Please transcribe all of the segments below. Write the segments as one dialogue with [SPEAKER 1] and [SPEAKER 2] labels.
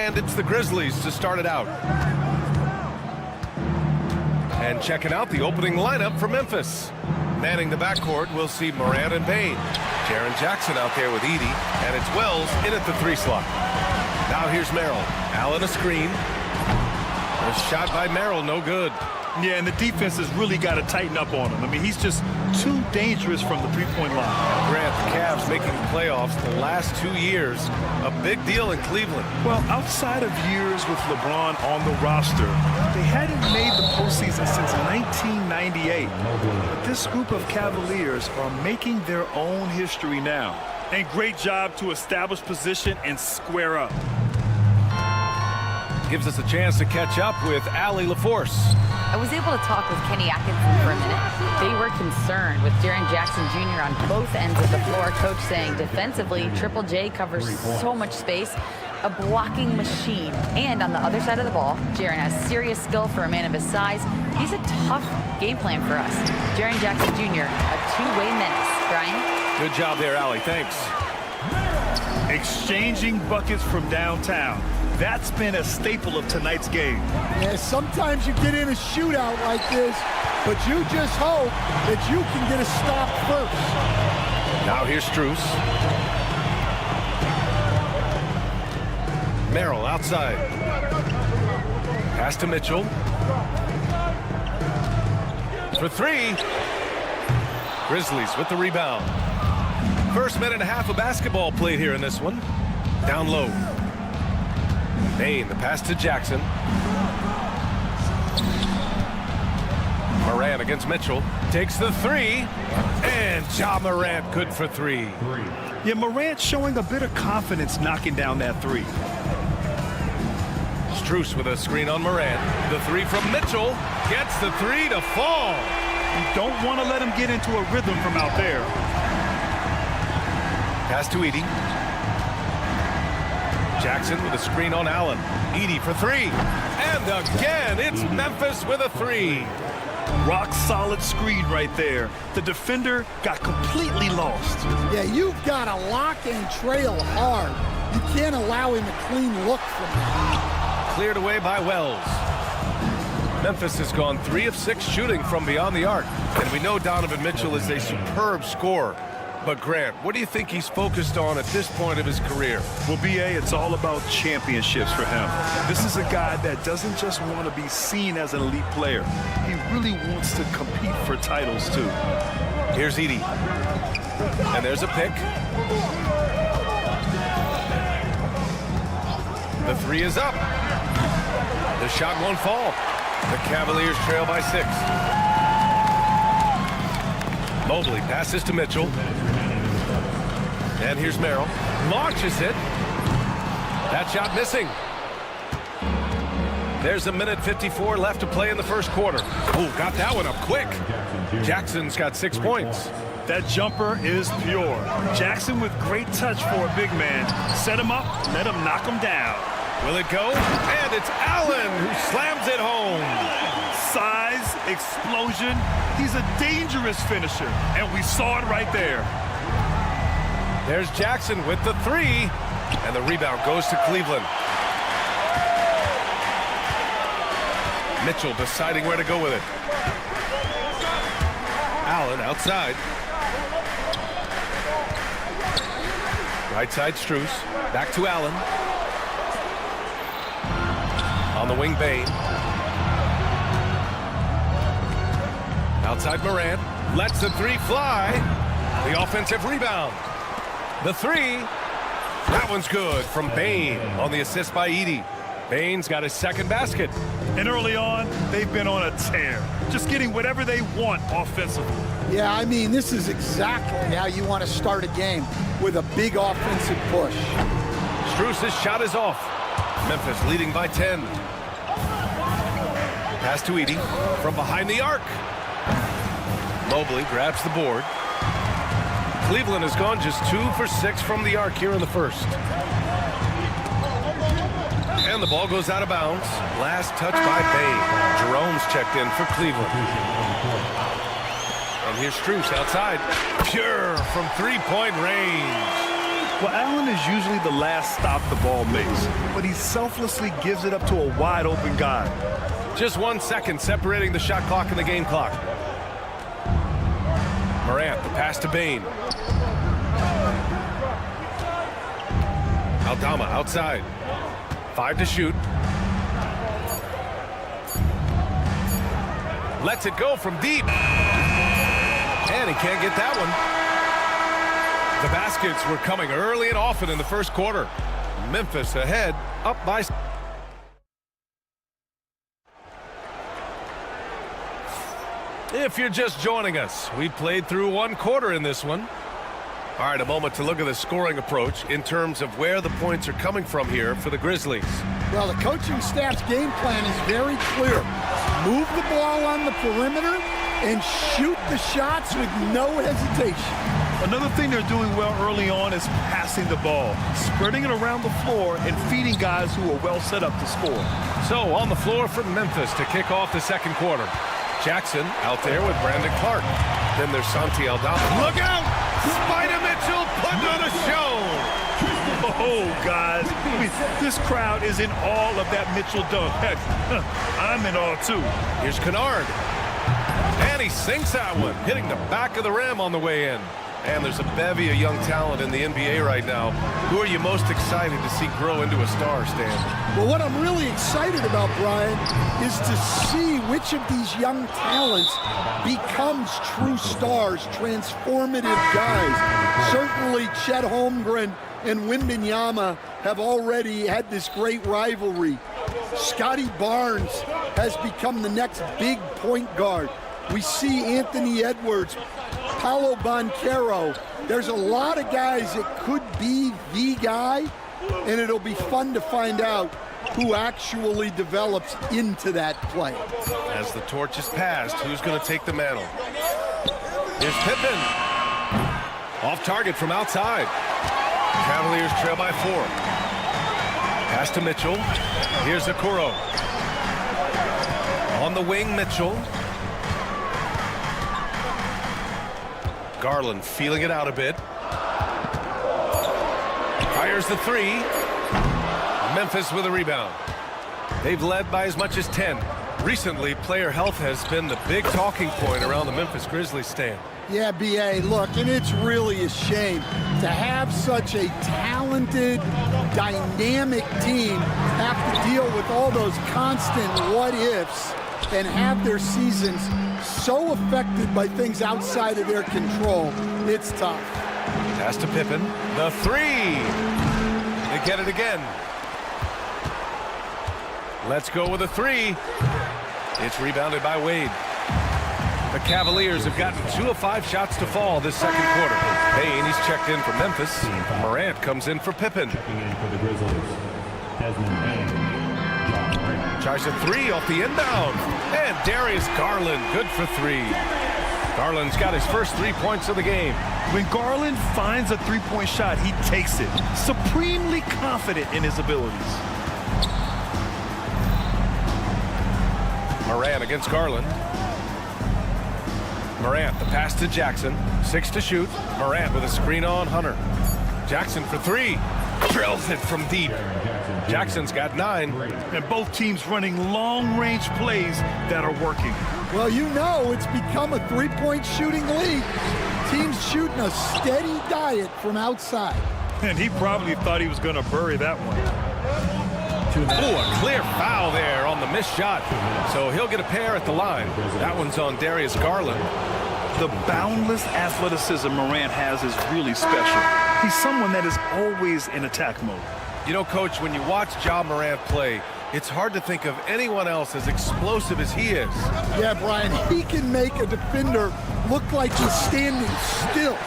[SPEAKER 1] And it's the Grizzlies to start it out. And checking out the opening lineup for Memphis. Manning the backcourt, we'll see Morant and Bane. Jaren Jackson out there with Edey, and it's Wells in at the 3 slot. Now here's Merrill. Allen a screen. A shot by Merrill, no good.
[SPEAKER 2] Yeah, and the defense has really got to tighten up on him. I mean, he's just too dangerous from the three-point line.
[SPEAKER 1] Grant, the Cavs making the playoffs the last 2 years. A big deal in Cleveland.
[SPEAKER 2] Well, outside of years with LeBron on the roster, they hadn't made the postseason since 1998. But this group of Cavaliers are making their own history now. And great job to establish position and square up.
[SPEAKER 1] Gives us a chance to catch up with Allie LaForce.
[SPEAKER 3] I was able to talk with Kenny Atkinson for a minute. They were concerned with Jaren Jackson Jr. on both ends of the floor. Coach saying defensively, Triple J covers so much space, a blocking machine. And on the other side of the ball, Jaren has serious skill for a man of his size. He's a tough game plan for us. Jaren Jackson Jr., a two-way menace. Brian?
[SPEAKER 1] Good job there, Allie. Thanks.
[SPEAKER 2] Exchanging buckets from downtown. That's been a staple of tonight's game.
[SPEAKER 4] Yeah, sometimes you get in a shootout like this, but you just hope that you can get a stop first.
[SPEAKER 1] Now here's Strus. Merrill outside. Pass to Mitchell. For 3. Grizzlies with the rebound. First minute and a half of basketball played here in this one. Down low. Bane, the pass to Jackson. Morant against Mitchell. Takes the 3. And Ja Morant good for 3.
[SPEAKER 2] Yeah, Morant showing a bit of confidence knocking down that 3.
[SPEAKER 1] Strus with a screen on Morant. The 3 from Mitchell. Gets the 3 to fall.
[SPEAKER 2] You don't want to let him get into a rhythm from out there.
[SPEAKER 1] Pass to Edey. Jackson with a screen on Allen. Edey for 3. And again, it's Memphis with a 3.
[SPEAKER 2] Rock solid screen right there. The defender got completely lost.
[SPEAKER 4] Yeah, you've got to lock and trail hard. You can't allow him a clean look from that.
[SPEAKER 1] Cleared away by Wells. Memphis has gone 3 of 6 shooting from beyond the arc. And we know Donovan Mitchell is a superb scorer. But Grant, what do you think he's focused on at this point of his career?
[SPEAKER 2] Well, B.A., it's all about championships for him. This is a guy that doesn't just want to be seen as an elite player. He really wants to compete for titles, too.
[SPEAKER 1] Here's Edey. And there's a pick. The 3 is up. The shot won't fall. The Cavaliers trail by 6. Mobley passes to Mitchell. And here's Merrill. Launches it. That shot missing. There's a minute 54 left to play in the first quarter. Ooh, got that one up quick. Jackson's got 6 points.
[SPEAKER 2] That jumper is pure. Jackson with great touch for a big man. Set him up, let him knock him down.
[SPEAKER 1] Will it go? And it's Allen who slams it home.
[SPEAKER 2] Size, explosion. He's a dangerous finisher, and we saw it right there.
[SPEAKER 1] There's Jackson with the 3, and the rebound goes to Cleveland. Mitchell deciding where to go with it. Allen outside. Right side Strus. Back to Allen. On the wing, Bane. Outside Morant. Lets the 3 fly. The offensive rebound. The 3. That one's good from Bane on the assist by Edey. Bane's got his second basket.
[SPEAKER 2] And early on, they've been on a tear. Just getting whatever they want offensively.
[SPEAKER 4] Yeah, I mean, this is exactly how you want to start a game, with a big offensive push.
[SPEAKER 1] Strus' shot is off. Memphis leading by 10. Pass to Edey from behind the arc. Mobley grabs the board. Cleveland has gone just 2 for 6 from the arc here in the first. And the ball goes out of bounds. Last touch by Bane. Jerome's checked in for Cleveland. And here's Strus outside. Pure from 3-point range.
[SPEAKER 2] Well, Allen is usually the last stop the ball makes, but he selflessly gives it up to a wide-open guy.
[SPEAKER 1] Just 1 second separating the shot clock and the game clock. Morant, the pass to Bane. Aldama outside. 5 to shoot. Lets it go from deep. And he can't get that one. The baskets were coming early and often in the first quarter. Memphis ahead, up by... If you're just joining us, we played through 1 quarter in this one. All right, a moment to look at the scoring approach in terms of where the points are coming from here for the Grizzlies.
[SPEAKER 4] Well, the coaching staff's game plan is very clear. Move the ball on the perimeter and shoot the shots with no hesitation.
[SPEAKER 2] Another thing they're doing well early on is passing the ball, spreading it around the floor and feeding guys who are well set up to score.
[SPEAKER 1] So on the floor for Memphis to kick off the second quarter. Jackson out there with Brandon Clark. Then there's Santi Aldama. Look out! Spider Mitchell putting on a show!
[SPEAKER 2] Oh, guys, I mean, this crowd is in awe of that Mitchell dunk. Heck, I'm in awe, too.
[SPEAKER 1] Here's Kennard. And he sinks that one, hitting the back of the rim on the way in. And there's a bevy of young talent in the NBA right now. Who are you most excited to see grow into a star, Stan?
[SPEAKER 4] Well, what I'm really excited about, Brian, is to see which of these young talents becomes true stars, transformative guys. Certainly, Chet Holmgren and Wembanyama have already had this great rivalry. Scotty Barnes has become the next big point guard. We see Anthony Edwards, Paolo Banchero. There's a lot of guys that could be the guy, and it'll be fun to find out who actually develops into that play.
[SPEAKER 1] As the torch is passed, who's going to take the mantle? Here's Pippen. Off target from outside. Cavaliers trail by 4. Pass to Mitchell. Here's Okoro. On the wing, Mitchell. Garland feeling it out a bit. Fires the 3. Memphis with a rebound. They've led by as much as 10. Recently, player health has been the big talking point around the Memphis Grizzlies stand.
[SPEAKER 4] Yeah, B.A., look, and it's really a shame to have such a talented, dynamic team have to deal with all those constant what-ifs and have their seasons so affected by things outside of their control. It's tough.
[SPEAKER 1] Pass to Pippen. The 3. They get it again. Let's go with a 3. It's rebounded by Wade. The Cavaliers have gotten 2 of 5 shots to fall this second quarter. Bane, he's checked in for Memphis. Morant comes in for Pippen. Tries a 3 off the inbound. And Darius Garland, good for 3. Garland's got his first 3 points of the game.
[SPEAKER 2] When Garland finds a three-point shot, he takes it, supremely confident in his abilities.
[SPEAKER 1] Morant against Garland. Morant, the pass to Jackson. 6 to shoot. Morant with a screen on Hunter. Jackson for 3. Drills it from deep. Jackson's got 9.
[SPEAKER 2] And both teams running long-range plays that are working.
[SPEAKER 4] Well, you know it's become a three-point shooting league. Teams shooting a steady diet from outside.
[SPEAKER 2] And he probably thought he was going to bury that one.
[SPEAKER 1] Oh, a clear foul there on the missed shot. So he'll get a pair at the line. That one's on Darius Garland.
[SPEAKER 2] The boundless athleticism Morant has is really special. He's someone that is always in attack mode.
[SPEAKER 1] You know, Coach, when you watch Ja Morant play, it's hard to think of anyone else as explosive as he is.
[SPEAKER 4] Yeah, Brian, he can make a defender look like he's standing still.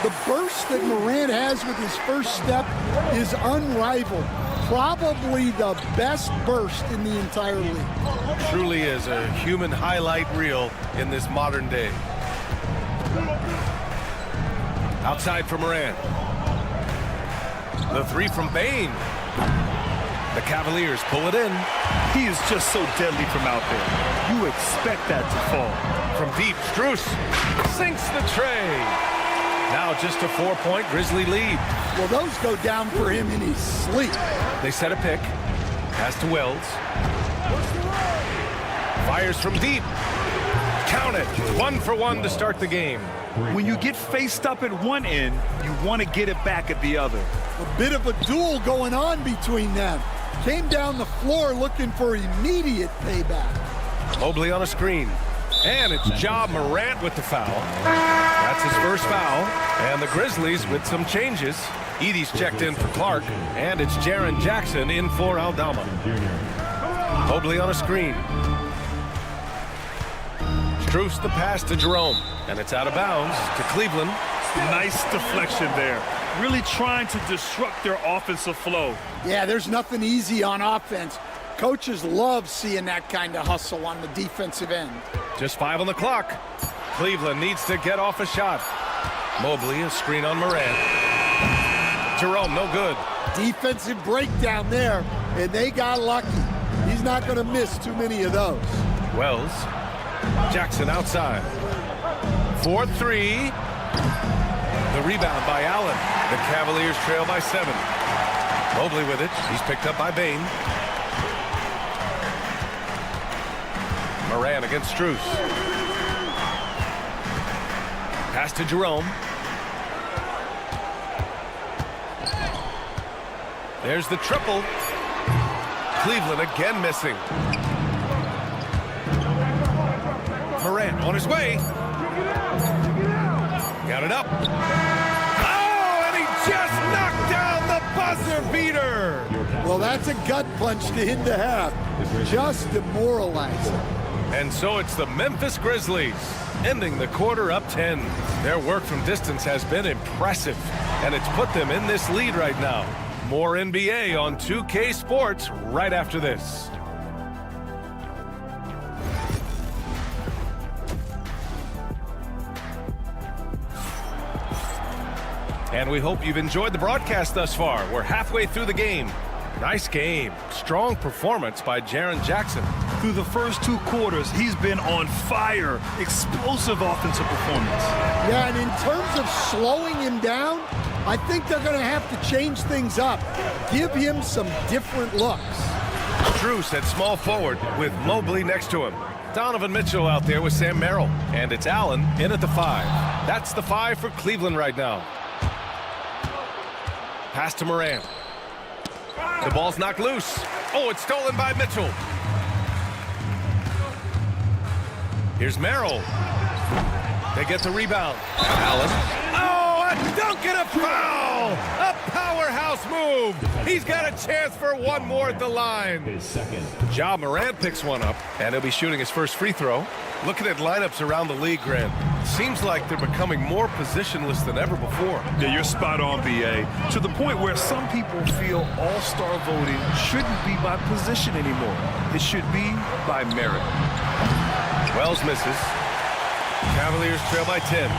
[SPEAKER 4] The burst that Morant has with his first step is unrivaled. Probably the best burst in the entire league.
[SPEAKER 1] Truly is a human highlight reel in this modern day. Outside for Morant. The 3 from Bane. The Cavaliers pull it in.
[SPEAKER 2] He is just so deadly from out there. You expect that to fall.
[SPEAKER 1] From deep, Strus sinks the tray. Now just a 4-point Grizzly lead.
[SPEAKER 4] Well, those go down for him in his sleep.
[SPEAKER 1] They set a pick. Pass to Wells. Fires from deep. Count it. 1 for 1 to start the game.
[SPEAKER 2] When you get faced up at one end, you want to get it back at the other.
[SPEAKER 4] A bit of a duel going on between them. Came down the floor looking for immediate payback.
[SPEAKER 1] Mobley on a screen. And it's Ja Morant with the foul. That's his first foul. And the Grizzlies with some changes. Edey's checked in for Clark. And it's Jaren Jackson in for Aldama. Mobley on a screen. Strus the pass to Jerome. And it's out of bounds to Cleveland.
[SPEAKER 2] Nice deflection there. Really trying to disrupt their offensive flow.
[SPEAKER 4] Yeah, there's nothing easy on offense. Coaches love seeing that kind of hustle on the defensive end.
[SPEAKER 1] Just 5 on the clock. Cleveland needs to get off a shot. Mobley, a screen on Morant. Jerome, no good.
[SPEAKER 4] Defensive breakdown there, and they got lucky. He's not going to miss too many of those.
[SPEAKER 1] Wells. Jackson outside. 4-3. The rebound by Allen. The Cavaliers trail by 7. Mobley with it. He's picked up by Bain. Morant against Strus. Pass to Jerome. There's the triple. Cleveland again missing. Morant on his way. Got it up. Oh, and he just knocked down the buzzer beater.
[SPEAKER 4] Well, that's a gut punch to hit the half. Just demoralizing.
[SPEAKER 1] And so it's the Memphis Grizzlies ending the quarter up 10. Their work from distance has been impressive, and it's put them in this lead right now. More NBA on 2K Sports right after this. And we hope you've enjoyed the broadcast thus far. We're halfway through the game. Nice game. Strong performance by Jaren Jackson.
[SPEAKER 2] Through the first 2 quarters, he's been on fire. Explosive offensive performance.
[SPEAKER 4] Yeah, and in terms of slowing him down, I think they're going to have to change things up. Give him some different looks.
[SPEAKER 1] Strus at small forward with Mobley next to him. Donovan Mitchell out there with Sam Merrill. And it's Allen in at the 5. That's the 5 for Cleveland right now. Pass to Morant. The ball's knocked loose. Oh, it's stolen by Mitchell. Here's Merrill. They get the rebound. Allen. Oh, a dunk and a foul! A powerhouse move. He's got a chance for one more at the line. Ja Morant picks one up, and he'll be shooting his first free throw. Looking at lineups around the league, Grant, seems like they're becoming more positionless than ever before.
[SPEAKER 2] Yeah, you're spot on, BA. To the point where some people feel all-star voting shouldn't be by position anymore. It should be by merit.
[SPEAKER 1] Wells misses. Cavaliers trail by 10.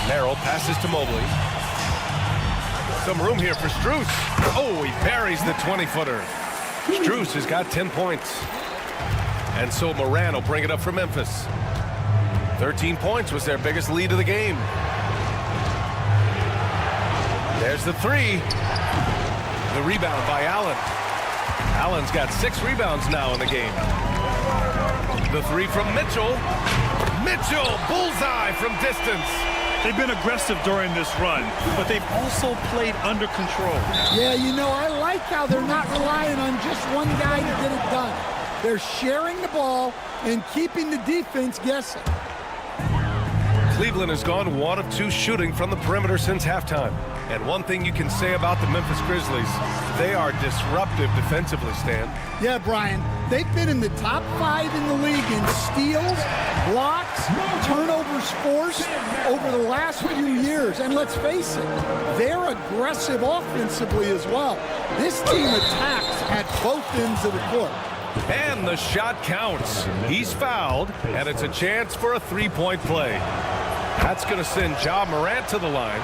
[SPEAKER 1] Merrill passes to Mobley. Some room here for Strus. Oh, he buries the 20-footer. Strus has got 10 points. And so Morant will bring it up for Memphis. 13 points was their biggest lead of the game. There's the 3. The rebound by Allen. Allen's got 6 rebounds now in the game. The 3 from Mitchell. Mitchell, bullseye from distance.
[SPEAKER 2] They've been aggressive during this run, but they've also played under control.
[SPEAKER 4] Yeah, you know, I like how they're not relying on just one guy to get it done. They're sharing the ball and keeping the defense guessing.
[SPEAKER 1] Cleveland has gone 1 of 2 shooting from the perimeter since halftime. And one thing you can say about the Memphis Grizzlies, they are disruptive defensively, Stan.
[SPEAKER 4] Yeah, Brian, they've been in the top 5 in the league in steals, blocks, turnovers forced over the last few years. And let's face it, they're aggressive offensively as well. This team attacks at both ends of the court.
[SPEAKER 1] And the shot counts. He's fouled, and it's a chance for a 3-point play. That's going to send Ja Morant to the line.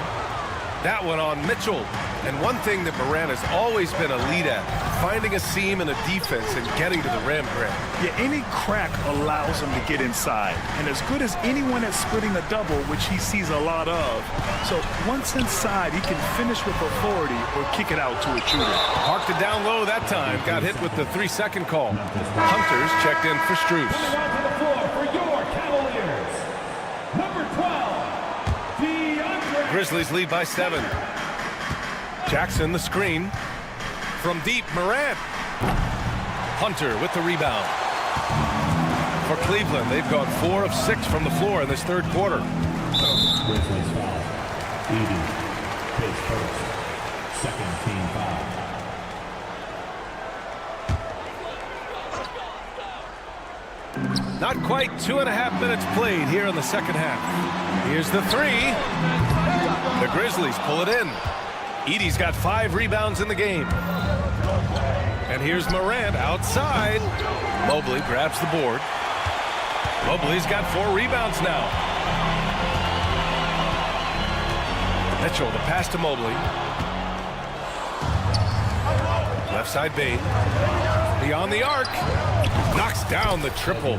[SPEAKER 1] That one on Mitchell. And one thing that Morant has always been elite at, finding a seam in a defense and getting to the rim, Grant.
[SPEAKER 2] Yeah, any crack allows him to get inside. And as good as anyone at splitting a double, which he sees a lot of. So once inside, he can finish with authority or kick it out to a shooter.
[SPEAKER 1] Parked it down low that time. Got hit with the 3-second call. Hunter's checked in for Strus.
[SPEAKER 5] Coming onto the floor for your Cavaliers, number 12,
[SPEAKER 1] Grizzlies lead by 7. Jackson the screen. From deep, Morant. Hunter with the rebound. For Cleveland, they've gone 4 of 6 from the floor in this third quarter.
[SPEAKER 5] Grizzlies foul. Edey, his first, second team foul.
[SPEAKER 1] Not quite 2.5 minutes played here in the second half. Here's the 3. The Grizzlies pull it in. Edey's got 5 rebounds in the game. And here's Morant outside. Mobley grabs the board. Mobley's got 4 rebounds now. Mitchell, the pass to Mobley. Left side Bane. Beyond the arc. Knocks down the triple.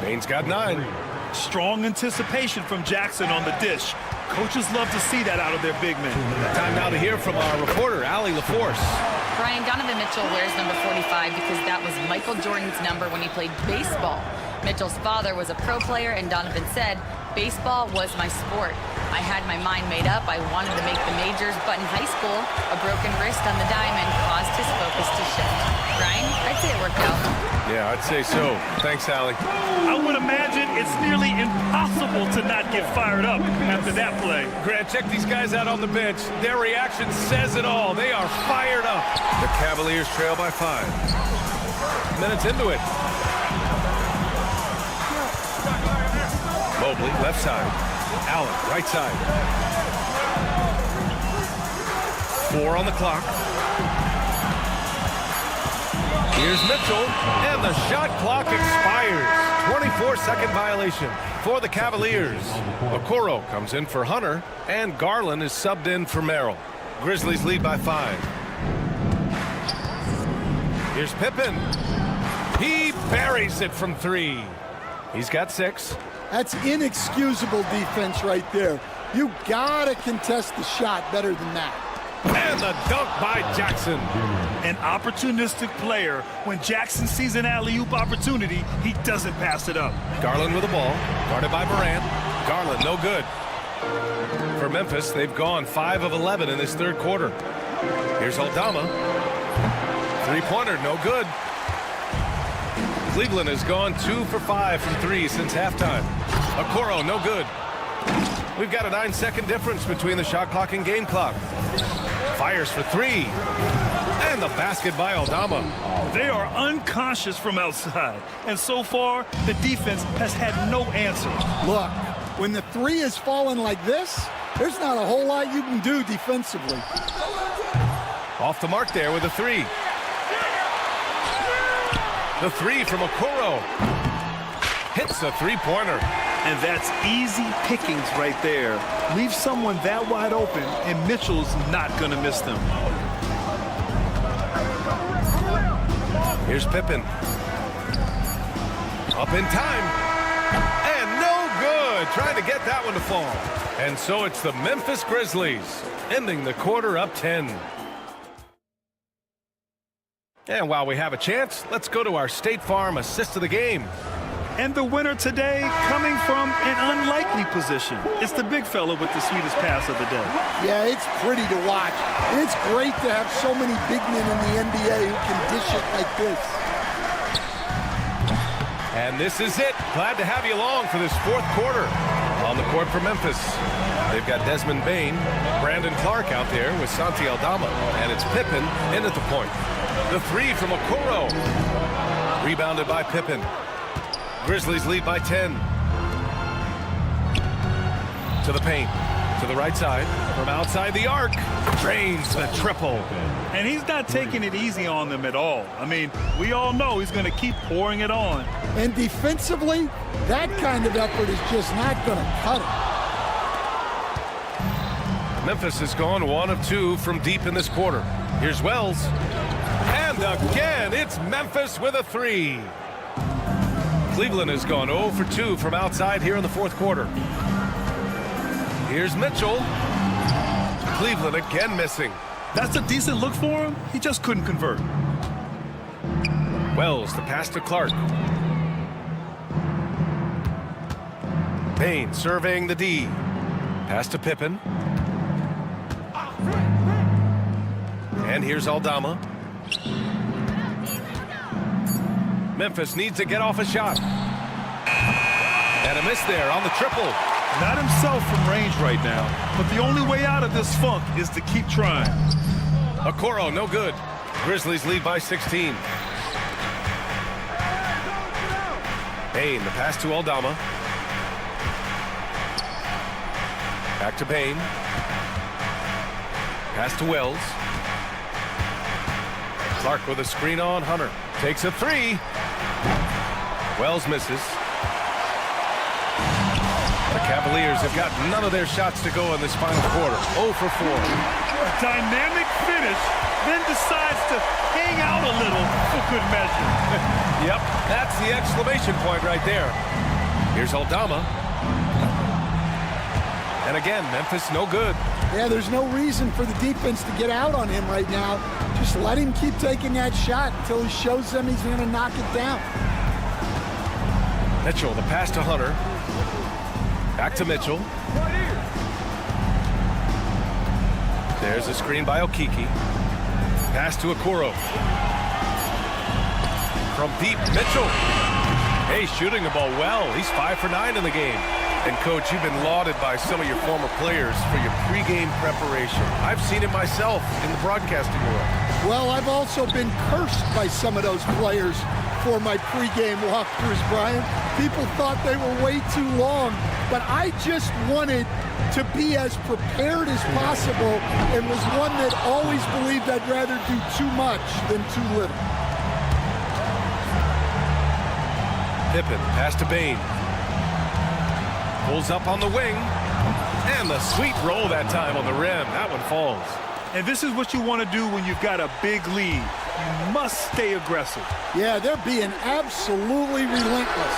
[SPEAKER 1] Bane's got 9.
[SPEAKER 2] Strong anticipation from Jackson on the dish. Coaches love to see that out of their big men.
[SPEAKER 1] Time now to hear from our reporter, Allie LaForce.
[SPEAKER 3] Brian, Donovan Mitchell wears number 45 because that was Michael Jordan's number when he played baseball. Mitchell's father was a pro player, and Donovan said, "Baseball was my sport. I had my mind made up. I wanted to make the majors, but in high school, a broken wrist on the diamond caused his focus to shift." Brian, I'd say it worked out.
[SPEAKER 1] Yeah, I'd say so. Thanks, Allie.
[SPEAKER 2] I would imagine it's nearly impossible to not get fired up after that play.
[SPEAKER 1] Grant, check these guys out on the bench. Their reaction says it all. They are fired up. The Cavaliers trail by 5. Minutes into it. Mobley, left side. Allen, right side. 4 on the clock. Here's Mitchell, and the shot clock expires. 24-second violation for the Cavaliers. Okoro comes in for Hunter, and Garland is subbed in for Merrill. Grizzlies lead by 5. Here's Pippen. He buries it from 3. He's got 6.
[SPEAKER 4] That's inexcusable defense right there. You gotta contest the shot better than that.
[SPEAKER 1] And the dunk by Jackson.
[SPEAKER 2] An opportunistic player. When Jackson sees an alley-oop opportunity, he doesn't pass it up.
[SPEAKER 1] Garland with the ball, guarded by Morant. Garland, no good. For Memphis, they've gone 5 of 11 in this third quarter. Here's Aldama. 3-pointer, no good. Cleveland has gone 2 for 5 from 3 since halftime. Okoro, no good. We've got a 9-second difference between the shot clock and game clock. Fires for 3. And the basket by Aldama.
[SPEAKER 2] They are unconscious from outside. And so far, the defense has had no answer.
[SPEAKER 4] Look, when the 3 is falling like this, there's not a whole lot you can do defensively.
[SPEAKER 1] Off the mark there with a 3. The 3 from Okoro. Hits a 3-pointer.
[SPEAKER 2] And that's easy pickings right there. Leave someone that wide open, and Mitchell's not going to miss them.
[SPEAKER 1] Here's Pippen. Up in time. And no good. Trying to get that one to fall. And so it's the Memphis Grizzlies ending the quarter up 10. And while we have a chance, let's go to our State Farm assist of the game.
[SPEAKER 2] And the winner today coming from an unlikely position. It's the big fella with the sweetest pass of the day.
[SPEAKER 4] Yeah, it's pretty to watch. And it's great to have so many big men in the NBA who can dish it like this.
[SPEAKER 1] And this is it. Glad to have you along for this fourth quarter. On the court for Memphis, they've got Desmond Bane, Brandon Clark out there with Santi Aldama. And it's Pippen in at the point. The 3 from Okoro. Rebounded by Pippen. Grizzlies lead by 10. To the paint. To the right side. From outside the arc. Drains the triple.
[SPEAKER 2] And he's not taking it easy on them at all. I mean, we all know he's going to keep pouring it on.
[SPEAKER 4] And defensively, that kind of effort is just not going to cut it.
[SPEAKER 1] Memphis has gone 1 of 2 from deep in this quarter. Here's Wells. And again, it's Memphis with a 3. Cleveland has gone 0 for 2 from outside here in the fourth quarter. Here's Mitchell. Cleveland again missing.
[SPEAKER 2] That's a decent look for him. He just couldn't convert.
[SPEAKER 1] Wells, the pass to Clark. Payne surveying the D. Pass to Pippen. And here's Aldama. Memphis needs to get off a shot. And a miss there on the triple.
[SPEAKER 2] Not himself from range right now, but the only way out of this funk is to keep trying.
[SPEAKER 1] Okoro, no good. Grizzlies lead by 16. Payne, the pass to Aldama. Back to Payne. Pass to Wells. Clark with a screen on Hunter. Takes a 3. Wells misses. The Cavaliers have got none of their shots to go in this final quarter. 0 for 4.
[SPEAKER 2] A dynamic finish, then decides to hang out a little for good measure.
[SPEAKER 1] Yep, that's the exclamation point right there. Here's Aldama. And again, Memphis no good.
[SPEAKER 4] Yeah, there's no reason for the defense to get out on him right now. Just let him keep taking that shot until he shows them he's going to knock it down.
[SPEAKER 1] Mitchell, the pass to Hunter. Back to Mitchell. There's a screen by Okiki. Pass to Okoro. From deep, Mitchell. Hey, shooting the ball well. He's 5 for 9 in the game. And, Coach, you've been lauded by some of your former players for your pregame preparation. I've seen it myself in the broadcasting world.
[SPEAKER 4] Well, I've also been cursed by some of those players for my pregame walkthroughs, Brian. People thought they were way too long, but I just wanted to be as prepared as possible and was one that always believed I'd rather do too much than too little.
[SPEAKER 1] Pippen, pass to Payne. Pulls up on the wing. And the sweet roll that time on the rim. That one falls.
[SPEAKER 2] And this is what you want to do when you've got a big lead. You must stay aggressive.
[SPEAKER 4] Yeah, they're being absolutely relentless,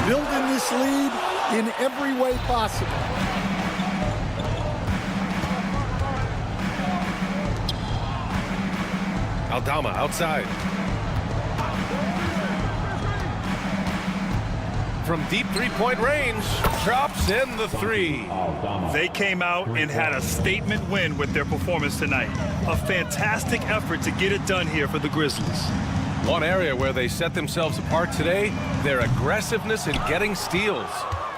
[SPEAKER 4] building this lead in every way possible.
[SPEAKER 1] Aldama outside. From deep three-point range, drops in the 3.
[SPEAKER 2] They came out and had a statement win with their performance tonight. A fantastic effort to get it done here for the Grizzlies.
[SPEAKER 1] One area where they set themselves apart today, their aggressiveness in getting steals.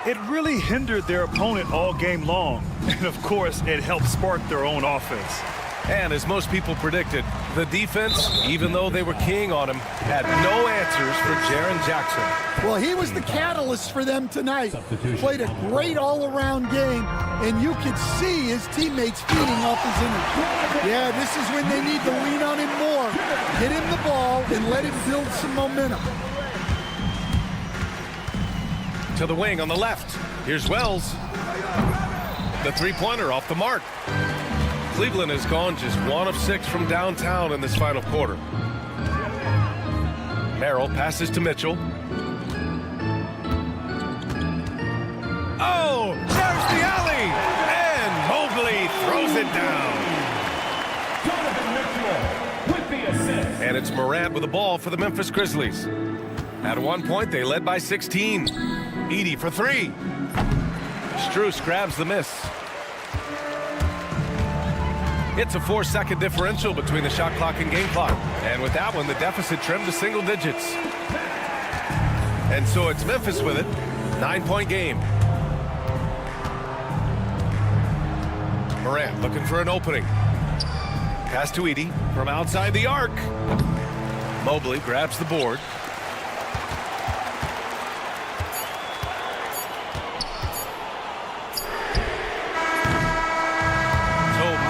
[SPEAKER 2] It really hindered their opponent all game long. And, of course, it helped spark their own offense.
[SPEAKER 1] And as most people predicted, the defense, even though they were keying on him, had no answers for Jaren Jackson.
[SPEAKER 4] Well, he was the catalyst for them tonight. Played a great all-around game, and you could see his teammates feeding off his energy. Yeah, this is when they need to lean on him more. Get him the ball and let him build some momentum.
[SPEAKER 1] To the wing on the left. Here's Wells. The three-pointer off the mark. Cleveland has gone just 1 of 6 from downtown in this final quarter. Merrill passes to Mitchell. Oh, there's the alley! And Mobley throws it down.
[SPEAKER 5] With the assist.
[SPEAKER 1] And it's Morant with the ball for the Memphis Grizzlies. At one point, they led by 16. Edey for 3. Strus grabs the miss. It's a 4-second differential between the shot clock and game clock. And with that one, the deficit trimmed to single digits. And so it's Memphis with it. 9-point game. Morant looking for an opening. Pass to Edey from outside the arc. Mobley grabs the board.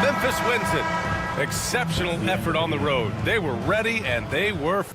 [SPEAKER 1] Memphis wins it. Exceptional effort on the road. They were ready and they were.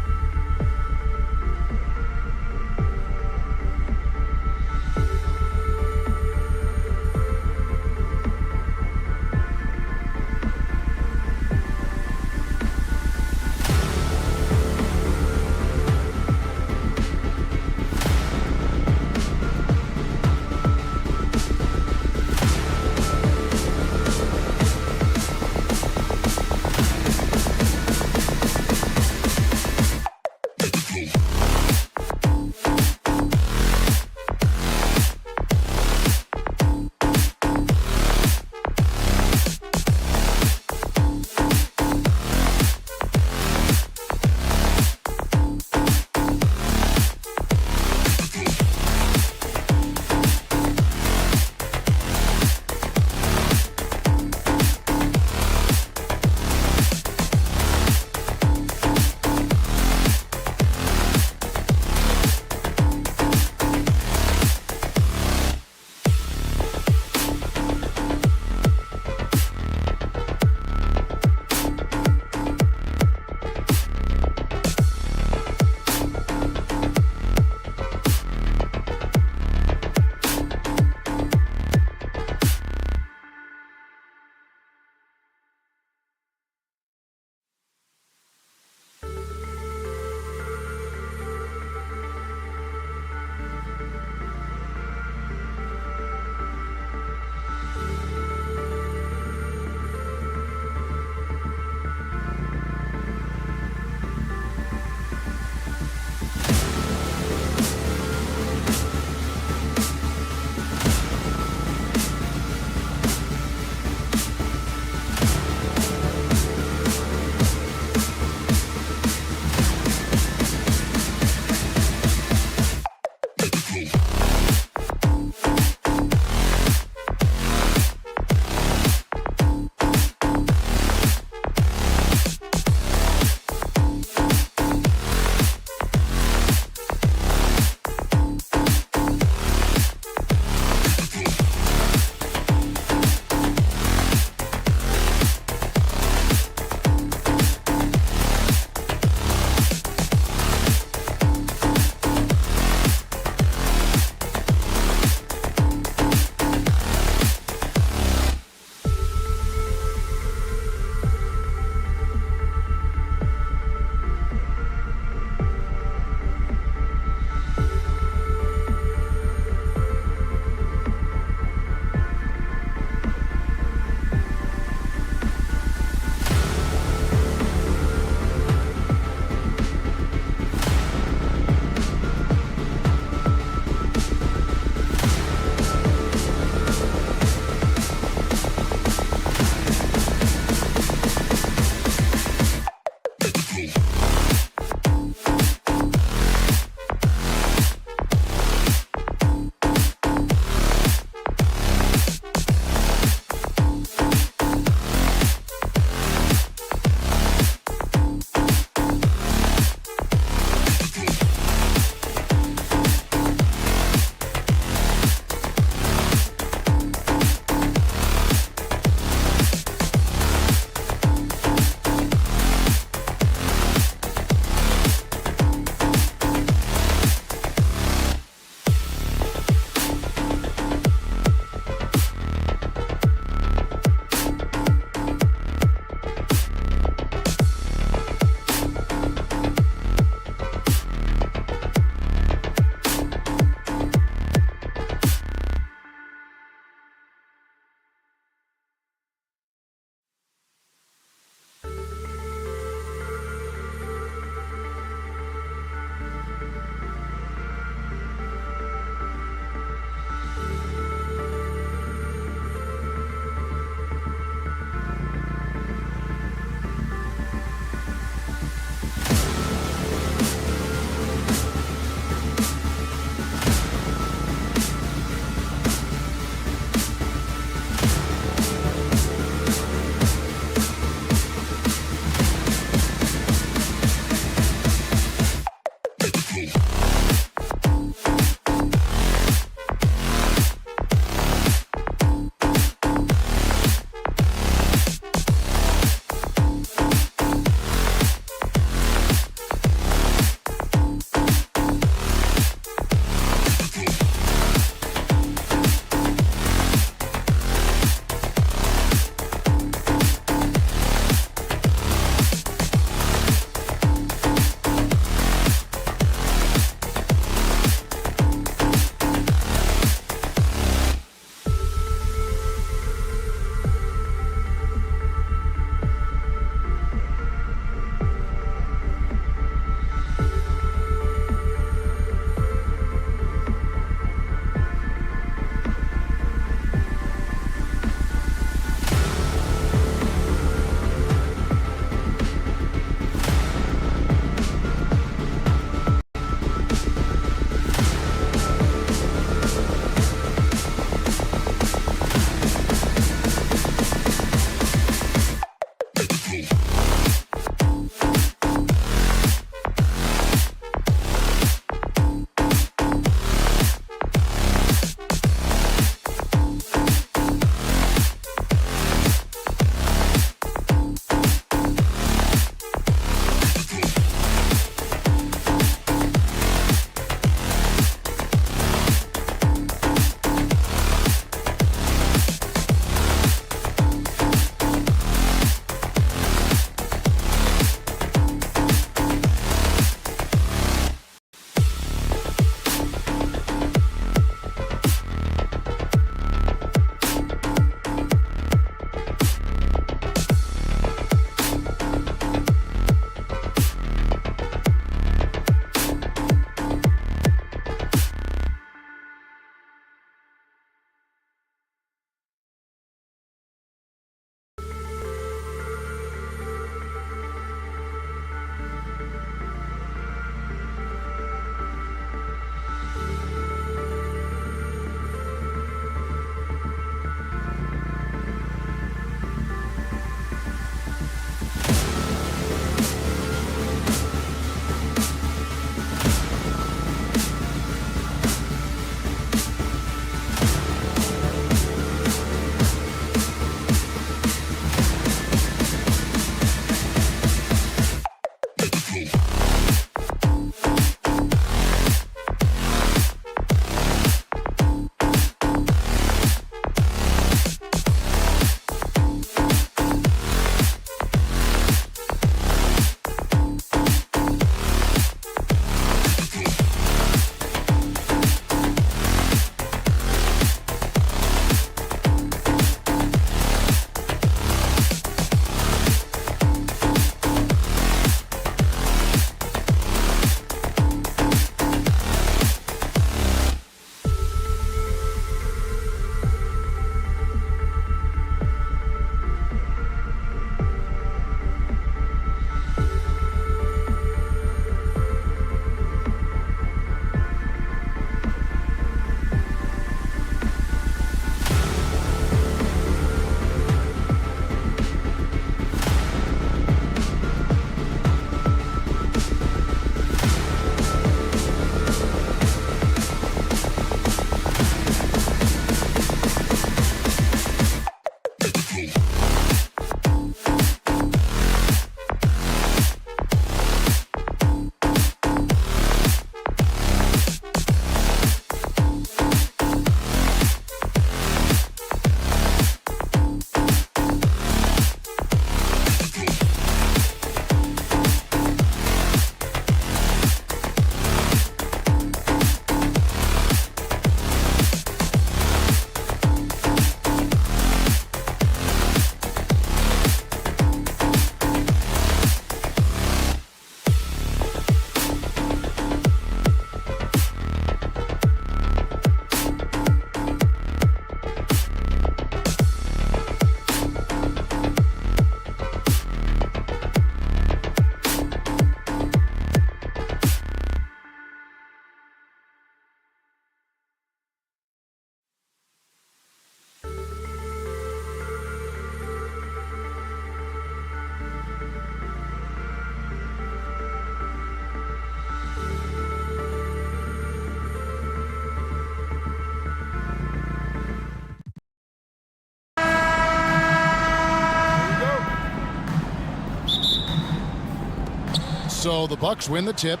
[SPEAKER 6] So the Bucks win the tip.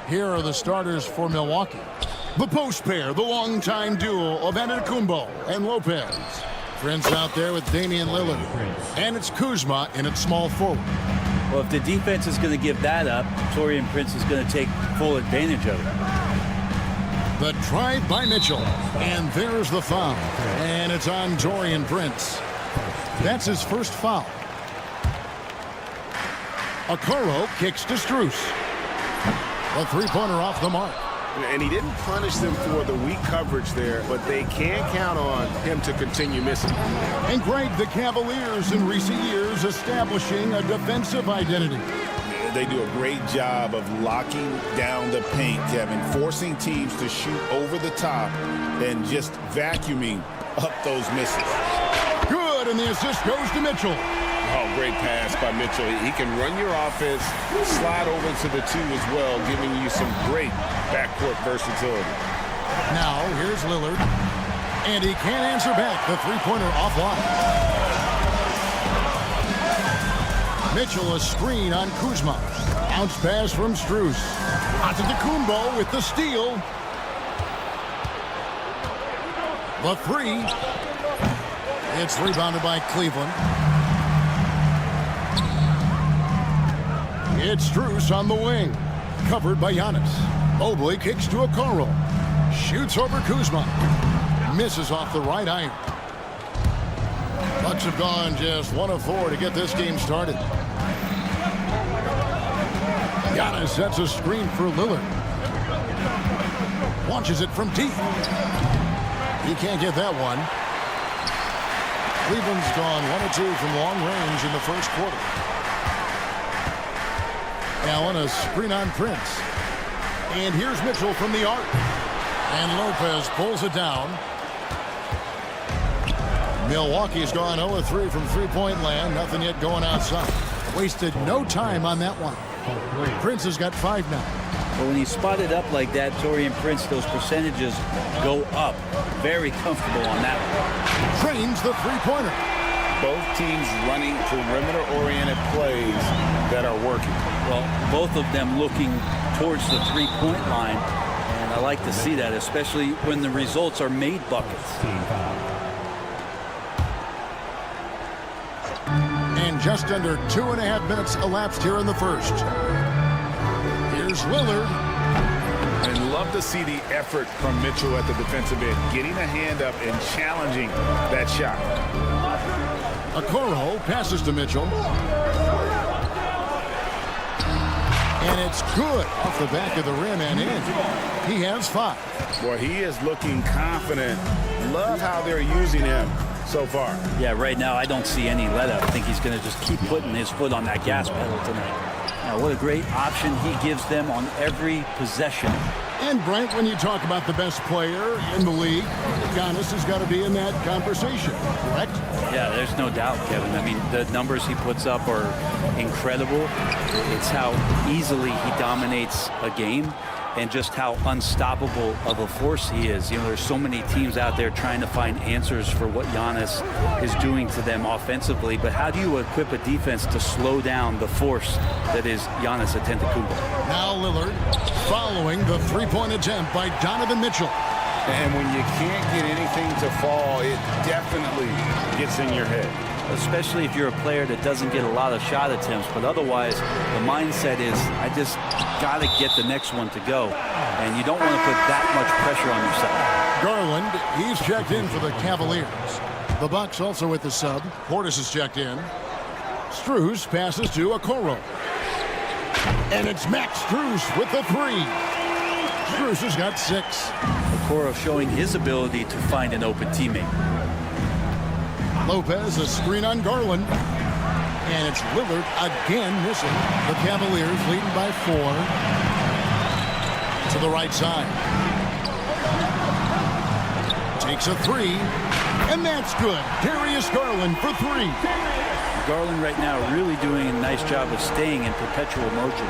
[SPEAKER 6] Here are the starters for Milwaukee. The post pair, the longtime duo of Antetokounmpo and Lopez. Prince out there with Damian Lillard. And it's Kuzma in its small forward.
[SPEAKER 7] Well, if the defense is going to give that up, Taurean Prince is going to take full advantage of it.
[SPEAKER 6] The drive by Mitchell. And there's the foul. And it's on Taurean Prince. That's his first foul. Okoro kicks to Strus. A three-pointer off the mark.
[SPEAKER 8] And he didn't punish them for the weak coverage there, but they can count on him to continue missing.
[SPEAKER 6] And Greg, the Cavaliers in recent years establishing a defensive identity.
[SPEAKER 8] They do a great job of locking down the paint, Kevin, forcing teams to shoot over the top and just vacuuming up those misses.
[SPEAKER 6] Good, and the assist goes to Mitchell.
[SPEAKER 8] Oh, great pass by Mitchell. He can run your offense, slide over to the two as well, giving you some great backcourt versatility.
[SPEAKER 6] Now, here's Lillard. And he can't answer back. The three-pointer offline. Mitchell a screen on Kuzma. Bounce pass from Strus. Antetokounmpo with the steal. The three. It's rebounded by Cleveland. It's Strus on the wing. Covered by Giannis. Mobley kicks to Okoro. Shoots over Kuzma. Misses off the right iron. Bucks have gone just 1 of 4 to get this game started. Giannis sets a screen for Lillard. Launches it from deep. He can't get that one. Cleveland's gone 1 of 2 from long range in the first quarter. Now on a screen on Prince. And here's Mitchell from the arc. And Lopez pulls it down. Milwaukee's gone 0 of 3 from three-point land. Nothing yet going outside. Wasted no time on that one. Prince has got 5 now.
[SPEAKER 7] But when he's spotted up like that, Taurean Prince, those percentages go up. Very comfortable on that one.
[SPEAKER 6] Trains the three-pointer.
[SPEAKER 8] Both teams running perimeter-oriented plays that are working.
[SPEAKER 7] Well, both of them looking towards the three-point line. And I like to see that, especially when the results are made buckets.
[SPEAKER 6] And just under 2.5 minutes elapsed here in the first. Here's Lillard.
[SPEAKER 8] And love to see the effort from Mitchell at the defensive end, getting a hand up and challenging that shot.
[SPEAKER 6] Okoro passes to Mitchell. And it's good off the back of the rim and in. He has 5.
[SPEAKER 8] Boy, he is looking confident. Love how they're using him so far.
[SPEAKER 7] Yeah, right now I don't see any let up. I think he's going to just keep putting his foot on that gas pedal tonight. Now, what a great option he gives them on every possession.
[SPEAKER 6] And, Brent, when you talk about the best player in the league, Giannis has got to be in that conversation, correct?
[SPEAKER 7] Yeah, there's no doubt, Kevin. I mean, the numbers he puts up are incredible. It's how easily he dominates a game and just how unstoppable of a force he is. You know, there's so many teams out there trying to find answers for what Giannis is doing to them offensively, but how do you equip a defense to slow down the force that is Giannis Antetokounmpo?
[SPEAKER 6] Now Lillard following the three-point attempt by Donovan Mitchell.
[SPEAKER 8] And when you can't get anything to fall, it definitely gets in your head.
[SPEAKER 7] Especially if you're a player that doesn't get a lot of shot attempts, but otherwise the mindset is, I just got to get the next one to go. And you don't want to put that much pressure on yourself.
[SPEAKER 6] Garland, he's checked in for the Cavaliers. The Bucks also with the sub. Portis is checked in. Strus passes to Okoro. And it's Max Strus with the 3. Strus has got 6.
[SPEAKER 7] Okoro showing his ability to find an open teammate.
[SPEAKER 6] Lopez, a screen on Garland. And it's Lillard again missing. The Cavaliers leading by 4. To the right side. Takes a 3. And that's good. Darius Garland for 3.
[SPEAKER 7] Garland right now really doing a nice job of staying in perpetual motion.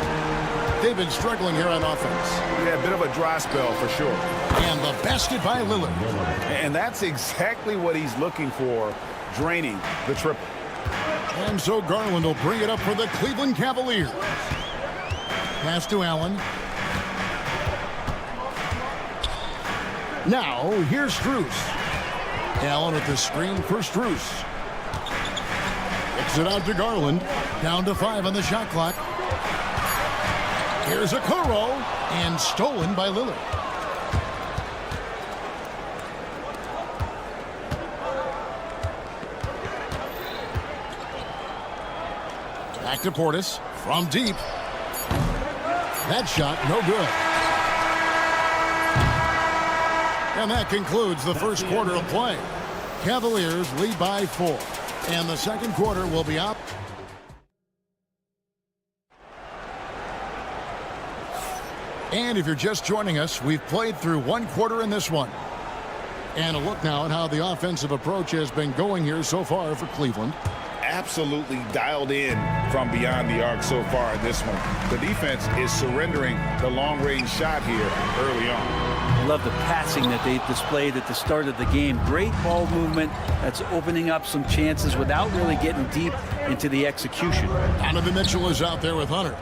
[SPEAKER 6] They've been struggling here on offense.
[SPEAKER 8] Yeah, a bit of a dry spell for sure.
[SPEAKER 6] And the basket by Lillard.
[SPEAKER 8] And that's exactly what he's looking for, draining the triple.
[SPEAKER 6] And so Garland will bring it up for the Cleveland Cavaliers. Pass to Allen. Now, here's Strus. Allen with the screen for Strus. Kicks it out to Garland. Down to 5 on the shot clock. Here's Okoro, and stolen by Lillard. Back to Portis from deep. That shot, no good. And that concludes the first quarter of play. Cavaliers lead by 4. And the second quarter will be up. And if you're just joining us, we've played through one quarter in this one. And a look now at how the offensive approach has been going here so far for Cleveland.
[SPEAKER 8] Absolutely dialed in from beyond the arc so far in this one. The defense is surrendering the long-range shot here early on.
[SPEAKER 7] I love the passing that they displayed at the start of the game. Great ball movement that's opening up some chances without really getting deep into the execution.
[SPEAKER 6] Donovan Mitchell is out there with Hunter.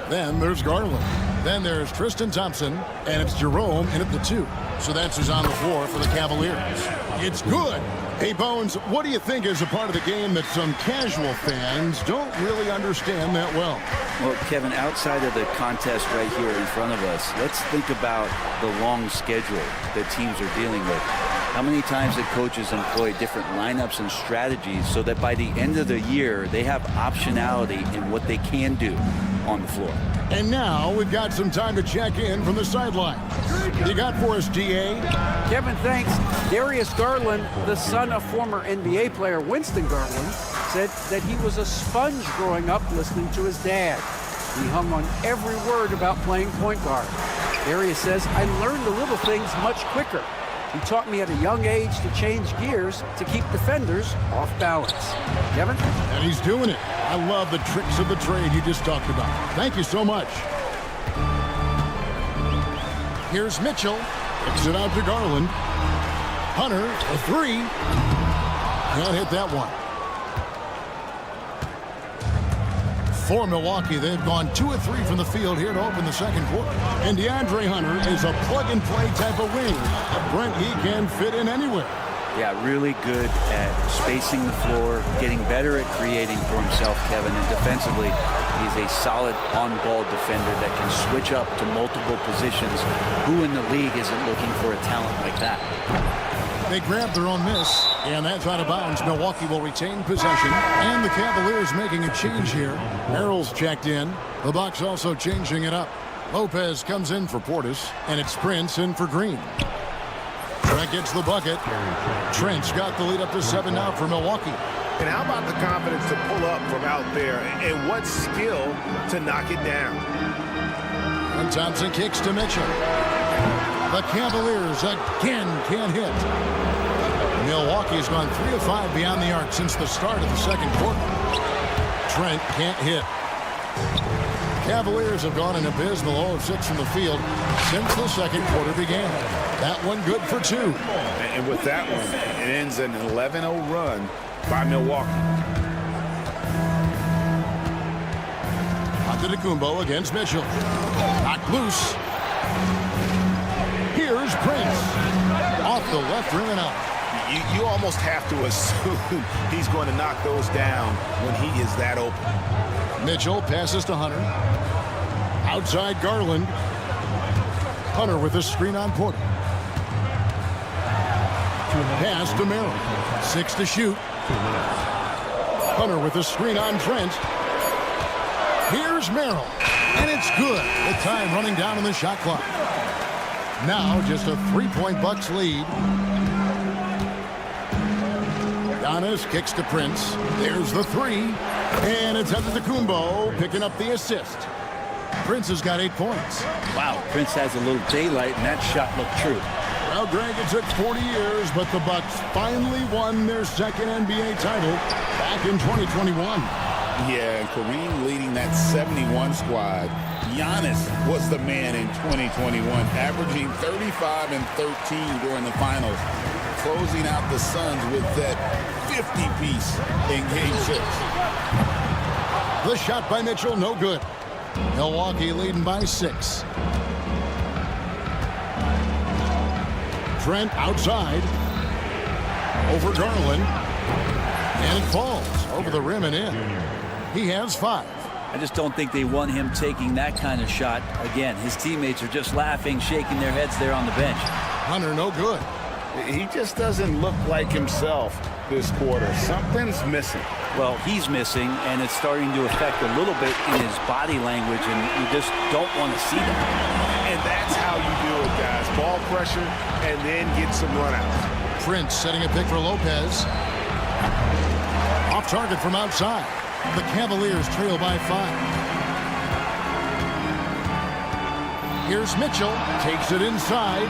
[SPEAKER 6] Then there's Garland. Then there's Tristan Thompson, and it's Jerome in at the 2. So that's who's on the floor for the Cavaliers. It's good. Hey, Bones, what do you think is a part of the game that some casual fans don't really understand that well?
[SPEAKER 7] Well, Kevin, outside of the contest right here in front of us, let's think about the long schedule that teams are dealing with. How many times did coaches employ different lineups and strategies so that by the end of the year, they have optionality in what they can do on the floor?
[SPEAKER 6] And now we've got some time to check in from the sideline. You got for us, DA?
[SPEAKER 9] Kevin, thanks. Darius Garland, the son of former NBA player Winston Garland, said that he was a sponge growing up listening to his dad. He hung on every word about playing point guard. Darius says, I learned the little things much quicker. He taught me at a young age to change gears to keep defenders off balance. Kevin?
[SPEAKER 6] And he's doing it. I love the tricks of the trade you just talked about. Thank you so much. Here's Mitchell. Kicks it out to Garland. Hunter, a 3. Can't hit that one. For Milwaukee, they've gone 2 of 3 from the field here to open the second quarter. And DeAndre Hunter is a plug-and-play type of wing. Brent, he can fit in anywhere.
[SPEAKER 7] Yeah, really good at spacing the floor, getting better at creating for himself, Kevin. And defensively, he's a solid on-ball defender that can switch up to multiple positions. Who in the league isn't looking for a talent like that?
[SPEAKER 6] They grab their own miss, and that's out of bounds. Milwaukee will retain possession, and the Cavaliers making a change here. Merrill's checked in. The Bucks also changing it up. Lopez comes in for Portis, and it's Prince in for Green. Trent gets the bucket. Trent's got the lead up to 7 now for Milwaukee.
[SPEAKER 8] And how about the confidence to pull up from out there, and what skill to knock it down?
[SPEAKER 6] And Thompson kicks to Mitchell. The Cavaliers again can't hit. Milwaukee's gone 3 of 5 beyond the arc since the start of the second quarter. Trent can't hit. Cavaliers have gone an abysmal 0 of 6 from the field since the second quarter began. That one good for 2.
[SPEAKER 8] And with that one, it ends an 11-0 run by Milwaukee.
[SPEAKER 6] Antetokounmpo against Mitchell. Knocked loose. Here's Prince. Off the left rim and out.
[SPEAKER 8] You almost have to assume he's going to knock those down when he is that open.
[SPEAKER 6] Mitchell passes to Hunter. Outside Garland. Hunter with a screen on Porter. Pass to Merrill. 6 to shoot. Hunter with a screen on Trent. Here's Merrill. And it's good. The time running down on the shot clock. Now just a 3-point Bucks lead. Giannis kicks to Prince. There's the 3. And it's Antetokounmpo picking up the assist. Prince has got 8 points.
[SPEAKER 7] Wow, Prince has a little daylight, and that shot looked true.
[SPEAKER 6] Well, Greg, it took 40 years, but the Bucks finally won their second NBA title back in 2021.
[SPEAKER 8] Yeah, and Kareem leading that 71 squad. Giannis was the man in 2021, averaging 35 and 13 during the finals, closing out the Suns with that nifty piece in Game 6.
[SPEAKER 6] The shot by Mitchell, no good. Milwaukee leading by 6. Trent outside. Over Garland. And it falls over the rim and in. He has 5.
[SPEAKER 7] I just don't think they want him taking that kind of shot again. His teammates are just laughing, shaking their heads there on the bench.
[SPEAKER 6] Hunter, no good.
[SPEAKER 8] He just doesn't look like himself this quarter. Something's missing.
[SPEAKER 7] Well, he's missing, and it's starting to affect a little bit in his body language, and you just don't want to see that.
[SPEAKER 8] And that's how you do it, guys. Ball pressure and then get some runouts.
[SPEAKER 6] Prince setting a pick for Lopez. Off target from outside. The Cavaliers trail by 5. Here's Mitchell. Takes it inside.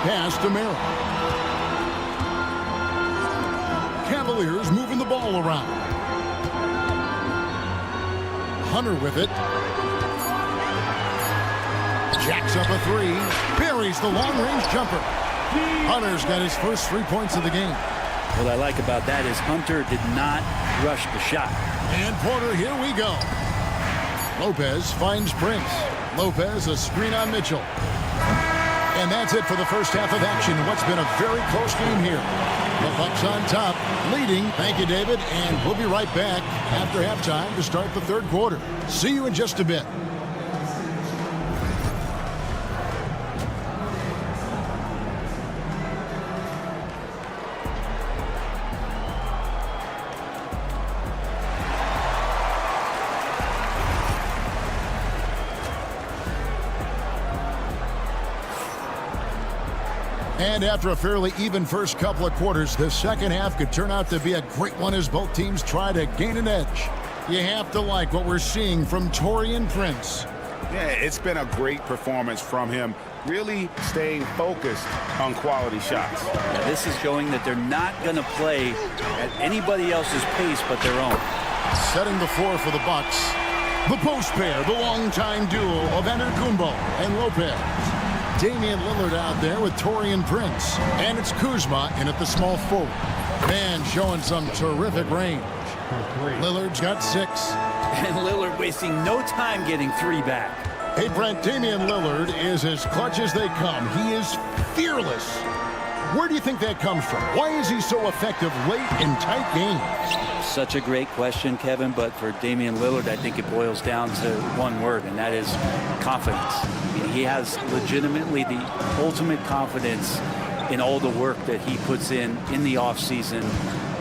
[SPEAKER 6] Pass to Merrill. Cavaliers moving the ball around. Hunter with it. Jacks up a 3. Buries the long-range jumper. Hunter's got his first 3 points of the game.
[SPEAKER 7] What I like about that is Hunter did not rush the shot.
[SPEAKER 6] And Porter, here we go. Lopez finds Prince. Lopez, a screen on Mitchell. And that's it for the first half of action. What's been a very close game here. The Bucks on top, leading. Thank you, David. And we'll be right back after halftime to start the third quarter. See you in just a bit. And after a fairly even first couple of quarters, the second half could turn out to be a great one as both teams try to gain an edge. You have to like what we're seeing from Taurean Prince.
[SPEAKER 8] Yeah, it's been a great performance from him, really staying focused on quality shots.
[SPEAKER 7] Yeah, this is showing that they're not going to play at anybody else's pace but their own.
[SPEAKER 6] Setting the floor for the Bucks. The post pair, the longtime duo of Antetokounmpo and Lopez. Damian Lillard out there with Taurean Prince. And it's Kuzma in at the small forward. Man showing some terrific range. Lillard's got 6.
[SPEAKER 7] And Lillard wasting no time getting 3 back.
[SPEAKER 6] Hey, Brent, Damian Lillard is as clutch as they come. He is fearless. Where do you think that comes from? Why is he so effective late in tight games?
[SPEAKER 7] Such a great question, Kevin, but for Damian Lillard, I think it boils down to one word, and that is confidence. He has legitimately the ultimate confidence in all the work that he puts in the offseason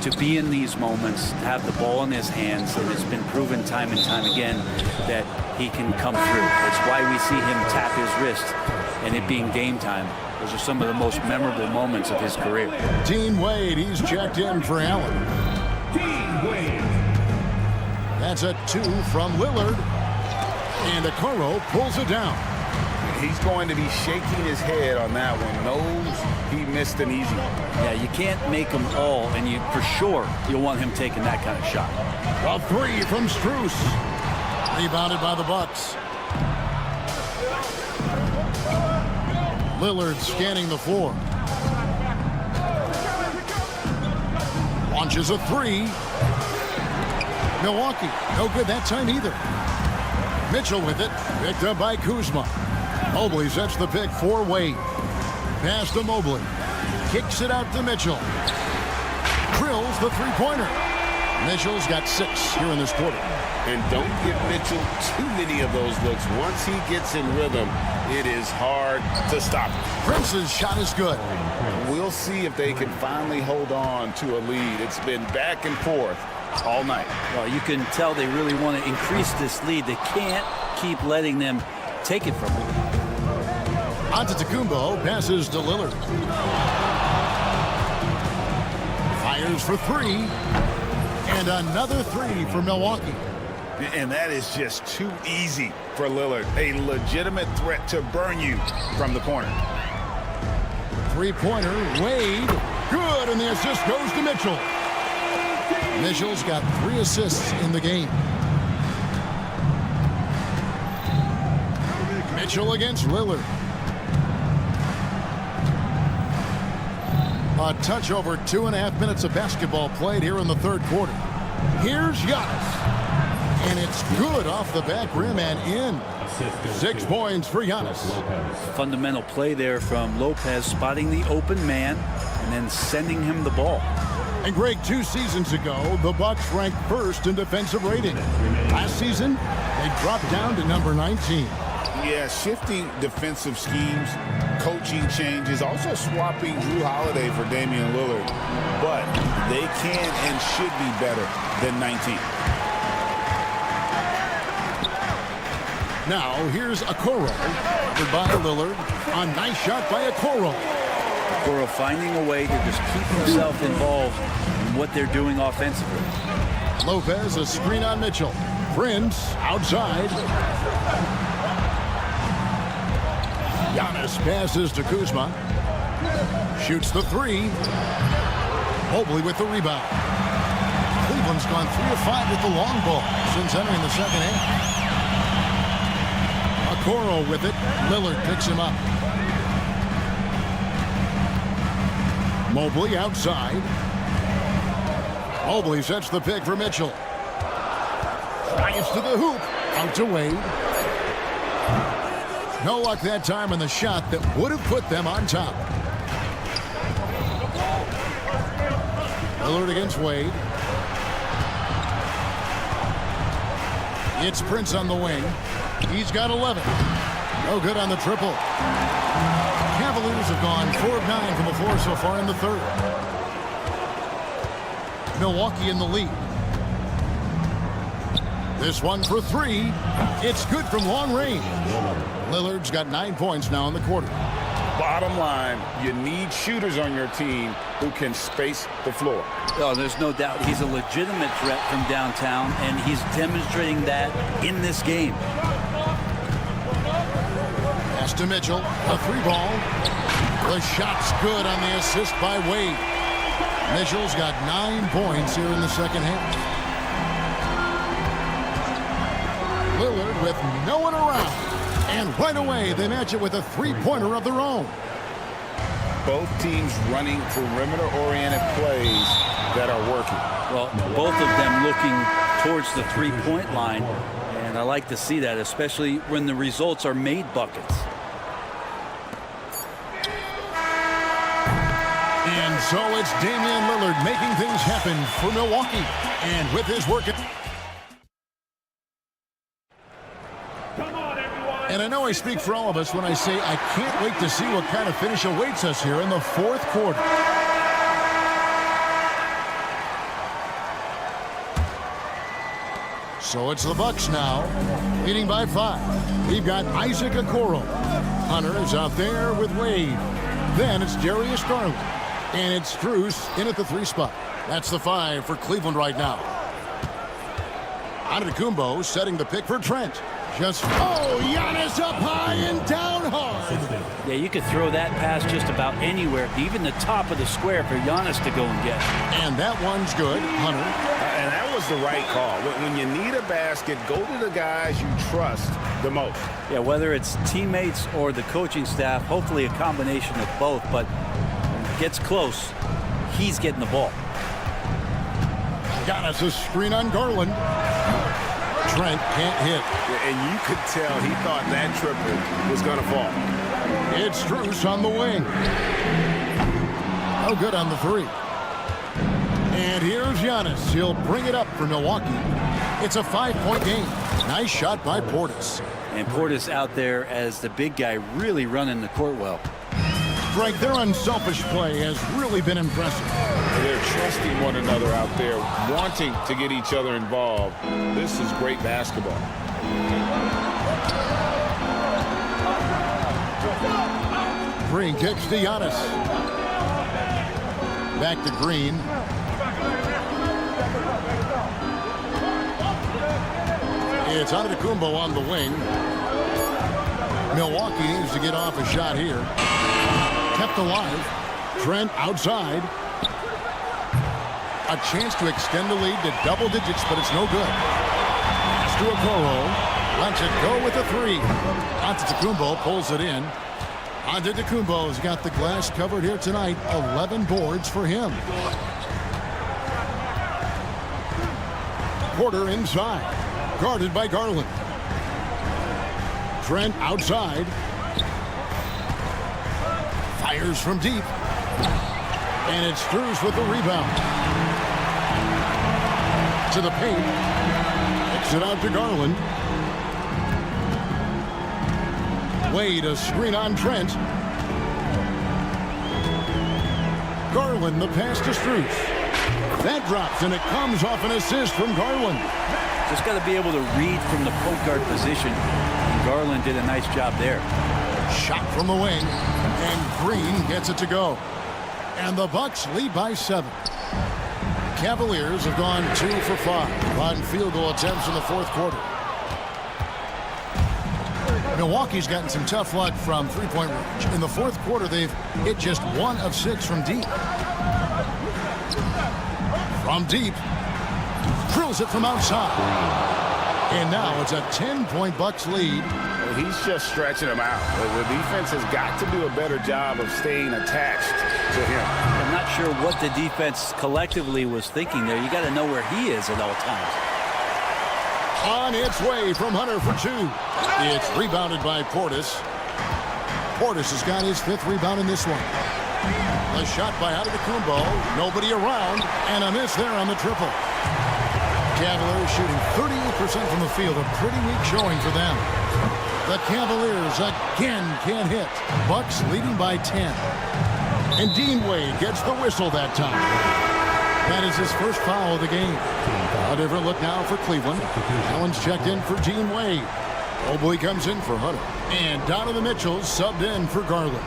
[SPEAKER 7] to be in these moments, to have the ball in his hands, and it's been proven time and time again that he can come through. That's why we see him tap his wrist and it being game time. Those are some of the most memorable moments of his career.
[SPEAKER 6] Dean Wade, he's checked in for Allen. That's a 2 from Lillard. And Okoro pulls it down.
[SPEAKER 8] He's going to be shaking his head on that one. Knows he missed an easy one.
[SPEAKER 7] Yeah, you can't make them all, and you for sure you'll want him taking that kind of shot.
[SPEAKER 6] A 3 from Strus. Rebounded by the Bucks. Lillard scanning the floor. Launches a 3. Milwaukee, no good that time either. Mitchell with it, picked up by Kuzma. Mobley sets the pick for Wade. Pass to Mobley. Kicks it out to Mitchell. Drills the three-pointer. Mitchell's got 6 here in this quarter.
[SPEAKER 8] And don't give Mitchell too many of those looks. Once he gets in rhythm, it is hard to stop him.
[SPEAKER 6] Prince's shot is good.
[SPEAKER 8] We'll see if they can finally hold on to a lead. It's been back and forth all night.
[SPEAKER 7] Well, you can tell they really want to increase this lead. They can't keep letting them take it from them.
[SPEAKER 6] Antetokounmpo passes to Lillard. Fires for 3. And another 3 for Milwaukee.
[SPEAKER 8] And that is just too easy for Lillard. A legitimate threat to burn you from the corner.
[SPEAKER 6] Three-pointer, Wade. Good, and the assist goes to Mitchell. Mitchell's got 3 assists in the game. Mitchell against Lillard. A touch over 2.5 minutes of basketball played here in the third quarter. Here's Giannis. And it's good off the back rim and in. 6 points for Giannis.
[SPEAKER 7] Fundamental play there from Lopez, spotting the open man and then sending him the ball.
[SPEAKER 6] And Greg, 2 seasons ago, the Bucks ranked first in defensive rating. Last season, they dropped down to number 19.
[SPEAKER 8] Yeah, shifting defensive schemes, coaching changes, also swapping Drew Holiday for Damian Lillard. But they can and should be better than 19.
[SPEAKER 6] Now, here's Okoro. Covered by Lillard. A nice shot by Okoro.
[SPEAKER 7] Okoro finding a way to just keep himself involved in what they're doing offensively.
[SPEAKER 6] Lopez, a screen on Mitchell. Prince, outside. Giannis passes to Kuzma. Shoots the 3. Mobley with the rebound. Cleveland's gone 3 of 5 with the long ball since entering the second half. Okoro with it. Lillard picks him up. Mobley outside. Mobley sets the pick for Mitchell. Drives to the hoop. Out to Wade. No luck that time in the shot that would have put them on top. Lillard against Wade. It's Prince on the wing. He's got 11. No good on the triple. Cavaliers have gone 4 of 9 from the floor so far in the third. Milwaukee in the lead. This one for 3. It's good from long range. Lillard's got 9 points now in the quarter.
[SPEAKER 8] Bottom line, you need shooters on your team who can space the floor.
[SPEAKER 7] Oh, there's no doubt he's a legitimate threat from downtown, and he's demonstrating that in this game.
[SPEAKER 6] Pass to Mitchell, a 3-ball. The shot's good on the assist by Wade. Mitchell's got 9 points here in the second half. Lillard with no one around. And right away, they match it with a 3-pointer of their own.
[SPEAKER 8] Both teams running perimeter-oriented plays that are working.
[SPEAKER 7] Well, both of them looking towards the 3-point line, and I like to see that, especially when the results are made buckets.
[SPEAKER 6] And so it's Damian Lillard making things happen for Milwaukee. And with his work... And I know I speak for all of us when I say I can't wait to see what kind of finish awaits us here in the fourth quarter. So it's the Bucks now, leading by 5. We've got Isaac Okoro. Hunter is out there with Wade. Then it's Darius Garland. And it's Strus in at the 3 spot. That's the 5 for Cleveland right now. Antetokounmpo setting the pick for Trent. Giannis up high and down hard.
[SPEAKER 7] Yeah, you could throw that pass just about anywhere, even the top of the square for Giannis to go and get.
[SPEAKER 6] And that one's good, Hunter.
[SPEAKER 8] And that was the right call. When you need a basket, go to the guys you trust the most.
[SPEAKER 7] Yeah, whether it's teammates or the coaching staff, hopefully a combination of both, but when it gets close, he's getting the ball.
[SPEAKER 6] Giannis a screen on Garland. Trent can't hit.
[SPEAKER 8] And you could tell he thought that triple was going to fall.
[SPEAKER 6] It's Strus on the wing. No good on the 3. And here's Giannis. He'll bring it up for Milwaukee. It's a 5-point game. Nice shot by Portis.
[SPEAKER 7] And Portis out there as the big guy, really running the court well.
[SPEAKER 6] Greg, their unselfish play has really been impressive.
[SPEAKER 8] They're trusting one another out there, wanting to get each other involved. This is great basketball.
[SPEAKER 6] Green kicks to Giannis. Back to Green. It's Antetokounmpo on the wing. Milwaukee needs to get off a shot here. Kept alive. Trent outside. A chance to extend the lead to double digits, but it's no good. Pass to Okoro. Lets it go with a 3. Antetokounmpo pulls it in. Antetokounmpo's got the glass covered here tonight. 11 boards for him. Porter inside. Guarded by Garland. Trent outside. Fires from deep. And it's Strus with the rebound. To the paint. Kicks it out to Garland. Wade, a screen on Trent. Garland, the pass to Strus. That drops, and it comes off an assist from Garland.
[SPEAKER 7] Just got to be able to read from the point guard position. And Garland did a nice job there.
[SPEAKER 6] Shot from the wing, and Green gets it to go. And the Bucks lead by 7. Cavaliers have gone 2 for 5 on field goal attempts in the fourth quarter. Milwaukee's gotten some tough luck from three-point range. In the fourth quarter, they've hit just 1 of 6 from deep. From deep, drills it from outside. And now it's a 10-point Bucks lead.
[SPEAKER 8] He's just stretching them out. The defense has got to do a better job of staying attached to him.
[SPEAKER 7] I'm not sure what the defense collectively was thinking there. You got to know where he is at all times.
[SPEAKER 6] On its way from Hunter for 2. It's rebounded by Portis. Portis has got his 5th rebound in this one. A shot by Antetokounmpo. Nobody around. And a miss there on the triple. Cavaliers shooting 38% from the field. A pretty weak showing for them. The Cavaliers again can't hit. Bucks leading by 10. And Dean Wade gets the whistle that time. That is his first foul of the game. A different look now for Cleveland. Allen's checked in for Dean Wade. Mobley comes in for Hunter. And Donovan Mitchell subbed in for Garland.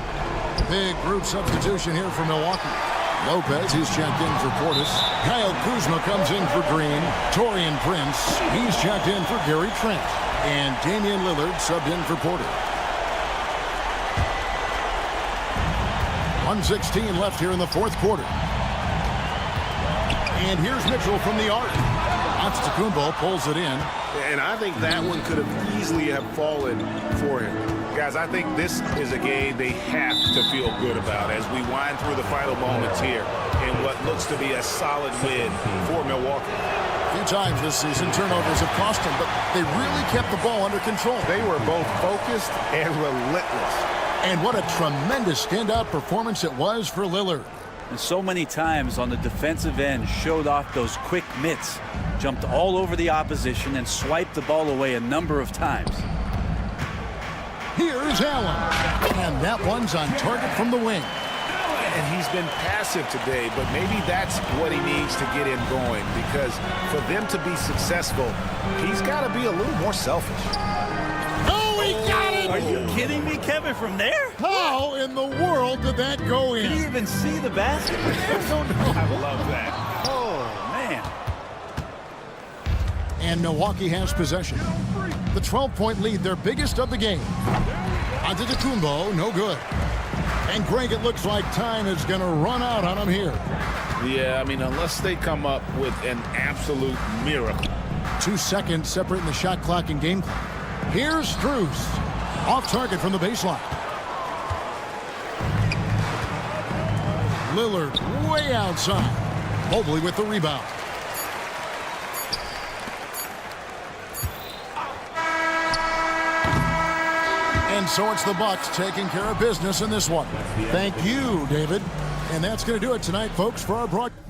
[SPEAKER 6] Big group substitution here for Milwaukee. Lopez, he's checked in for Portis. Kyle Kuzma comes in for Green. Torian Prince, he's checked in for Gary Trent. And Damian Lillard subbed in for Porter. 1:16 left here in the fourth quarter. And here's Mitchell from the arc. Antetokounmpo pulls it in.
[SPEAKER 8] And I think that one could have easily have fallen for him. Guys, I think this is a game they have to feel good about as we wind through the final moments here in what looks to be a solid win for Milwaukee.
[SPEAKER 6] A few times this season, turnovers have cost them, but they really kept the ball under control.
[SPEAKER 8] They were both focused and relentless.
[SPEAKER 6] And what a tremendous standout performance it was for Lillard.
[SPEAKER 7] And so many times on the defensive end showed off those quick mitts. Jumped all over the opposition and swiped the ball away a number of times.
[SPEAKER 6] Here's Allen. And that one's on target from the wing.
[SPEAKER 8] And he's been passive today, but maybe that's what he needs to get him going, because for them to be successful, he's got to be a little more selfish.
[SPEAKER 6] Oh, he got it!
[SPEAKER 7] Are you kidding me, Kevin, from there?
[SPEAKER 6] How in the world did that go in?
[SPEAKER 7] Did he even see the basket?
[SPEAKER 8] I love that.
[SPEAKER 7] Oh, man.
[SPEAKER 6] And Milwaukee has possession. The 12-point lead, their biggest of the game. Antetokounmpo, no good. And Greg, it looks like time is going to run out on him here.
[SPEAKER 8] Yeah, I mean, unless they come up with an absolute miracle.
[SPEAKER 6] 2 seconds separating the shot clock and game clock. Here's Strus. Off target from the baseline. Lillard way outside. Mobley with the rebound. And so it's the Bucks taking care of business in this one. Thank you, David. And that's going to do it tonight, folks, for our broadcast.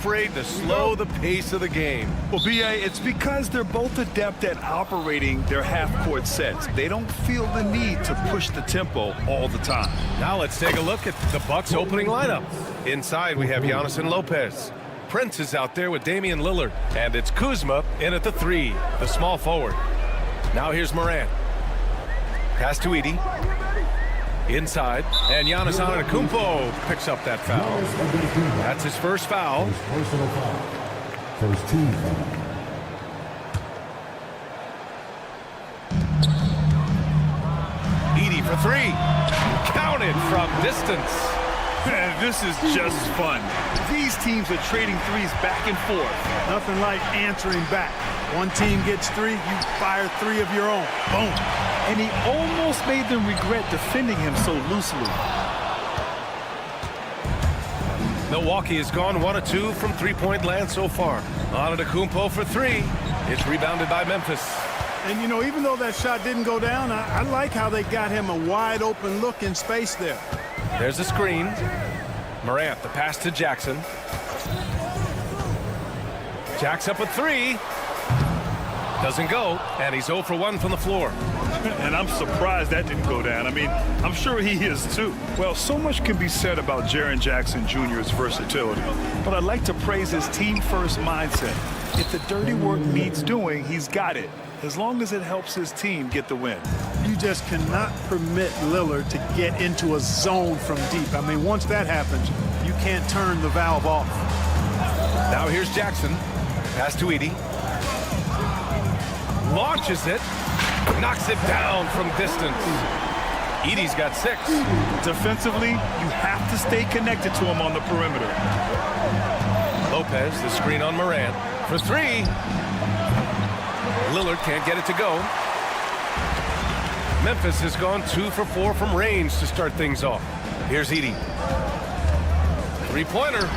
[SPEAKER 1] afraid to slow the pace of the game.
[SPEAKER 2] Well, B.A., it's because they're both adept at operating their half-court sets. They don't feel the need to push the tempo all the time.
[SPEAKER 1] Now let's take a look at the Bucks opening lineup. Inside, we have Giannis and Lopez. Prince is out there with Damian Lillard. And it's Kuzma in at the 3, the small forward. Now here's Morant. Pass to Edey. Inside, and Giannis Antetokounmpo picks up that foul. That's his first foul.
[SPEAKER 5] Personal foul. First team foul.
[SPEAKER 1] Edey for 3. Counted from distance.
[SPEAKER 2] Man, this is just fun. These teams are trading threes back and forth.
[SPEAKER 10] Nothing like answering back. One team gets 3, you fire 3 of your own. Boom.
[SPEAKER 2] And he almost made them regret defending him so loosely.
[SPEAKER 1] Milwaukee has gone 1 of 2 from three-point land so far. Antetokounmpo for 3. It's rebounded by Memphis.
[SPEAKER 10] And, you know, even though that shot didn't go down, I like how they got him a wide-open look in space there.
[SPEAKER 1] There's a screen. Morant, the pass to Jackson. Jack's up at 3. Doesn't go, and he's 0 for 1 from the floor.
[SPEAKER 2] And I'm surprised that didn't go down. I mean, I'm sure he is too. Well, so much can be said about Jaren Jackson Jr.'s versatility, but I'd like to praise his team-first mindset. If the dirty work needs doing, he's got it, as long as it helps his team get the win.
[SPEAKER 10] You just cannot permit Lillard to get into a zone from deep. I mean, once that happens, you can't turn the valve off.
[SPEAKER 1] Now here's Jackson. Pass to Edey. Launches it. Knocks it down from distance. Edey's got 6.
[SPEAKER 2] Defensively, you have to stay connected to him on the perimeter.
[SPEAKER 1] Lopez, the screen on Morant. For 3. Lillard can't get it to go. Memphis has gone 2 for 4 from range to start things off. Here's Edey. 3-pointer.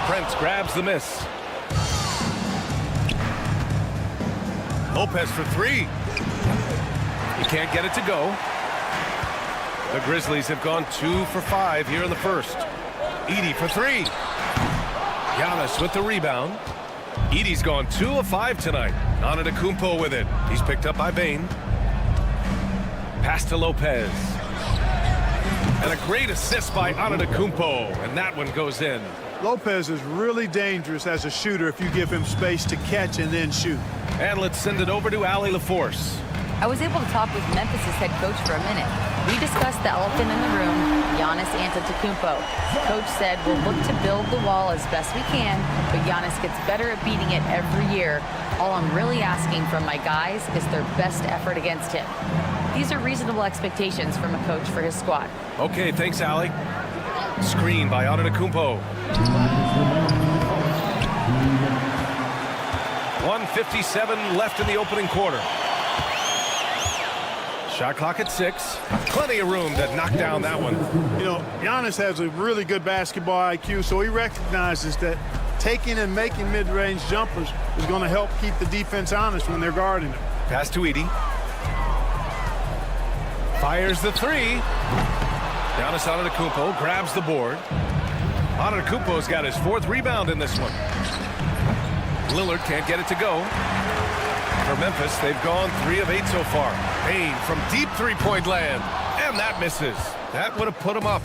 [SPEAKER 1] Prince grabs the miss. Lopez for 3. He can't get it to go. The Grizzlies have gone 2 for 5 here in the first. Edey for 3. Giannis with the rebound. Edey's gone 2 of 5 tonight. Antetokounmpo with it. He's picked up by Bane. Pass to Lopez. And a great assist by Antetokounmpo. And that one goes in.
[SPEAKER 10] Lopez is really dangerous as a shooter if you give him space to catch and then shoot.
[SPEAKER 1] And let's send it over to Allie LaForce.
[SPEAKER 3] I was able to talk with Memphis' head coach for a minute. We discussed the elephant in the room, Giannis Antetokounmpo. Coach said we'll look to build the wall as best we can, but Giannis gets better at beating it every year. All I'm really asking from my guys is their best effort against him. These are reasonable expectations from a coach for his squad.
[SPEAKER 1] Okay, thanks, Allie. Screen by Antetokounmpo. 1:57 left in the opening quarter. Shot clock at 6. Plenty of room to knock down that one.
[SPEAKER 10] You know, Giannis has a really good basketball IQ, so he recognizes that taking and making mid-range jumpers is going to help keep the defense honest when they're guarding him.
[SPEAKER 1] Pass to Edey. Fires the 3. Giannis Antetokounmpo grabs the board. Antetokounmpo's got his 4th rebound in this one. Lillard can't get it to go. For Memphis, they've gone 3 of 8 so far. Bane from deep three-point land. And that misses. That would have put him up.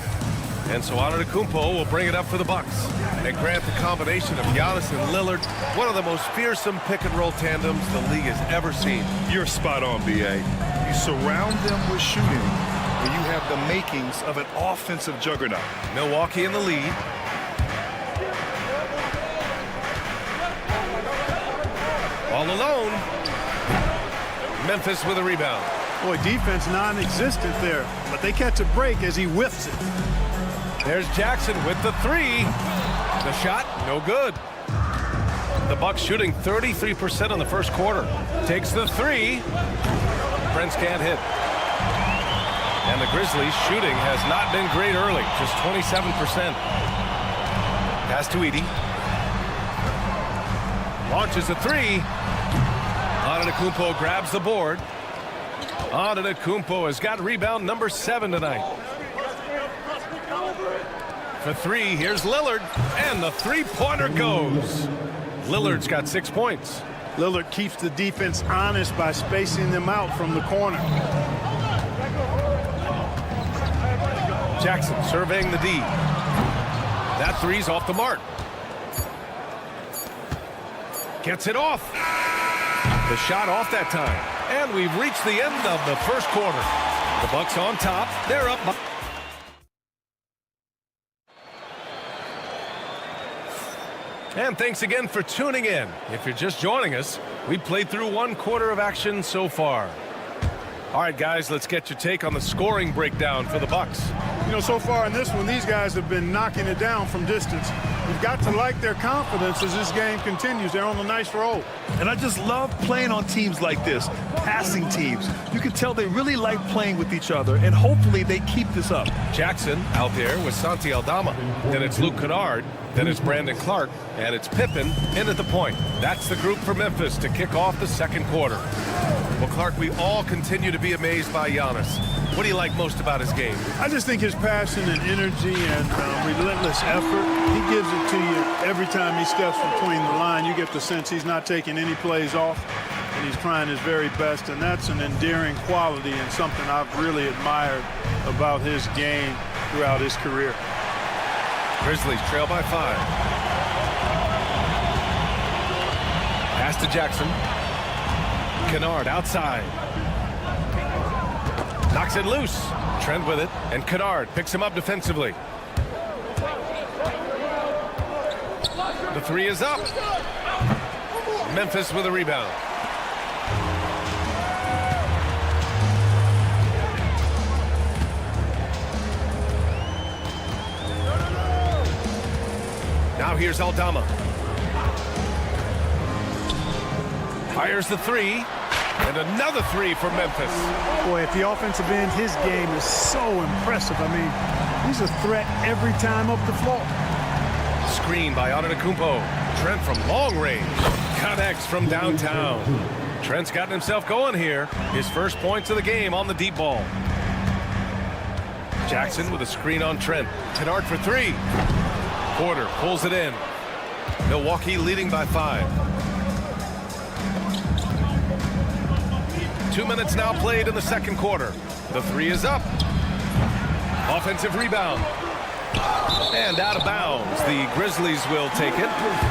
[SPEAKER 1] And so Antetokounmpo will bring it up for the Bucks. And grant the combination of Giannis and Lillard, one of the most fearsome pick-and-roll tandems the league has ever seen.
[SPEAKER 2] You're spot on, B.A. You surround them with shooting, and you have the makings of an offensive juggernaut.
[SPEAKER 1] Milwaukee in the lead. All alone. Memphis with a rebound.
[SPEAKER 10] Boy, defense non-existent there, but they catch a break as he whiffs it.
[SPEAKER 1] There's Jackson with the 3. The shot, no good. The Bucks shooting 33% in the first quarter. Takes the 3. Prince can't hit. And the Grizzlies shooting has not been great early, just 27%. Pass to Edey. Launches a 3. Antetokounmpo grabs the board. Antetokounmpo has got rebound number 7 tonight. For three, here's Lillard, and the three-pointer goes. Lillard's got 6 points.
[SPEAKER 10] Lillard keeps the defense honest by spacing them out from the corner.
[SPEAKER 1] Jackson surveying the D. That three's off the mark. Gets it off. The shot off that time. And we've reached the end of the first quarter. The Bucks on top. They're up. And thanks again for tuning in. If you're just joining us, we played through 1 quarter of action so far. All right, guys, let's get your take on the scoring breakdown for the Bucks.
[SPEAKER 10] You know, so far in this one, these guys have been knocking it down from distance. You've got to like their confidence as this game continues. They're on a nice roll.
[SPEAKER 2] And I just love playing on teams like this, passing teams. You can tell they really like playing with each other, and hopefully they keep this up.
[SPEAKER 1] Jackson out there with Santi Aldama. Then it's Luke Kennard. Then it's Brandon Clark. And it's Pippen in at the point. That's the group for Memphis to kick off the second quarter. Well, Clark, we all continue to be amazed by Giannis. What do you like most about his game?
[SPEAKER 10] I just think his passion and energy and relentless effort, he gives it to you every time he steps between the line. You get the sense he's not taking any plays off, and he's trying his very best, and that's an endearing quality and something I've really admired about his game throughout his career.
[SPEAKER 1] Grizzlies trail by 5. Pass to Jackson. Kennard outside. Knocks it loose. Trent with it, and Kennard picks him up defensively. The three is up. Memphis with a rebound. Now here's Aldama. Fires the three. And another three for Memphis.
[SPEAKER 10] Boy, at the offensive end, his game is so impressive. I mean, he's a threat every time up the floor.
[SPEAKER 1] Screen by Antetokounmpo. Trent from long range. Connects from downtown. Trent's gotten himself going here. His first points of the game on the deep ball. Jackson with a screen on Trent. Kennard for three. Porter pulls it in. Milwaukee leading by 5. 2 minutes now played in the second quarter. The three is up. Offensive rebound. And out of bounds. The Grizzlies will take it.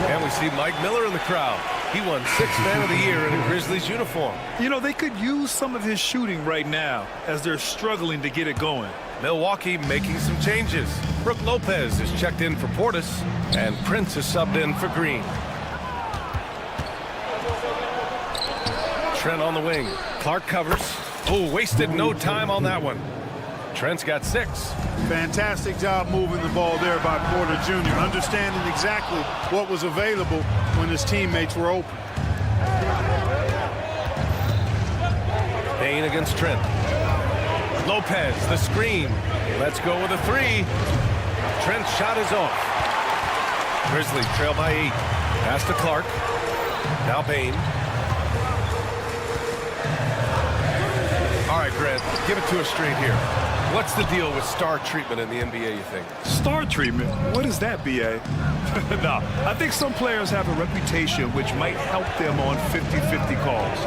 [SPEAKER 1] And we see Mike Miller in the crowd. He won 6th Man of the Year in a Grizzlies uniform.
[SPEAKER 2] You know, they could use some of his shooting right now as they're struggling to get it going.
[SPEAKER 1] Milwaukee making some changes. Brook Lopez is checked in for Portis. And Prince is subbed in for Green. Trent on the wing. Clark covers. Oh, wasted no time on that one. Trent's got 6.
[SPEAKER 10] Fantastic job moving the ball there by Porter Jr., understanding exactly what was available when his teammates were open.
[SPEAKER 1] Payne against Trent. Lopez, the screen. Let's go with a three. Trent's shot is off. Grizzlies trail by 8. Pass to Clark. Now Payne. All right, Grant, give it to us straight here. What's the deal with star treatment in the NBA, you think?
[SPEAKER 2] Star treatment? What is that, B.A.? No, I think some players have a reputation which might help them on 50-50 calls.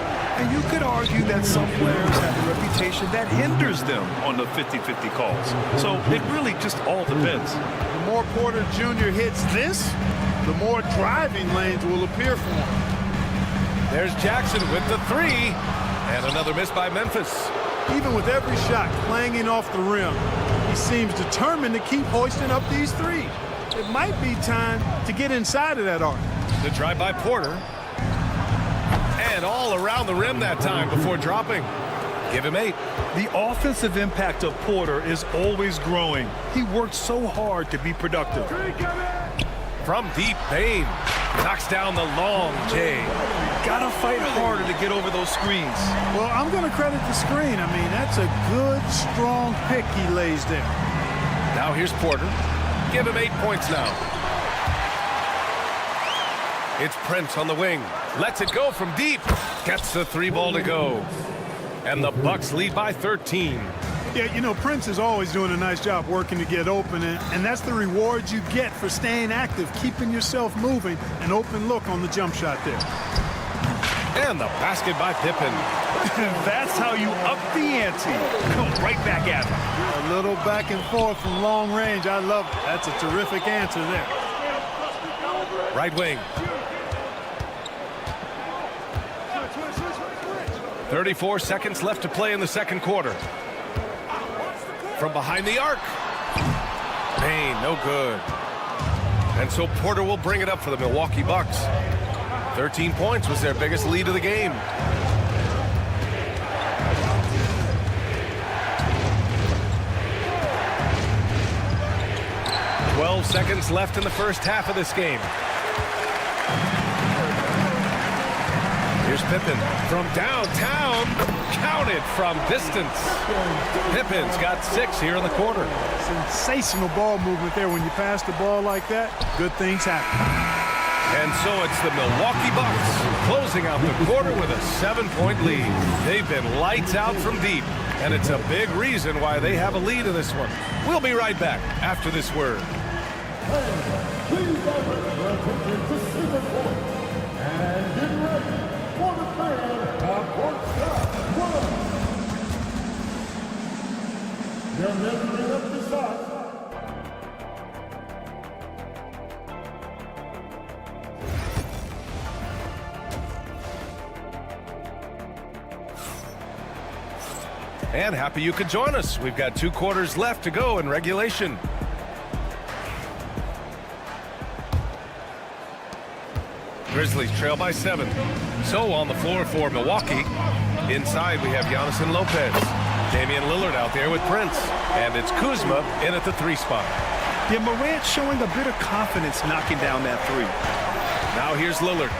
[SPEAKER 2] And you could argue that some players have a reputation that hinders them on the 50-50 calls. So it really just all depends.
[SPEAKER 10] The more Porter Jr. hits this, the more driving lanes will appear for him.
[SPEAKER 1] There's Jackson with the three. And another miss by Memphis.
[SPEAKER 10] Even with every shot clanging off the rim, he seems determined to keep hoisting up these threes. It might be time to get inside of that arc.
[SPEAKER 1] The drive by Porter. And all around the rim that time before dropping. Give him 8.
[SPEAKER 2] The offensive impact of Porter is always growing. He worked so hard to be productive.
[SPEAKER 1] From deep, Payne knocks down the long J.
[SPEAKER 2] Gotta fight harder to get over those screens.
[SPEAKER 10] Well, I'm going to credit the screen. I mean, that's a good, strong pick he lays there.
[SPEAKER 1] Now here's Porter. Give him 8 points now. It's Prince on the wing. Lets it go from deep. Gets the 3 ball to go. And the Bucks lead by 13.
[SPEAKER 10] Yeah, you know, Prince is always doing a nice job working to get open, and that's the reward you get for staying active, keeping yourself moving, an open look on the jump shot there.
[SPEAKER 1] And the basket by Pippen.
[SPEAKER 2] That's how you up the ante. Come right back at him.
[SPEAKER 10] A little back and forth from long range. I love it. That's a terrific answer there.
[SPEAKER 1] Right wing. 34 seconds left to play in the second quarter. From behind the arc. Payne, no good. And so Porter will bring it up for the Milwaukee Bucks. 13 points was their biggest lead of the game. "12 seconds left in the first half of this game. Here's Pippen from downtown. Counted from distance. Pippen's got 6 here in the quarter.
[SPEAKER 10] Sensational ball movement there. When you pass the ball like that, good things happen.
[SPEAKER 1] And so it's the Milwaukee Bucks closing out the quarter with a 7-point lead. They've been lights out from deep, and it's a big reason why they have a lead in this one. We'll be right back after this word.
[SPEAKER 5] Please divert your attention to Cedar Court and get ready for the fan court shot 1. They're measuring up the shot.
[SPEAKER 1] And happy you could join us. We've got 2 quarters left to go in regulation. Grizzlies trail by 7. So on the floor for Milwaukee. Inside we have Giannis and Lopez. Damian Lillard out there with Prince. And it's Kuzma in at the 3 spot.
[SPEAKER 2] Yeah, Morant showing a bit of confidence knocking down that 3.
[SPEAKER 1] Now here's Lillard.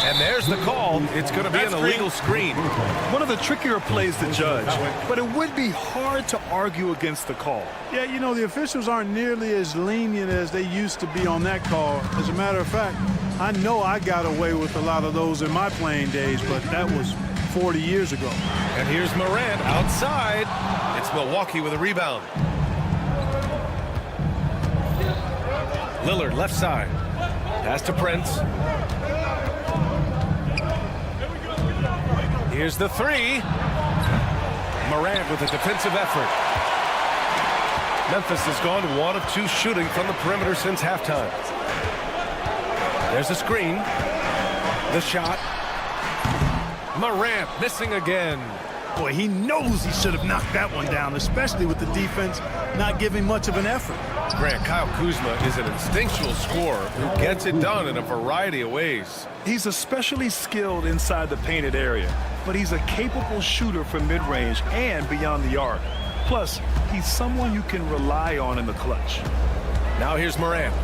[SPEAKER 1] And there's the call. It's going to be an illegal screen.
[SPEAKER 2] One of the trickier plays to judge, but it would be hard to argue against the call.
[SPEAKER 10] Yeah, you know, the officials aren't nearly as lenient as they used to be on that call. As a matter of fact, I know I got away with a lot of those in my playing days, but that was 40 years ago.
[SPEAKER 1] And here's Morant outside. It's Milwaukee with a rebound. Lillard left side. Pass to Prince. Here's the 3. Morant with a defensive effort. Memphis has gone 1 of 2 shooting from the perimeter since halftime. There's a screen. The shot. Morant missing again.
[SPEAKER 2] Boy, he knows he should have knocked that one down, especially with the defense not giving much of an effort.
[SPEAKER 1] Grant, Kyle Kuzma is an instinctual scorer who gets it done in a variety of ways.
[SPEAKER 2] He's especially skilled inside the painted area, but he's a capable shooter from mid-range and beyond the arc. Plus, he's someone you can rely on in the clutch.
[SPEAKER 1] Now here's Morant.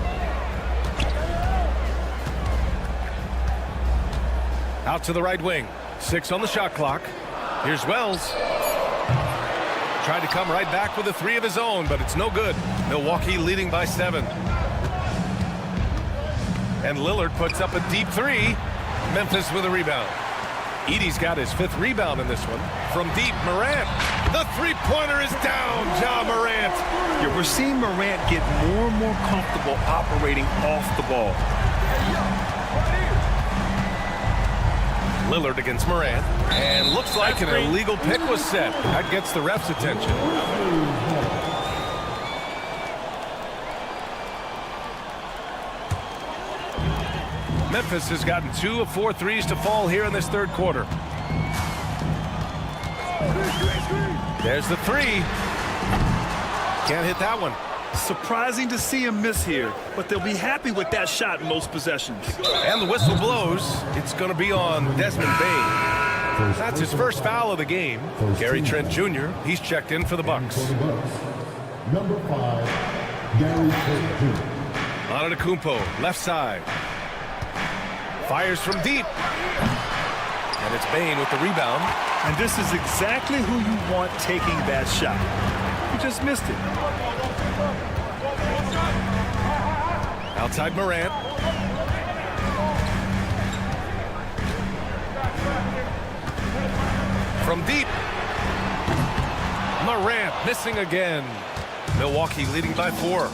[SPEAKER 1] Out to the right wing. 6 on the shot clock. Here's Wells. Tried to come right back with a 3 of his own, but it's no good. Milwaukee leading by 7. And Lillard puts up a deep 3. Memphis with a rebound. Edey's got his 5th rebound in this one. From deep, Morant. The 3-pointer is down, Ja Morant.
[SPEAKER 2] Yeah, we're seeing Morant get more and more comfortable operating off the ball.
[SPEAKER 1] Lillard against Morant. And looks like an illegal pick was set. That gets the ref's attention. Memphis has gotten 2 of 4 threes to fall here in this third quarter. There's the 3. Can't hit that one.
[SPEAKER 2] Surprising to see him miss here, but they'll be happy with that shot in most possessions.
[SPEAKER 1] And the whistle blows. It's going to be on Desmond Bane. That's his first foul of the game. Gary Trent Jr., he's checked in for the Bucks.
[SPEAKER 5] Number 5, Gary Trent Jr.
[SPEAKER 1] Antetokounmpo, left side. Fires from deep. And it's Bane with the rebound.
[SPEAKER 2] And this is exactly who you want taking that shot. He just missed it.
[SPEAKER 1] Outside Morant. From deep. Morant Missing again. Milwaukee leading by 4.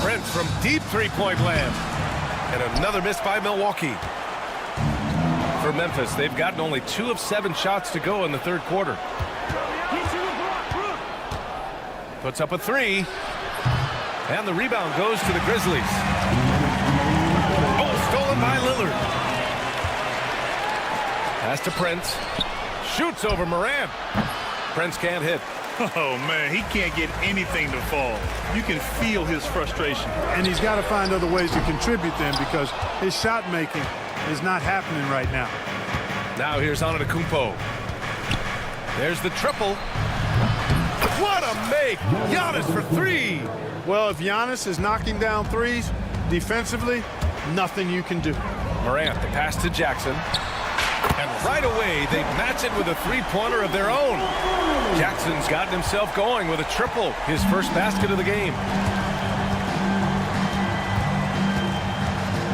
[SPEAKER 1] Prince from deep three-point land. And another miss by Milwaukee. For Memphis, they've gotten only 2 of 7 shots to go in the third quarter. Puts up a 3. And the rebound goes to the Grizzlies. Oh, stolen by Lillard. Pass to Prince. Shoots over Morant. Prince can't hit.
[SPEAKER 2] Oh, man, he can't get anything to fall. You can feel his frustration.
[SPEAKER 10] And he's got to find other ways to contribute then, because his shot making is not happening right now.
[SPEAKER 1] Now here's Antetokounmpo. There's the triple. What a make! Giannis for 3.
[SPEAKER 10] Well, if Giannis is knocking down threes, defensively, nothing you can do.
[SPEAKER 1] Morant, the pass to Jackson. And right away, they match it with a three-pointer of their own. Jackson's gotten himself going with a triple, his first basket of the game.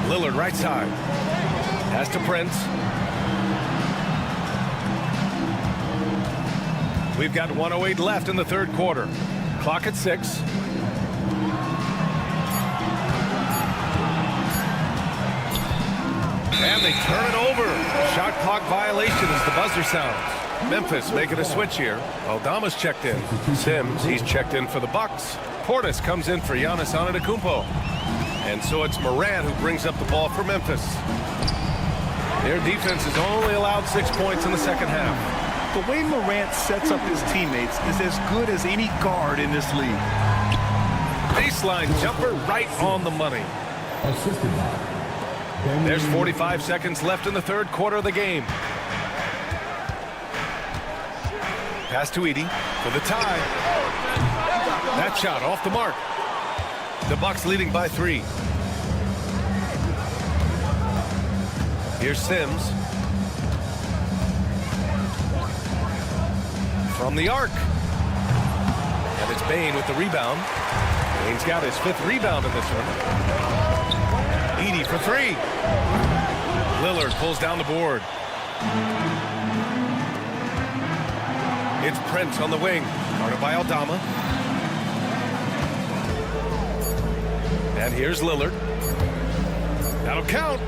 [SPEAKER 1] Lillard right side. Pass to Prince. We've got 1:08 left in the third quarter. Clock at 6. And they turn it over. Shot clock violation as the buzzer sounds. Memphis making a switch here. Aldama's checked in. Sims, he's checked in for the Bucks. Portis comes in for Giannis Antetokounmpo. And so it's Morant who brings up the ball for Memphis. Their defense has only allowed 6 points in the second half.
[SPEAKER 2] The way Morant sets up his teammates is as good as any guard in this league.
[SPEAKER 1] Baseline jumper right on the money. There's 45 seconds left in the third quarter of the game. Pass to Edey for the tie. That shot off the mark. The Bucks leading by 3. Here's Sims. From the arc. And it's Bane with the rebound. Bane's got his 5th rebound in this one. Edey for 3. Lillard pulls down the board. It's Prince on the wing. Guarded by Aldama. And here's Lillard. That'll count.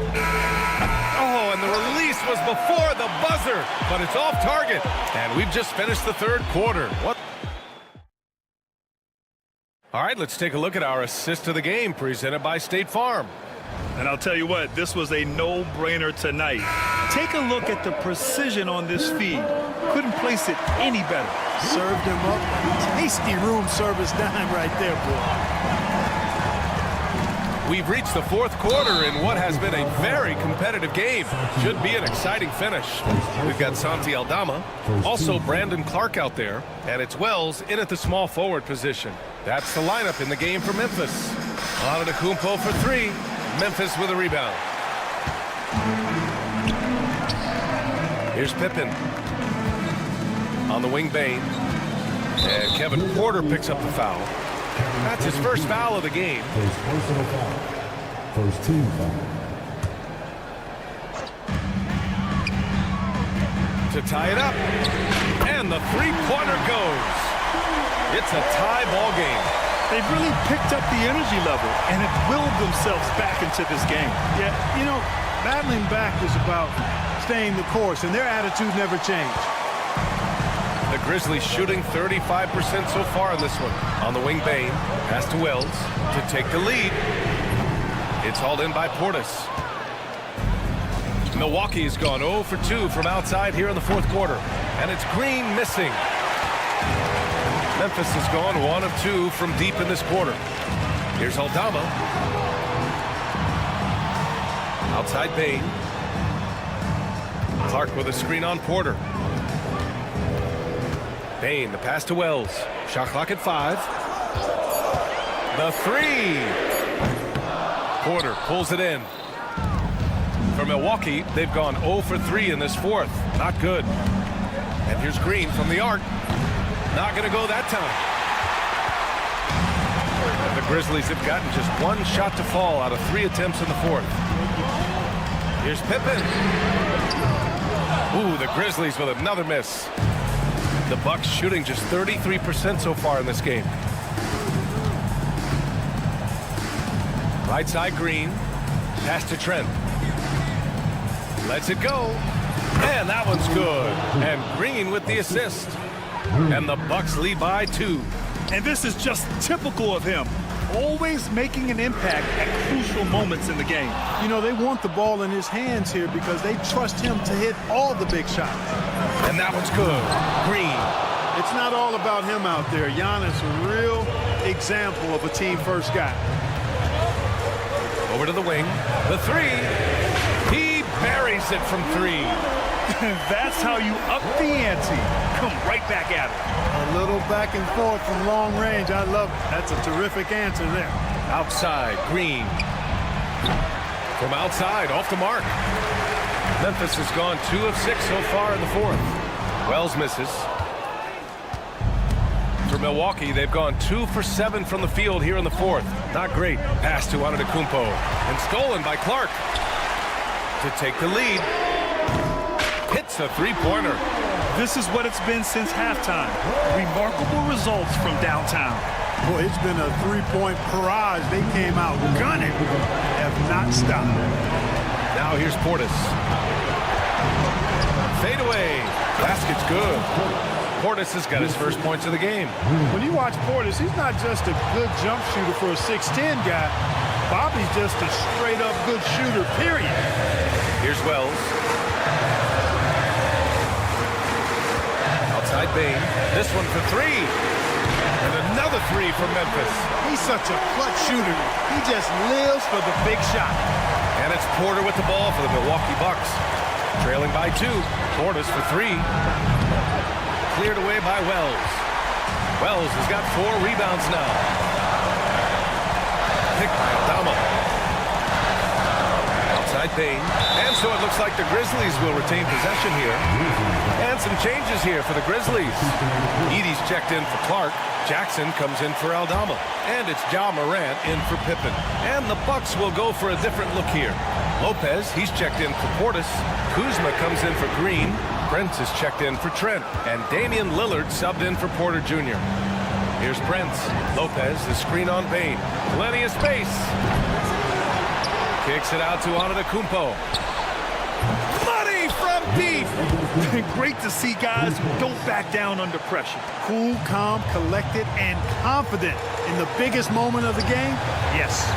[SPEAKER 1] Oh, and the release was before the buzzer, but it's off target. And we've just finished the third quarter. What? All right, let's take a look at our assist of the game presented by State Farm.
[SPEAKER 2] And I'll tell you what, this was a no-brainer tonight. Take a look at the precision on this feed. Couldn't place it any better.
[SPEAKER 10] Served him up. Tasty room service dime right there, boy.
[SPEAKER 1] We've reached the fourth quarter in what has been a very competitive game. Should be an exciting finish. We've got Santi Aldama, also Brandon Clark out there, and it's Wells in at the small forward position. That's the lineup in the game for Memphis. Antetokounmpo for 3. Memphis with a rebound. Here's Pippen. On the wing, Bane. And Kevin Porter picks up the foul. That's his first foul of the game.
[SPEAKER 5] First team foul.
[SPEAKER 1] To tie it up. And the three-pointer goes. It's a tie ball game.
[SPEAKER 2] They've really picked up the energy level and have willed themselves back into this game.
[SPEAKER 10] Yeah, you know, battling back is about staying the course, and their attitude never changed.
[SPEAKER 1] The Grizzlies shooting 35% so far in this one. On the wing, Bane. Pass to Wells to take the lead. It's hauled in by Portis. Milwaukee's gone 0 for 2 from outside here in the fourth quarter. And it's Green missing. Memphis has gone 1 of 2 from deep in this quarter. Here's Aldama. Outside Bane. Clark with a screen on Porter. Bane, the pass to Wells. Shot clock at 5. The 3. Porter pulls it in. For Milwaukee, they've gone 0 for 3 in this fourth. Not good. And here's Green from the arc. Not going to go that time. And the Grizzlies have gotten just 1 shot to fall out of 3 attempts in the fourth. Here's Pippen. Ooh, the Grizzlies with another miss. The Bucks shooting just 33% so far in this game. Right side, Green. Pass to Trent. Lets it go. And that one's good. And Green with the assist. And the Bucks lead by 2.
[SPEAKER 2] And this is just typical of him. Always making an impact at crucial moments in the game.
[SPEAKER 10] You know, they want the ball in his hands here because they trust him to hit all the big shots.
[SPEAKER 1] And that one's good. Green.
[SPEAKER 10] It's not all about him out there. Giannis, a real example of a team-first guy.
[SPEAKER 1] Over to the wing. The 3. He buries it from 3.
[SPEAKER 2] That's how you up the ante. Come right back at it.
[SPEAKER 10] A little back and forth from long range. I love it. That's a terrific answer there.
[SPEAKER 1] Outside, Green. From outside, off the mark. Memphis has gone 2 of 6 so far in the 4th. Wells misses. For Milwaukee, they've gone 2 for 7 from the field here in the 4th. Not great. Pass to Antetokounmpo. And stolen by Clark. To take the lead. Hits a three-pointer.
[SPEAKER 2] This is what it's been since halftime. Remarkable results from downtown.
[SPEAKER 10] Boy, it's been a three-point barrage. They came out gunning. Have not stopped.
[SPEAKER 1] Now here's Portis. Fade away. Basket's good. Portis has got his first points of the game.
[SPEAKER 10] When you watch Portis, he's not just a good jump shooter for a 6'10 guy. Bobby's just a straight-up good shooter, period.
[SPEAKER 1] Here's Wells. Outside Bain. This one for 3. And another 3 for Memphis.
[SPEAKER 10] He's such a clutch shooter. He just lives for the big shot.
[SPEAKER 1] And it's Porter with the ball for the Milwaukee Bucks. Trailing by 2. Portis for 3. Cleared away by Wells. Wells has got 4 rebounds now. Picked by Adama. Outside Bain. And so it looks like the Grizzlies will retain possession here. And some changes here for the Grizzlies. Edey's checked in for Clark. Jackson comes in for Aldama. And it's Ja Morant in for Pippen. And the Bucks will go for a different look here. Lopez, he's checked in for Portis. Kuzma comes in for Green. Prince is checked in for Trent. And Damian Lillard subbed in for Porter Jr. Here's Prince. Lopez, the screen on Bain. Plenty of space. Kicks it out to Antetokounmpo. Money from deep.
[SPEAKER 2] Great to see guys who don't back down under pressure.
[SPEAKER 10] Cool, calm, collected, and confident in the biggest moment of the game. Yes.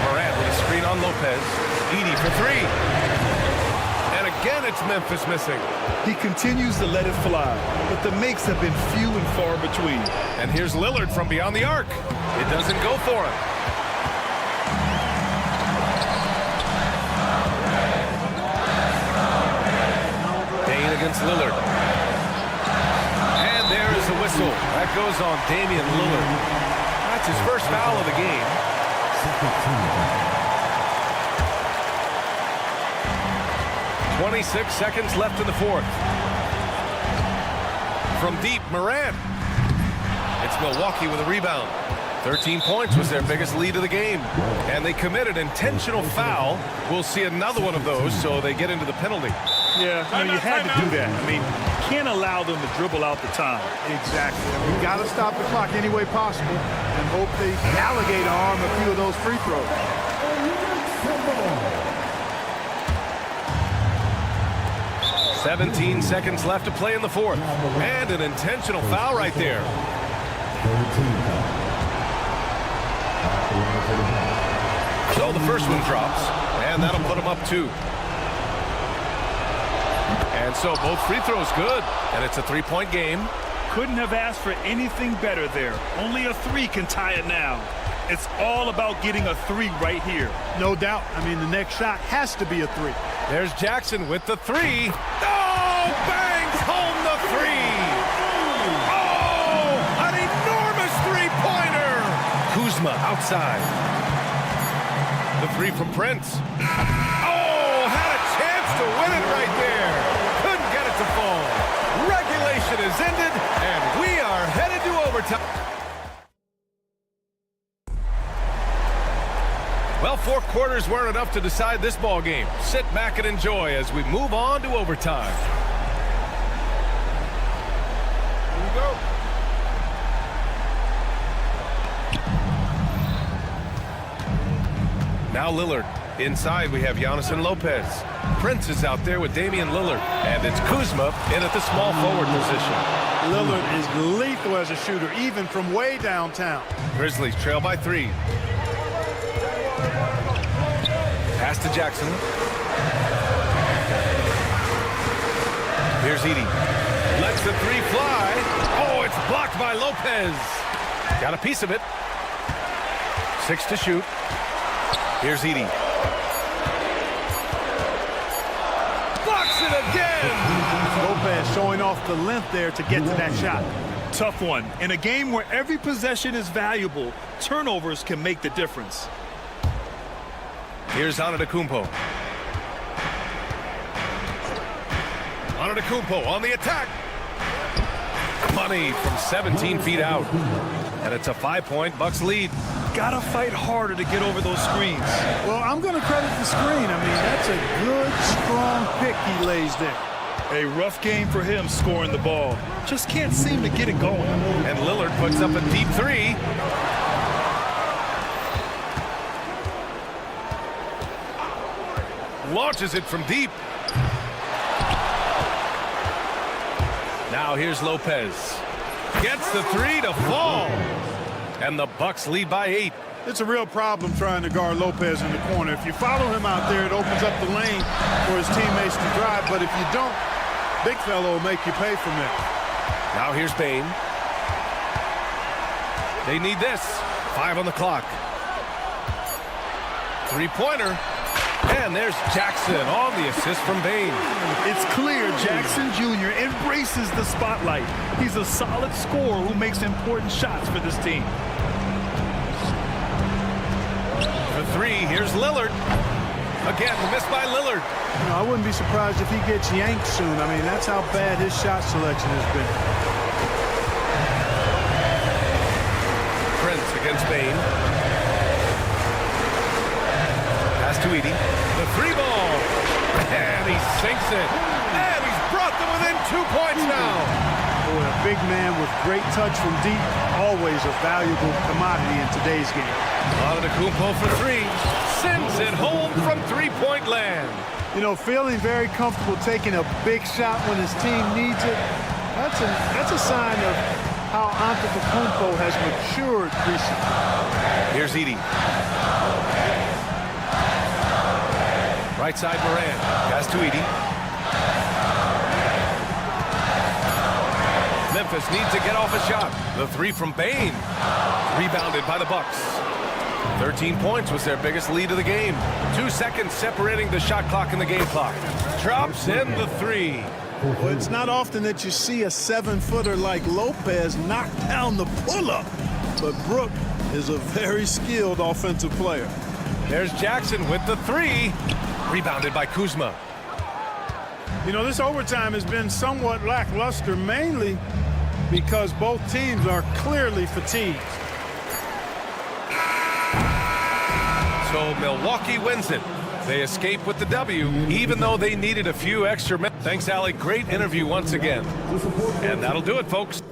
[SPEAKER 1] Morant with a screen on Lopez. Edey for 3. Again, it's Memphis missing.
[SPEAKER 2] He continues to let it fly, but the makes have been few and far between.
[SPEAKER 1] And here's Lillard from beyond the arc. It doesn't go for him. Bain against Lillard. And there is the whistle. That goes on Damian Lillard. That's his first foul of the game. 26 seconds left in the 4th. From deep, Morant. It's Milwaukee with a rebound. 13 points was their biggest lead of the game. And they committed intentional foul. We'll see another one of those, so they get into the penalty.
[SPEAKER 2] Yeah, you had to do that. I mean, you can't allow them to dribble out the time.
[SPEAKER 10] Exactly. We got to stop the clock any way possible and hope they alligator arm a few of those free throws.
[SPEAKER 1] 17 seconds left to play in the 4th. And an intentional foul right there. So the first one drops, and that'll put them up 2. And so both free throws good, and it's a 3-point game.
[SPEAKER 2] Couldn't have asked for anything better there. Only a 3 can tie it now. It's all about getting a 3 right here.
[SPEAKER 10] No doubt. I mean, the next shot has to be a 3.
[SPEAKER 1] There's Jackson with the 3. Oh, bangs home the 3. Oh, an enormous three-pointer. Kuzma outside. The 3 from Prince. Oh, had a chance to win it right there. Couldn't get it to fall. Regulation is ended, and we are headed to overtime. Well, 4 quarters weren't enough to decide this ball game. Sit back and enjoy as we move on to overtime.
[SPEAKER 8] Here we go.
[SPEAKER 1] Now Lillard. Inside, we have Giannis and Lopez. Prince is out there with Damian Lillard. And it's Kuzma in at the small forward position.
[SPEAKER 10] Lillard is lethal as a shooter, even from way downtown.
[SPEAKER 1] Grizzlies trail by 3. Pass to Jackson. Here's Edey. Lets the 3 fly. Oh, it's blocked by Lopez. Got a piece of it. 6 to shoot. Here's Edey. Blocks it again.
[SPEAKER 10] Lopez showing off the length there to get to that shot.
[SPEAKER 2] Tough one. In a game where every possession is valuable, turnovers can make the difference.
[SPEAKER 1] Here's Antetokounmpo. Antetokounmpo on the attack. Money from 17 feet out. And it's a 5-point Bucks lead.
[SPEAKER 2] Gotta fight harder to get over those screens.
[SPEAKER 10] Well, I'm going to credit the screen. I mean, that's a good, strong pick he lays there.
[SPEAKER 2] A rough game for him scoring the ball. Just can't seem to get it going.
[SPEAKER 1] And Lillard puts up a deep 3. Launches it from deep. Now here's Lopez. Gets the 3 to fall. And the Bucks lead by 8.
[SPEAKER 10] It's a real problem trying to guard Lopez in the corner. If you follow him out there, it opens up the lane for his teammates to drive. But if you don't, big fella will make you pay from it.
[SPEAKER 1] Now here's Bane. They need this. 5 on the clock. 3-pointer. And there's Jackson on the assist from Bane.
[SPEAKER 2] It's clear Jackson Jr. embraces the spotlight. He's a solid scorer who makes important shots for this team.
[SPEAKER 1] For 3, here's Lillard. Again, missed by Lillard.
[SPEAKER 10] You know, I wouldn't be surprised if he gets yanked soon. I mean, that's how bad his shot selection has been.
[SPEAKER 1] Prince against Bane. Pass to Edey. The 3 ball. And he sinks it. And he's brought them within 2 points now.
[SPEAKER 10] Boy, a big man with great touch from deep, always a valuable commodity in today's game.
[SPEAKER 1] Antetokounmpo for 3. Sends it home from 3-point land.
[SPEAKER 10] You know, feeling very comfortable taking a big shot when his team needs it. That's a sign of how Antetokounmpo has matured recently.
[SPEAKER 1] Here's Edey. Right side Moran. Pass to Edey. Memphis needs to get off a shot. The 3 from Bane. Rebounded by the Bucks. 13 points was their biggest lead of the game. 2 seconds separating the shot clock and the game clock. Drops in the 3.
[SPEAKER 10] Well, it's not often that you see a 7-footer like Lopez knock down the pull-up. But Brook is a very skilled offensive player.
[SPEAKER 1] There's Jackson with the 3. Rebounded by Kuzma.
[SPEAKER 10] You know, this overtime has been somewhat lackluster, mainly because both teams are clearly fatigued.
[SPEAKER 1] So Milwaukee wins it. They escape with the W, even though they needed a few extra minutes. Thanks, Allie. Great interview once again. And that'll do it, folks.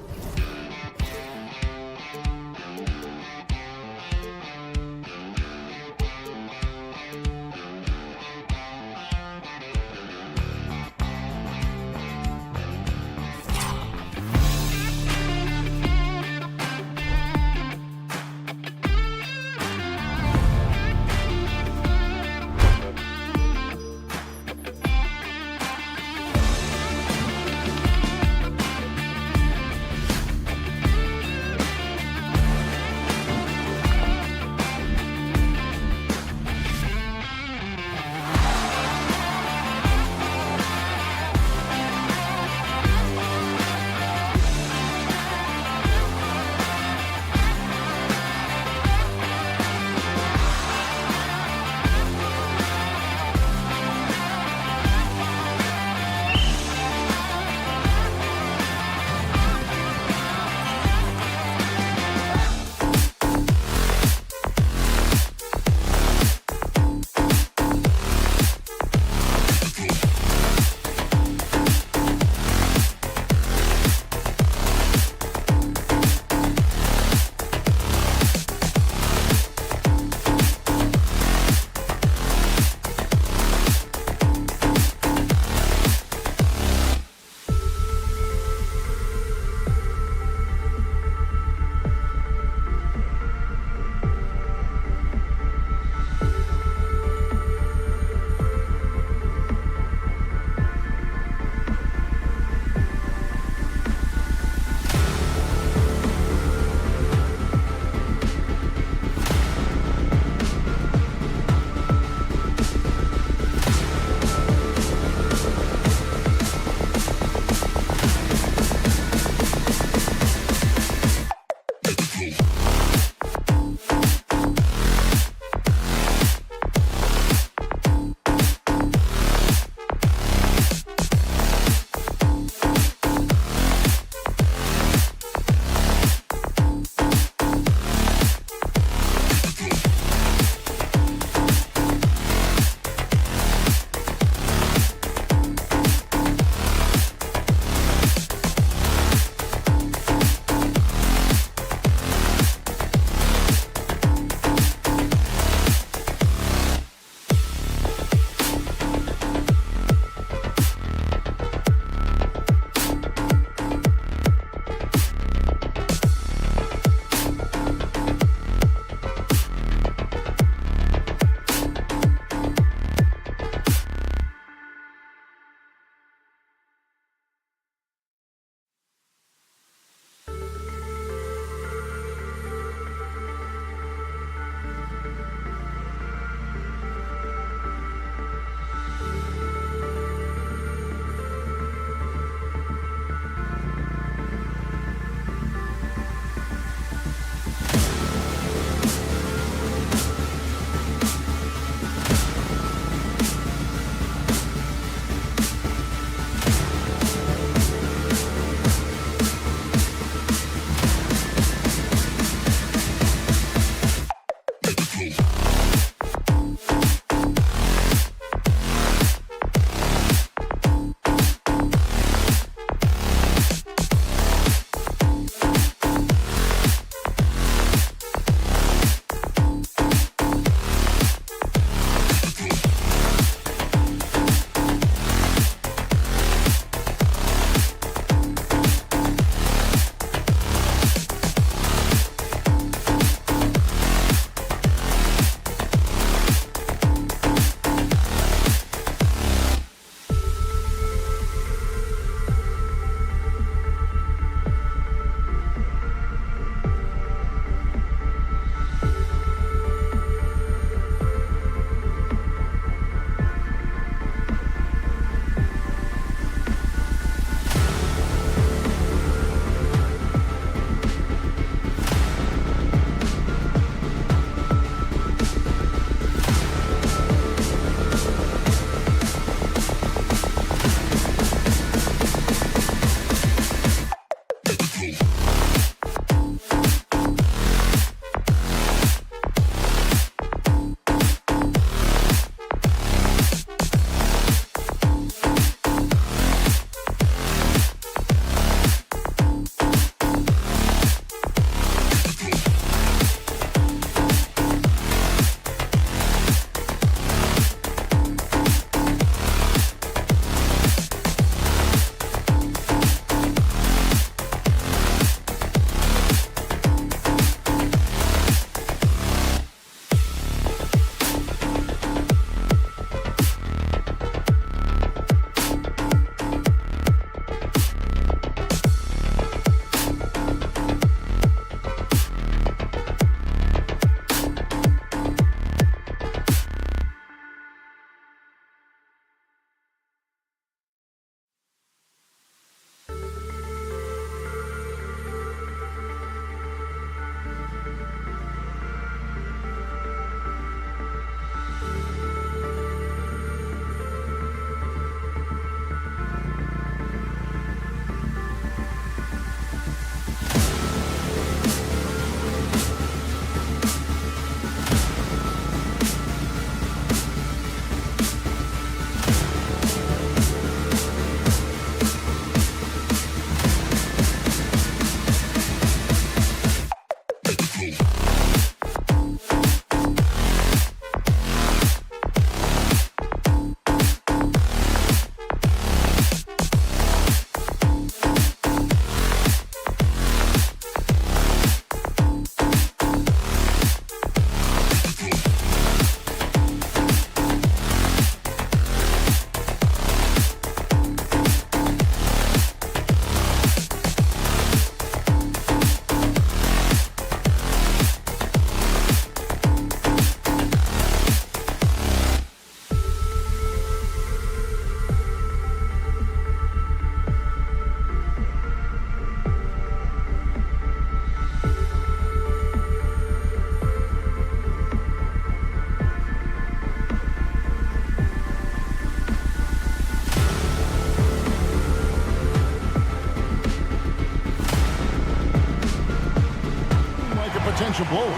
[SPEAKER 6] bowl.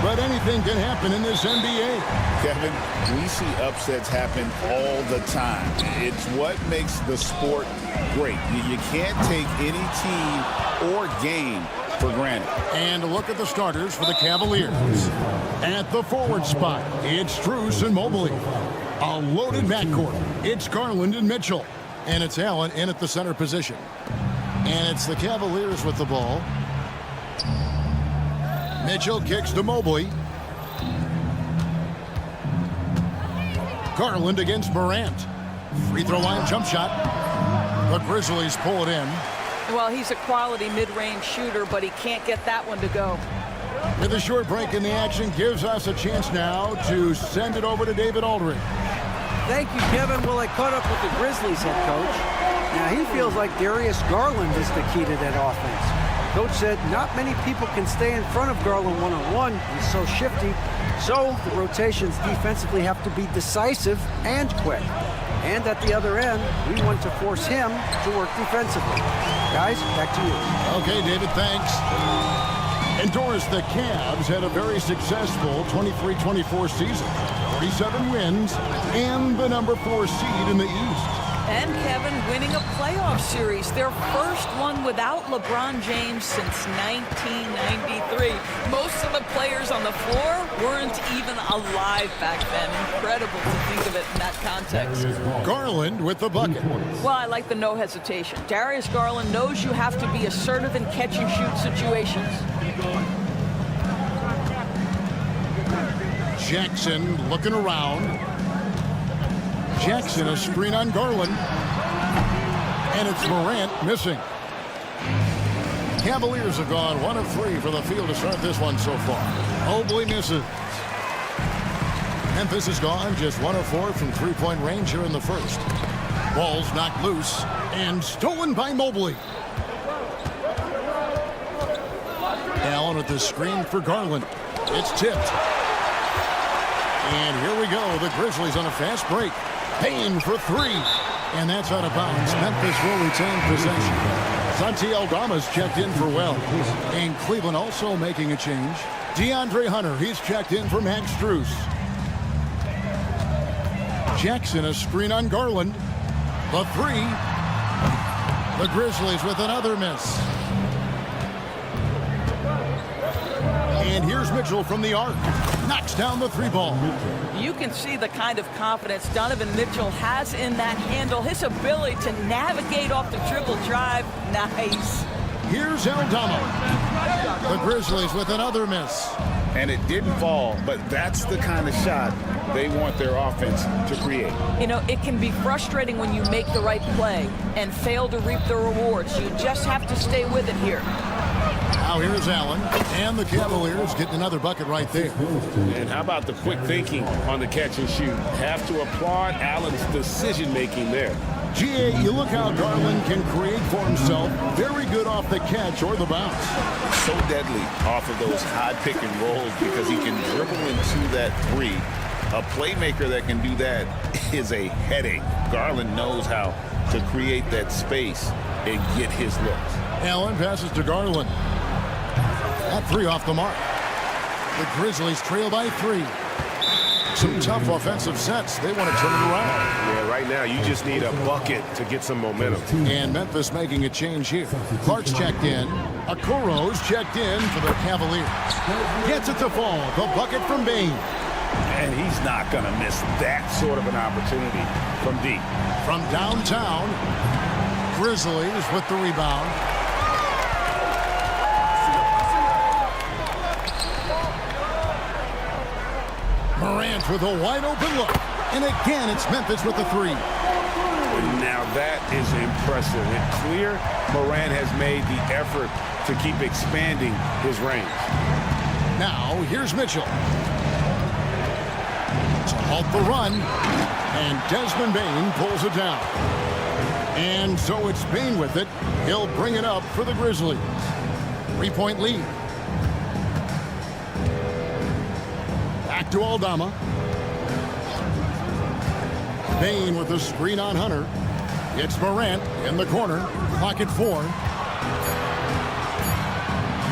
[SPEAKER 6] But anything can happen in this NBA.
[SPEAKER 8] Kevin, we see upsets happen all the time. It's what makes the sport great. You can't take any team or game for granted.
[SPEAKER 6] And look at the starters for the Cavaliers. At the forward spot, it's Strus and Mobley. A loaded backcourt. It's Garland and Mitchell. And it's Allen in at the center position. And it's the Cavaliers with the ball. Mitchell kicks to Mobley. Garland against Morant. Free throw line jump shot. The Grizzlies pull it in.
[SPEAKER 11] Well, he's a quality mid-range shooter, but he can't get that one to go.
[SPEAKER 6] With a short break in the action, gives us a chance now to send it over to David Aldridge.
[SPEAKER 9] Thank you, Kevin. Well, I caught up with the Grizzlies head coach. Now, he feels like Darius Garland is the key to that offense. Coach said not many people can stay in front of Garland one-on-one. He's so shifty. So the rotations defensively have to be decisive and quick. And at the other end, we want to force him to work defensively. Guys, back to you.
[SPEAKER 6] Okay, David, thanks. And Doris, the Cavs had a very successful 23-24 season. 47 wins and the number 4 seed in the East.
[SPEAKER 11] And Kevin winning a playoff series, their first one without LeBron James since 1993. Most of the players on the floor weren't even alive back then. Incredible to think of it in that context.
[SPEAKER 6] Garland with the bucket.
[SPEAKER 11] Well, I like the no hesitation. Darius Garland knows you have to be assertive in catch-and-shoot situations.
[SPEAKER 6] Jackson looking around. Jackson, a screen on Garland. And it's Morant missing. Cavaliers have gone 1 of 3 for the field to start this one so far. Mobley misses. Memphis has gone just 1 of 4 from three-point range here in the first. Ball's knocked loose and stolen by Mobley. Allen at the screen for Garland. It's tipped. And here we go. The Grizzlies on a fast break. Payne for 3. And that's out of bounds. Memphis will retain possession. Santi Aldama's checked in for Wells. And Cleveland also making a change. DeAndre Hunter, he's checked in for Max Strus. Jackson, a screen on Garland. The 3. The Grizzlies with another miss. And here's Mitchell from the arc. Knocks down the 3 ball.
[SPEAKER 11] You can see the kind of confidence Donovan Mitchell has in that handle. His ability to navigate off the dribble drive. Nice.
[SPEAKER 6] Here's Aldama. The Grizzlies with another miss.
[SPEAKER 8] And it didn't fall, but that's the kind of shot they want their offense to create.
[SPEAKER 11] You know, it can be frustrating when you make the right play and fail to reap the rewards. You just have to stay with it here.
[SPEAKER 6] Now here's Allen, and the Cavaliers getting another bucket right there.
[SPEAKER 8] And how about the quick thinking on the catch and shoot? Have to applaud Allen's decision-making there.
[SPEAKER 6] GA, you look how Garland can create for himself. Very good off the catch or the bounce.
[SPEAKER 8] So deadly off of those high pick and rolls because he can dribble into that 3. A playmaker that can do that is a headache. Garland knows how to create that space and get his looks.
[SPEAKER 6] Allen passes to Garland. That 3 off the mark. The Grizzlies trail by 3. Some tough offensive sets. They want to turn it around.
[SPEAKER 1] Yeah, right now you just need a bucket to get some momentum.
[SPEAKER 6] And Memphis making a change here. Clark's checked in. Okoro's checked in for the Cavaliers. Gets it to fall. The bucket from Bane.
[SPEAKER 8] And he's not going to miss that sort of an opportunity from deep.
[SPEAKER 6] From downtown, Grizzlies with the rebound. Morant with a wide open look. And again, it's Memphis with the 3.
[SPEAKER 8] Now that is impressive. It's clear Morant has made the effort to keep expanding his range.
[SPEAKER 6] Now, here's Mitchell. To halt the run. And Desmond Bane pulls it down. And so it's Bane with it. He'll bring it up for the Grizzlies. 3-point lead. Back to Aldama. Bane with the screen on Hunter. It's Morant in the corner. Clock at 4.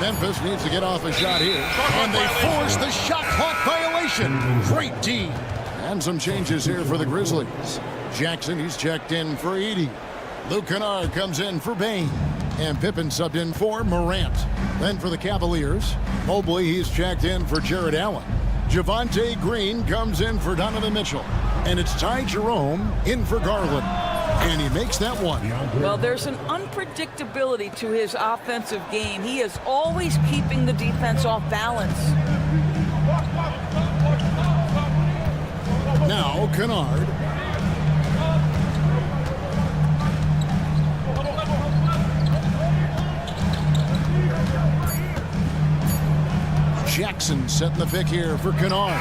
[SPEAKER 6] Memphis needs to get off a shot here. And they force the shot clock violation. Great D. And some changes here for the Grizzlies. Jackson, he's checked in for Edey. Luke Kennard comes in for Bain. And Pippen subbed in for Morant. Then for the Cavaliers, Mobley, he's checked in for Jared Allen. Javonte Green comes in for Donovan Mitchell. And it's Ty Jerome in for Garland. And he makes that one.
[SPEAKER 11] Well, there's an unpredictability to his offensive game. He is always keeping the defense off balance.
[SPEAKER 6] Now Kennard. Jackson setting the pick here for Kennard.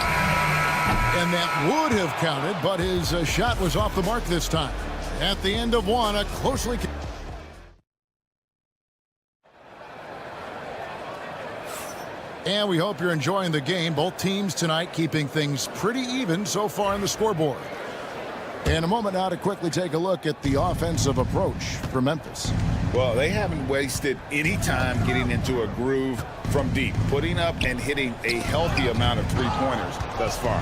[SPEAKER 6] And that would have counted, but his shot was off the mark this time. At the end of one, a closely... And we hope you're enjoying the game. Both teams tonight keeping things pretty even so far on the scoreboard. In a moment now to quickly take a look at the offensive approach for Memphis.
[SPEAKER 8] Well, they haven't wasted any time getting into a groove from deep, putting up and hitting a healthy amount of three-pointers thus far.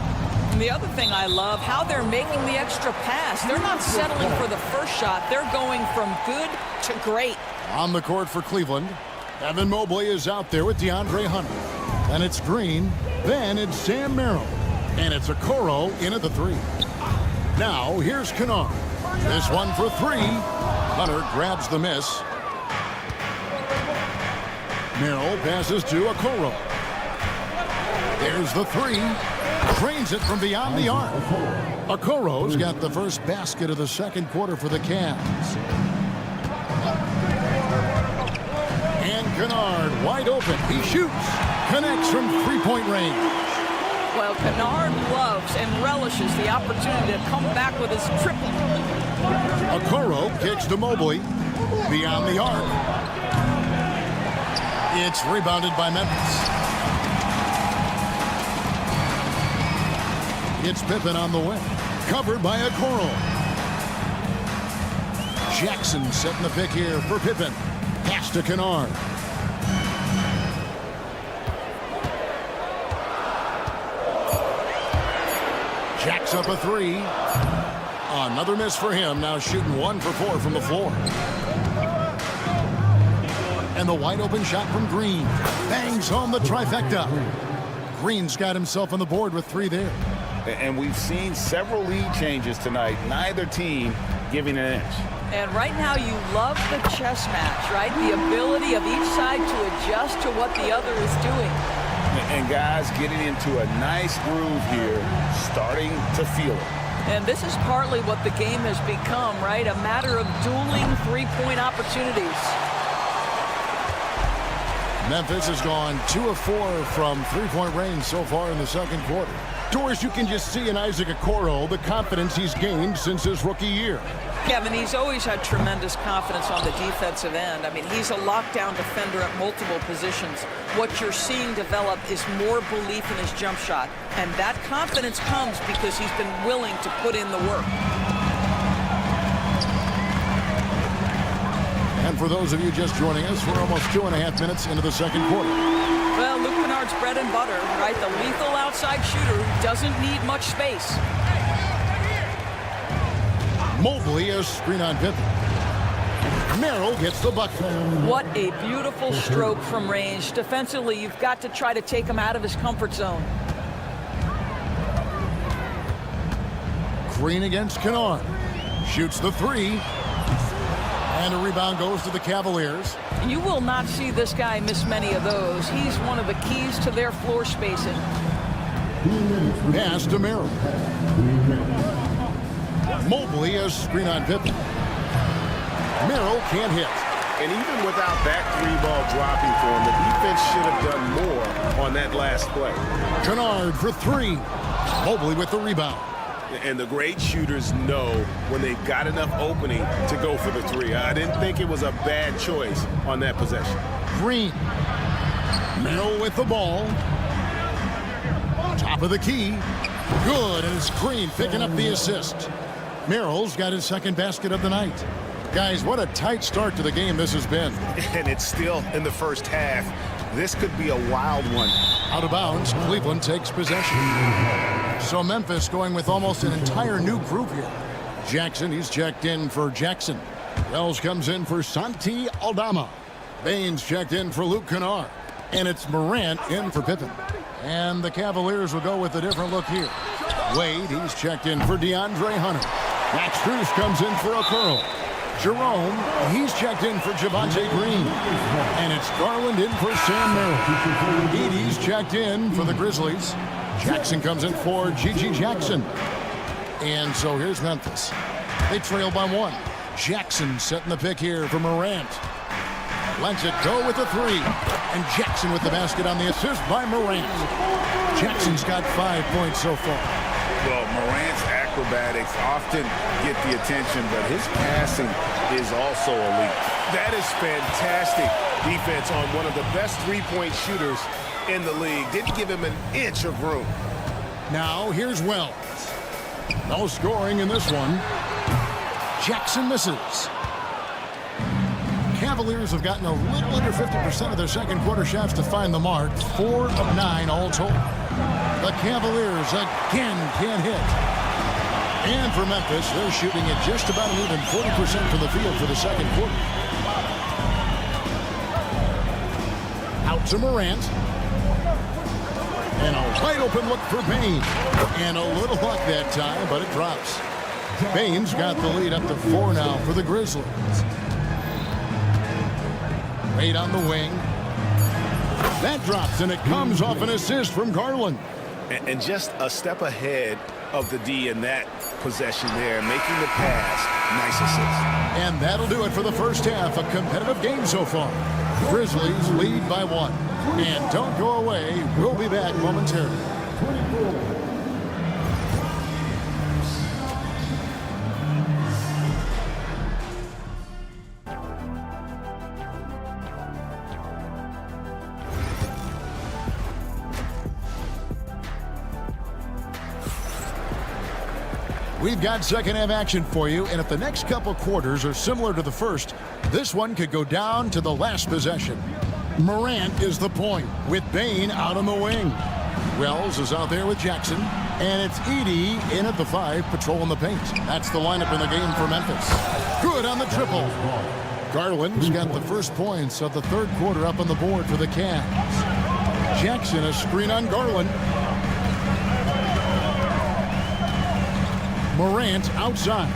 [SPEAKER 11] And the other thing I love, how they're making the extra pass. They're not settling for the first shot. They're going from good to great.
[SPEAKER 6] On the court for Cleveland, Evan Mobley is out there with DeAndre Hunter. Then it's Green. Then it's Sam Merrill. And it's Okoro in at the three. Now here's Kennard. This one for three. Hunter grabs the miss. Merrill passes to Okoro. There's the three. Drains it from beyond the arc. Okoro's got the first basket of the second quarter for the Cavs. And Kennard wide open. He shoots. Connects from three-point range.
[SPEAKER 11] Well, Kennard loves and relishes the opportunity to come back with his triple.
[SPEAKER 6] Okoro kicks to Mobley. Beyond the arc. It's rebounded by Memphis. It's Pippen on the way. Covered by Okoro. Jackson setting the pick here for Pippen. Pass to Kennard. Jacks up a three. Another miss for him. Now shooting 1 for 4 from the floor. And the wide open shot from Green. Bangs home the trifecta. Green's got himself on the board with 3 there.
[SPEAKER 8] And we've seen several lead changes tonight. Neither team giving an inch.
[SPEAKER 11] And right now you love the chess match, right? The ability of each side to adjust to what the other is doing.
[SPEAKER 8] And guys getting into a nice groove here, starting to feel it.
[SPEAKER 11] And this is partly what the game has become, right? A matter of dueling three-point opportunities.
[SPEAKER 6] Memphis has gone 2 of 4 from three-point range so far in the second quarter. Doris, you can just see in Isaac Okoro the confidence he's gained since his rookie year.
[SPEAKER 11] Kevin, he's always had tremendous confidence on the defensive end. I mean, he's a lockdown defender at multiple positions. What you're seeing develop is more belief in his jump shot. And that confidence comes because he's been willing to put in the work.
[SPEAKER 6] And for those of you just joining us, we're almost 2.5 minutes into the second quarter.
[SPEAKER 11] Well, Luke Kennard's bread and butter, right? The lethal outside shooter who doesn't need much space.
[SPEAKER 6] Mobley a screen on Pippen. Merrill gets the bucket.
[SPEAKER 11] What a beautiful stroke from range. Defensively, you've got to try to take him out of his comfort zone.
[SPEAKER 6] Green against Kennard. Shoots the three. And a rebound goes to the Cavaliers.
[SPEAKER 11] You will not see this guy miss many of those. He's one of the keys to their floor spacing.
[SPEAKER 6] Pass to Merrill. Mobley a screen on Pippen. Merrill can't hit.
[SPEAKER 8] And even without that 3-ball dropping for him, the defense should have done more on that last play.
[SPEAKER 6] Kennard for 3. Mobley with the rebound.
[SPEAKER 8] And the great shooters know when they've got enough opening to go for the 3. I didn't think it was a bad choice on that possession.
[SPEAKER 6] Green. Merrill with the ball. Top of the key. Good, and it's Green picking up the assist. Merrill's got his second basket of the night. Guys, what a tight start to the game this has been.
[SPEAKER 8] And it's still in the first half. This could be a wild one.
[SPEAKER 6] Out of bounds, Cleveland takes possession. So Memphis going with almost an entire new group here. Jackson, he's checked in for Jackson. Wells comes in for Santi Aldama. Baines checked in for Luke Kennard. And it's Morant in for Pippen. And the Cavaliers will go with a different look here. Wade, he's checked in for DeAndre Hunter. Max Strus comes in for Okoro. Jerome, he's checked in for Javonte Green. And it's Garland in for Sam Merrill. Edey's checked in for the Grizzlies. Jackson comes in for Gigi Jackson. And so here's Memphis. They trail by 1. Jackson setting the pick here for Morant. Lets it go with a 3. And Jackson with the basket on the assist by Morant. Jackson's got 5 points so far.
[SPEAKER 8] Well, Morant's acrobatics often get the attention, but his passing is also elite. That is fantastic defense on one of the best three-point shooters in the league. Didn't give him an inch of room.
[SPEAKER 6] Now here's Wells. No scoring in this one. Jackson misses. Cavaliers have gotten a little under 50% of their second quarter shots to find the mark. 4 of 9 all told. The Cavaliers again can't hit. And for Memphis, they're shooting at just about an even 40% from the field for the second quarter. Out to Morant. And a wide open look for Baines. And a little luck that time, but it drops. Baines got the lead up to 4 now for the Grizzlies. Wade on the wing. That drops, and it comes off an assist from Garland.
[SPEAKER 8] And just a step ahead of the D in that possession there, making the pass. Nice assist.
[SPEAKER 6] And that'll do it for the first half. A competitive game so far. Grizzlies lead by 1. And don't go away. We'll be back momentarily. We've got second half action for you, and if the next couple quarters are similar to the first, this one could go down to the last possession. Morant is the point, with Bain out on the wing. Wells is out there with Jackson, and it's Edey in at the 5, patrolling the paint. That's the lineup in the game for Memphis. Good on the triple. Garland's got the first points of the third quarter up on the board for the Cavs. Jackson, a screen on Garland. Morant outside.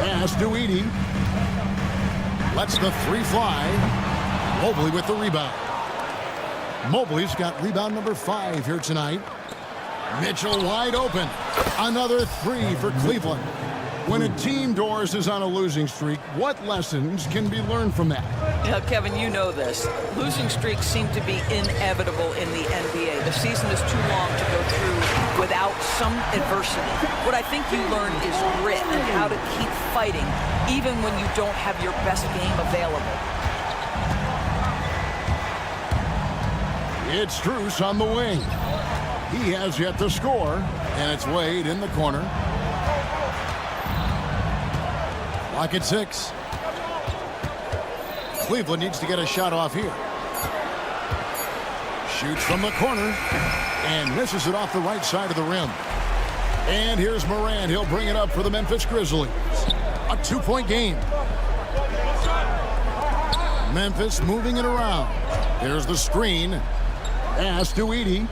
[SPEAKER 6] Pass to Edey. Lets the 3 fly. Mobley with the rebound. Mobley's got rebound number 5 here tonight. Mitchell wide open. Another 3 for Cleveland. When a team, Doris, is on a losing streak, what lessons can be learned from that?
[SPEAKER 11] Yeah, Kevin, you know this. Losing streaks seem to be inevitable in the NBA. The season is too long to go through without some adversity. What I think you learn is grit and how to keep fighting, even when you don't have your best game available.
[SPEAKER 6] It's Strus on the wing. He has yet to score, and it's Wade in the corner. Lock at 6. Cleveland needs to get a shot off here. Shoots from the corner and misses it off the right side of the rim. And here's Morant. He'll bring it up for the Memphis Grizzlies. A 2-point game. Memphis moving it around. Here's the screen. Pass to Edey.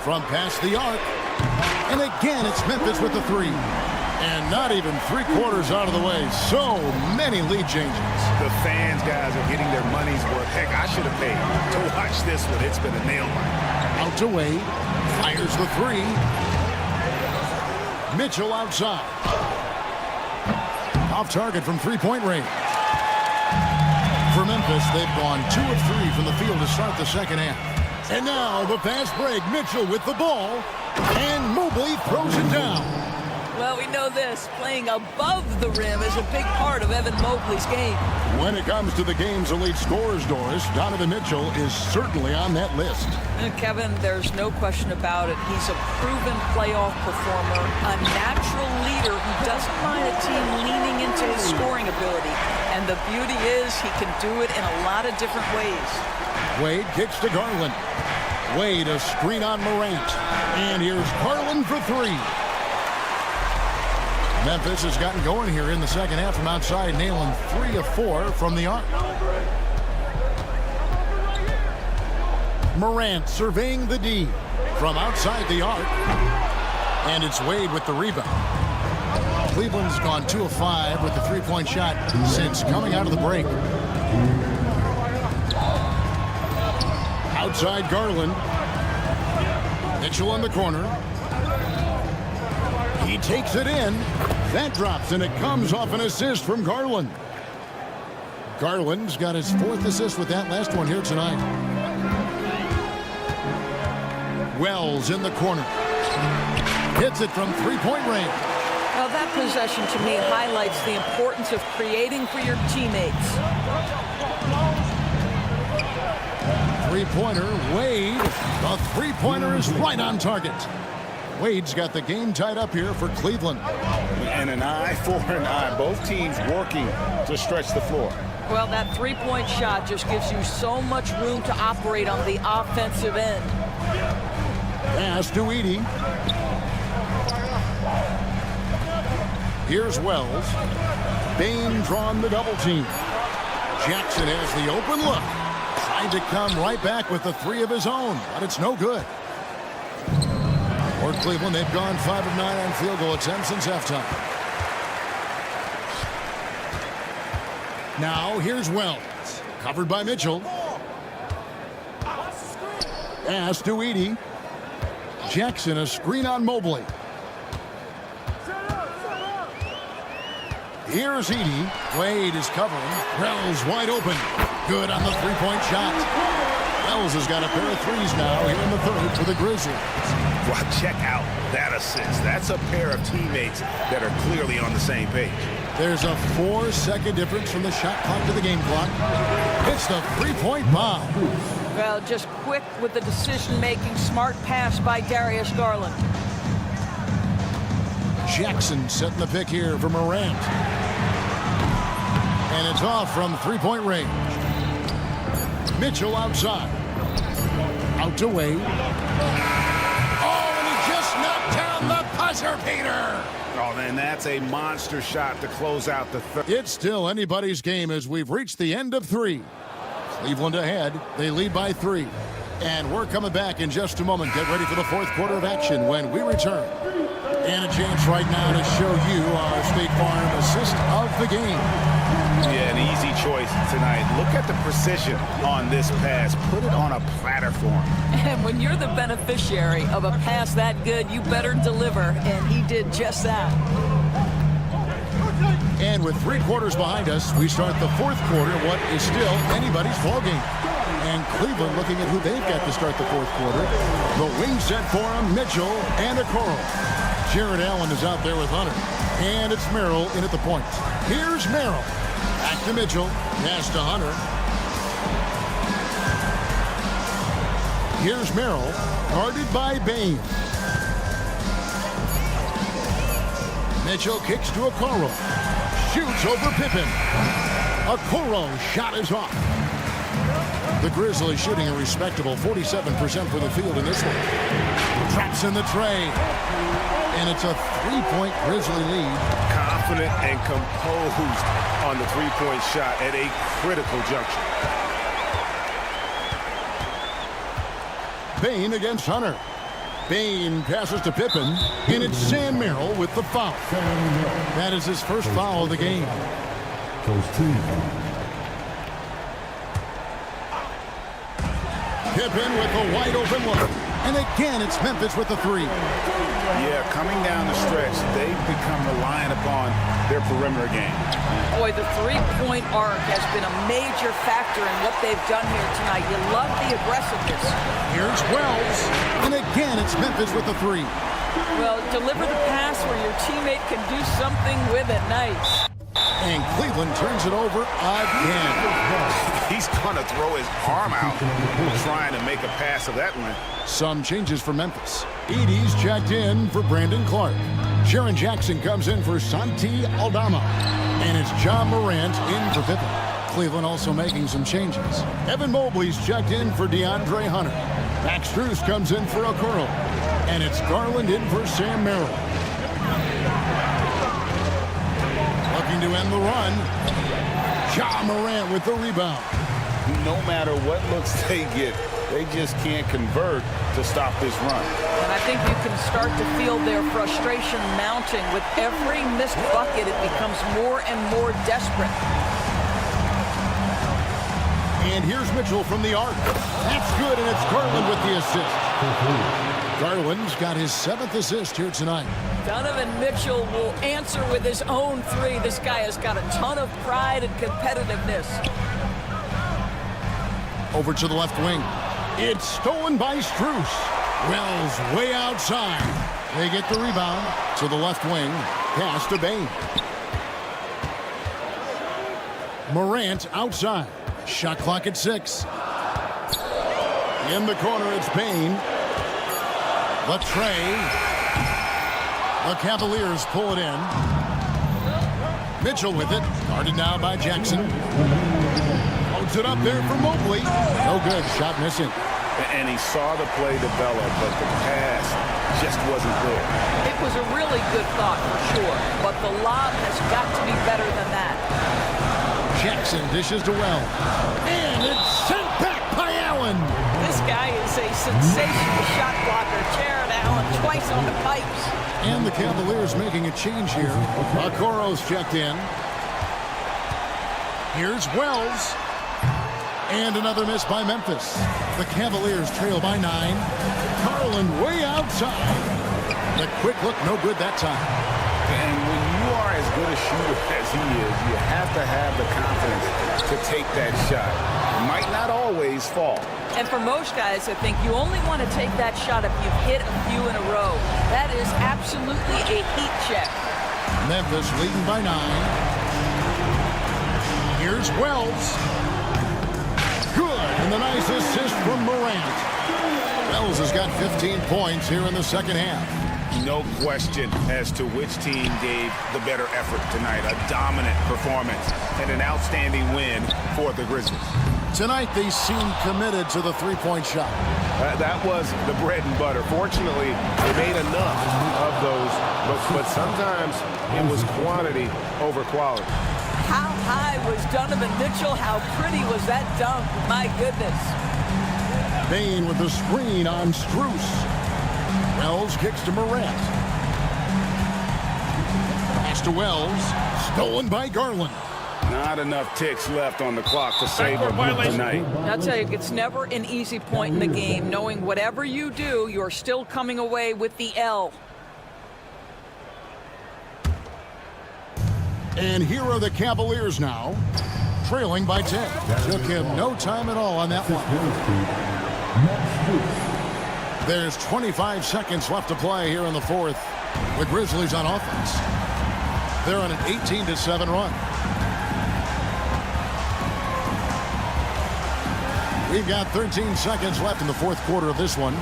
[SPEAKER 6] From past the arc. And again, it's Memphis with the 3. And not even 3 quarters out of the way. So many lead changes.
[SPEAKER 8] The fans, guys, are getting their money's worth. Heck, I should have paid to watch this one. It's been a nail biter.
[SPEAKER 6] Out to Wade. Fires the 3. Mitchell outside. Off target from 3-point range. For Memphis, they've gone 2 of 3 from the field to start the second half. And now the fast break. Mitchell with the ball. And Mobley throws it down.
[SPEAKER 11] Well, we know this. Playing above the rim is a big part of Evan Mobley's game.
[SPEAKER 6] When it comes to the game's elite scorers, Doris, Donovan Mitchell is certainly on that list.
[SPEAKER 11] And Kevin, there's no question about it. He's a proven playoff performer, a natural leader who doesn't mind a team leaning into his scoring ability. And the beauty is he can do it in a lot of different ways.
[SPEAKER 6] Wade kicks to Garland. Wade a screen on Morant. And here's Garland for three. Memphis has gotten going here in the second half from outside, nailing 3 of 4 from the arc. Morant surveying the D from outside the arc. And it's Wade with the rebound. Cleveland's gone 2 of 5 with the three-point shot since coming out of the break. Outside Garland. Mitchell in the corner. He takes it in. That drops, and it comes off an assist from Garland. Garland's got his 4th assist with that last one here tonight. Wells in the corner. Hits it from three-point range.
[SPEAKER 11] Well, that possession to me highlights the importance of creating for your teammates.
[SPEAKER 6] Three-pointer, Wade. The three-pointer is right on target. Wade's got the game tied up here for Cleveland.
[SPEAKER 8] And an eye for an eye. Both teams working to stretch the floor.
[SPEAKER 11] Well, that three-point shot just gives you so much room to operate on the offensive end.
[SPEAKER 6] Pass to Edey. Here's Wells. Bain drawn the double team. Jackson has the open look. Tried to come right back with the 3 of his own, but it's no good. For Cleveland, they've gone 5 of 9 on field goal attempts since halftime. Now here's Wells. Covered by Mitchell. Pass to Edey. Jackson a screen on Mobley. Here's Edey. Wade is covering. Wells wide open. Good on the three-point shot. Wells has got a pair of threes now here in the third for the Grizzlies.
[SPEAKER 8] Well, check out that assist. That's a pair of teammates that are clearly on the same page.
[SPEAKER 6] There's a 4-second difference from the shot clock to the game clock. It's the three-point bomb.
[SPEAKER 11] Well, just quick with the decision-making, smart pass by Darius Garland.
[SPEAKER 6] Jackson setting the pick here for Morant. And it's off from three-point range. Mitchell outside. Out to Wade. Oh, and he just knocked down the buzzer beater.
[SPEAKER 8] Oh, man, that's a monster shot to close out the third.
[SPEAKER 6] It's still anybody's game as we've reached the end of 3. Cleveland ahead. They lead by 3. And we're coming back in just a moment. Get ready for the 4th quarter of action when we return. And a chance right now to show you our State Farm assist of the game.
[SPEAKER 8] Yeah, an easy choice tonight. Look at the precision on this pass. Put it on a platter for him.
[SPEAKER 11] And when you're the beneficiary of a pass that good, you better deliver, and he did just that.
[SPEAKER 6] And with 3 quarters behind us, we start the 4th quarter, what is still anybody's ballgame. And Cleveland looking at who they've got to start the 4th quarter. The wing set for him, Mitchell and Okoro. Jared Allen is out there with Hunter. And it's Merrill in at the point. Here's Merrill. Back to Mitchell. Pass to Hunter. Here's Merrill. Guarded by Bain. Mitchell kicks to Okoro. Shoots over Pippen. Okoro's shot is off. The Grizzlies shooting a respectable 47% for the field in this one. Traps in the tray. And it's a 3-point Grizzly lead.
[SPEAKER 8] Confident and composed on the 3-point shot at a critical juncture.
[SPEAKER 6] Bain against Hunter. Bain passes to Pippen. And it's Sam Merrill with the foul. That is his first foul of the game. Pippen with a wide open look. And again, it's Memphis with the 3.
[SPEAKER 8] Yeah, coming down the stretch, they've become reliant upon their perimeter game.
[SPEAKER 11] Boy, the three-point arc has been a major factor in what they've done here tonight. You love the aggressiveness.
[SPEAKER 6] Here's Wells. And again, it's Memphis with the 3.
[SPEAKER 11] Well, deliver the pass where your teammate can do something with it. Nice.
[SPEAKER 6] And Cleveland turns it over again.
[SPEAKER 8] He's going to throw his arm out trying to make a pass of that one.
[SPEAKER 6] Some changes for Memphis. Edey's checked in for Brandon Clark. Jaren Jackson comes in for Santi Aldama. And it's John Morant in for Pippen. Cleveland also making some changes. Evan Mobley's checked in for DeAndre Hunter. Max Strus comes in for Okoro. And it's Garland in for Sam Merrill. Looking to end the run. Ja Morant with the rebound.
[SPEAKER 8] No matter what looks they get, they just can't convert to stop this run.
[SPEAKER 11] And I think you can start to feel their frustration mounting. With every missed bucket, it becomes more and more desperate.
[SPEAKER 6] And here's Mitchell from the arc. That's good, and it's Garland with the assist. Garland's got his 7th assist here tonight.
[SPEAKER 11] Donovan Mitchell will answer with his own three. This guy has got a ton of pride and competitiveness.
[SPEAKER 6] Over to the left wing. It's stolen by Strus. Wells way outside. They get the rebound to the left wing. Pass to Bane. Morant outside. Shot clock at 6. In the corner, it's Bane. The tray. The Cavaliers pull it in. Mitchell with it. Guarded now by Jackson. Loads it up there for Mobley. No good. Shot missing.
[SPEAKER 8] And he saw the play develop, but the pass just wasn't there.
[SPEAKER 11] It was a really good thought for sure, but the lob has got to be better than that.
[SPEAKER 6] Jackson dishes to Wells. And it's sent back by Allen.
[SPEAKER 11] This guy is a sensational shot blocker. Jared Allen twice on the pipes.
[SPEAKER 6] And the Cavaliers making a change here. Okoro's checked in. Here's Wells. And another miss by Memphis. The Cavaliers trail by 9. Garland way outside. The quick look, no good that time.
[SPEAKER 8] And when you are as good a shooter as he is, you have to have the confidence to take that shot. It might not always fall.
[SPEAKER 11] And for most guys, I think you only want to take that shot if you've hit a few in a row. That is absolutely a heat check.
[SPEAKER 6] Memphis leading by 9. Here's Wells. Good, and the nice assist from Morant. Wells has got 15 points here in the second half.
[SPEAKER 8] No question as to which team gave the better effort tonight. A dominant performance and an outstanding win for the Grizzlies.
[SPEAKER 6] Tonight they seem committed to the three-point shot.
[SPEAKER 8] That was the bread and butter. Fortunately, they made enough of those, but sometimes it was quantity over quality.
[SPEAKER 11] How high was Donovan Mitchell? How pretty was that dunk? My goodness.
[SPEAKER 6] Bane with the screen on Strus. Wells kicks to Morant. Pass to Wells. Stolen by Garland.
[SPEAKER 8] Not enough ticks left on the clock to save them tonight.
[SPEAKER 11] I'll tell you, it's never an easy point in the game, knowing whatever you do, you're still coming away with the L.
[SPEAKER 6] And here are the Cavaliers now, trailing by 10. Took him no time at all on that one. There's 25 seconds left to play here in the fourth. The Grizzlies on offense. They're on an 18-7 run. We've got 13 seconds left in the fourth quarter of this one.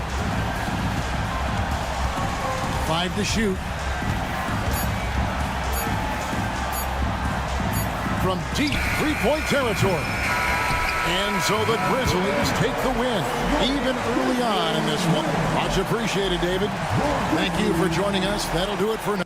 [SPEAKER 6] 5 to shoot. From deep three-point territory. And so the Grizzlies take the win, even early on in this one. Much appreciated, David. Thank you for joining us. That'll do it for now.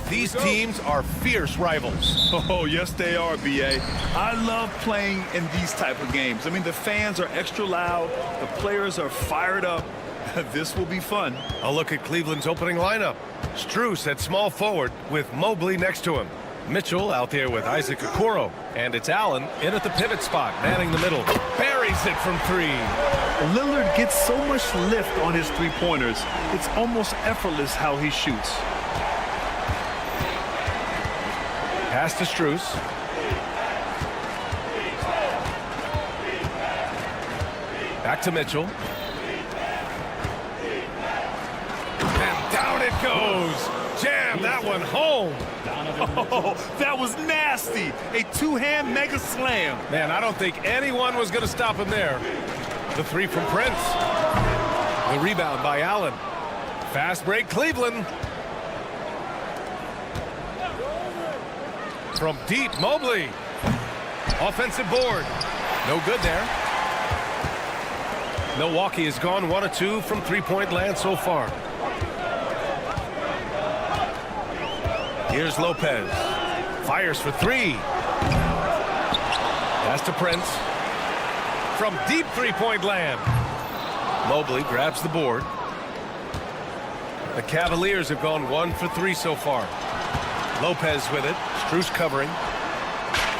[SPEAKER 1] These teams are fierce rivals.
[SPEAKER 2] Oh, yes, they are, B.A. I love playing in these type of games. I mean, the fans are extra loud. The players are fired up. This will be fun.
[SPEAKER 1] A look at Cleveland's opening lineup. Strus at small forward with Mobley next to him. Mitchell out there with Isaac Okoro. And it's Allen in at the pivot spot, manning the middle. Buries it from three.
[SPEAKER 2] Lillard gets so much lift on his three-pointers. It's almost effortless how he shoots.
[SPEAKER 1] Pass to Strus. Back to Mitchell. And down it goes. Jam that one home.
[SPEAKER 2] Oh, that was nasty. A two-hand mega slam.
[SPEAKER 1] Man, I don't think anyone was going to stop him there. The three from Prince. The rebound by Allen. Fast break, Cleveland. From deep, Mobley. Offensive board. No good there. Milwaukee has gone 1 of 2 from three-point land so far. Here's Lopez. Fires for three. Pass to Prince. From deep three-point land. Mobley grabs the board. The Cavaliers have gone 1 for 3 so far. Lopez with it. Strus covering.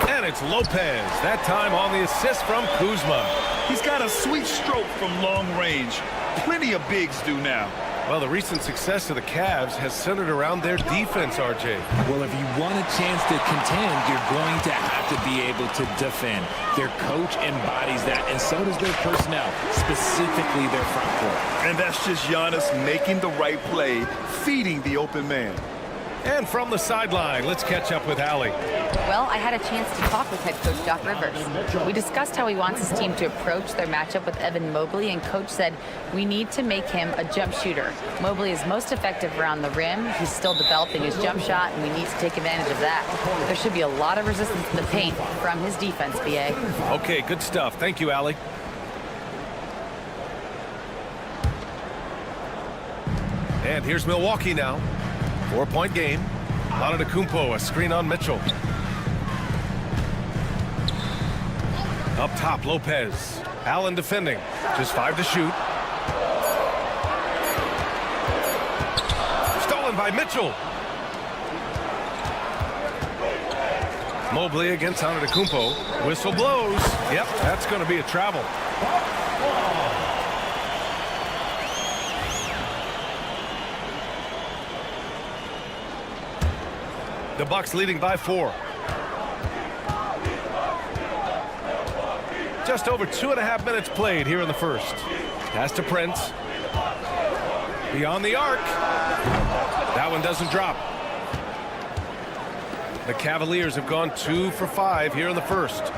[SPEAKER 1] And it's Lopez. That time on the assist from Kuzma.
[SPEAKER 2] He's got a sweet stroke from long range. Plenty of bigs do now.
[SPEAKER 1] Well, the recent success of the Cavs has centered around their defense, RJ.
[SPEAKER 12] Well, if you want a chance to contend, you're going to have to be able to defend. Their coach embodies that, and so does their personnel, specifically their front court.
[SPEAKER 2] And that's just Giannis making the right play, feeding the open man.
[SPEAKER 1] And from the sideline, let's catch up with Allie.
[SPEAKER 3] Well, I had a chance to talk with head coach Doc Rivers. We discussed how he wants his team to approach their matchup with Evan Mobley, and coach said we need to make him a jump shooter. Mobley is most effective around the rim. He's still developing his jump shot, and we need to take advantage of that. There should be a lot of resistance in the paint from his defense, BA.
[SPEAKER 1] Okay, good stuff. Thank you, Allie. And here's Milwaukee now. 4-point game. Antetokounmpo, a screen on Mitchell. Up top, Lopez. Allen defending. Just 5 to shoot. Stolen by Mitchell. Mobley against Antetokounmpo. Whistle blows. Yep, that's going to be a travel. The Bucks leading by 4. Just over 2.5 minutes played here in the first. Pass to Prince. Beyond the arc. That one doesn't drop. The Cavaliers have gone 2 for 5 here in the first.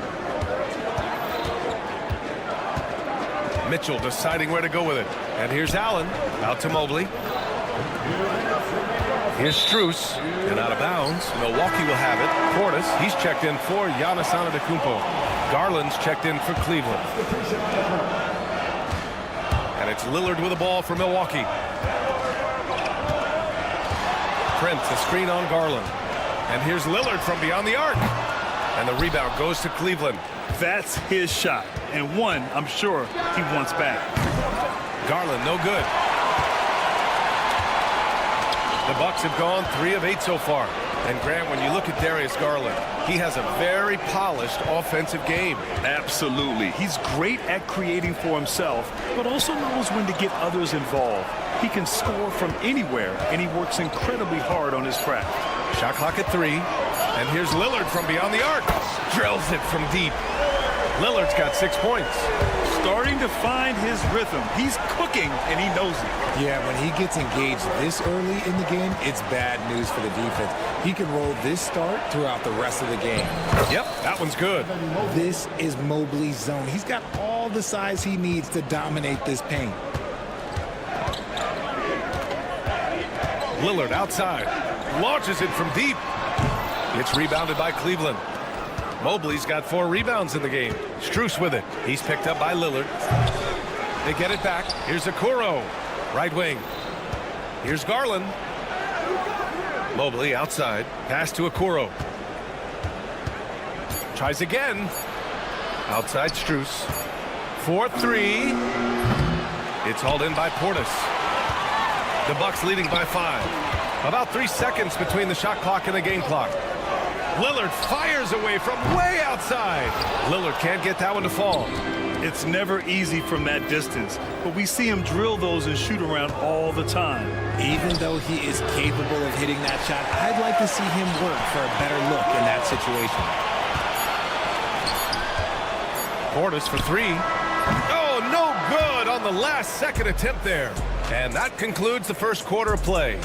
[SPEAKER 1] Mitchell deciding where to go with it. And here's Allen. Out to Mobley. Here's Strus, and out of bounds. Milwaukee will have it. Portis, he's checked in for Giannis Antetokounmpo. Garland's checked in for Cleveland. And it's Lillard with the ball for Milwaukee. Prince, a screen on Garland. And here's Lillard from beyond the arc. And the rebound goes to Cleveland.
[SPEAKER 2] That's his shot, and one I'm sure he wants back.
[SPEAKER 1] Garland, no good. The Bucks have gone 3 of 8 so far. And Grant, when you look at Darius Garland, he has a very polished offensive game.
[SPEAKER 2] Absolutely. He's great at creating for himself, but also knows when to get others involved. He can score from anywhere, and he works incredibly hard on his craft.
[SPEAKER 1] Shot clock at 3. And here's Lillard from beyond the arc. Drills it from deep. Lillard's got 6 points.
[SPEAKER 2] Starting to find his rhythm. He's cooking, and he knows it.
[SPEAKER 12] Yeah, when he gets engaged this early in the game, it's bad news for the defense. He can roll this start throughout the rest of the game.
[SPEAKER 1] Yep, that one's good.
[SPEAKER 12] This is Mobley's zone. He's got all the size he needs to dominate this paint.
[SPEAKER 1] Lillard outside. Launches it from deep. It's rebounded by Cleveland. Mobley's got 4 rebounds in the game. Strus with it. He's picked up by Lillard. They get it back. Here's Okoro. Right wing. Here's Garland. Mobley outside. Pass to Okoro. Tries again. Outside Strus. 4-3. It's hauled in by Portis. The Bucks leading by 5. About 3 seconds between the shot clock and the game clock. Lillard fires away from way outside. Lillard can't get that one to fall.
[SPEAKER 2] It's never easy from that distance, but we see him drill those and shoot around all the time.
[SPEAKER 12] Even though he is capable of hitting that shot, I'd like to see him work for a better look in that situation.
[SPEAKER 1] Portis for 3. Oh, no good on the last second attempt there. And that concludes the first quarter of play.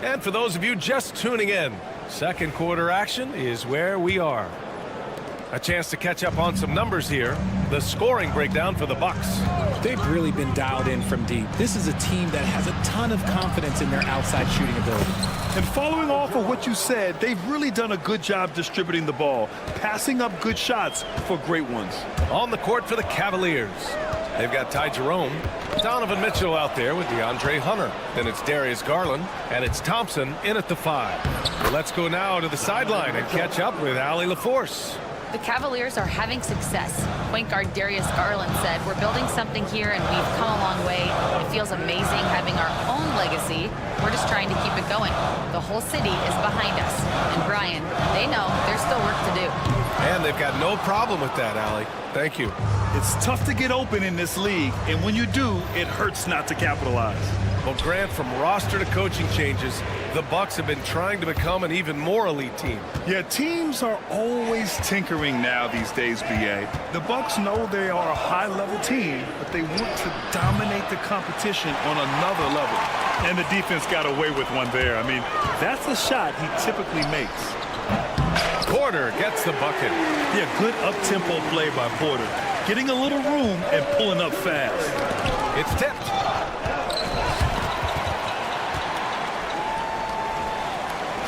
[SPEAKER 1] And for those of you just tuning in, second quarter action is where we are. A chance to catch up on some numbers here. The scoring breakdown for the Bucks.
[SPEAKER 12] They've really been dialed in from deep. This is a team that has a ton of confidence in their outside shooting ability.
[SPEAKER 2] And following off of what you said, they've really done a good job distributing the ball, passing up good shots for great ones.
[SPEAKER 1] On the court for the Cavaliers, they've got Ty Jerome, Donovan Mitchell out there with DeAndre Hunter. Then it's Darius Garland, and it's Thompson in at the 5. Let's go now to the sideline and catch up with Allie LaForce.
[SPEAKER 3] The Cavaliers are having success. Point guard Darius Garland said, "We're building something here and we've come a long way. It feels amazing having our own legacy. We're just trying to keep it going. The whole city is behind us." And Brian, they know there's still work to do.
[SPEAKER 1] And they've got no problem with that, Allie. Thank you.
[SPEAKER 2] It's tough to get open in this league, and when you do, it hurts not to capitalize.
[SPEAKER 1] Well, Grant, from roster to coaching changes, the Bucks have been trying to become an even more elite team.
[SPEAKER 2] Yeah, teams are always tinkering now these days, B.A. The Bucks know they are a high-level team, but they want to dominate the competition on another level. And the defense got away with one there. I mean, that's a shot he typically makes.
[SPEAKER 1] Porter gets the bucket.
[SPEAKER 2] Yeah, good up-tempo play by Porter. Getting a little room and pulling up fast.
[SPEAKER 1] It's tipped.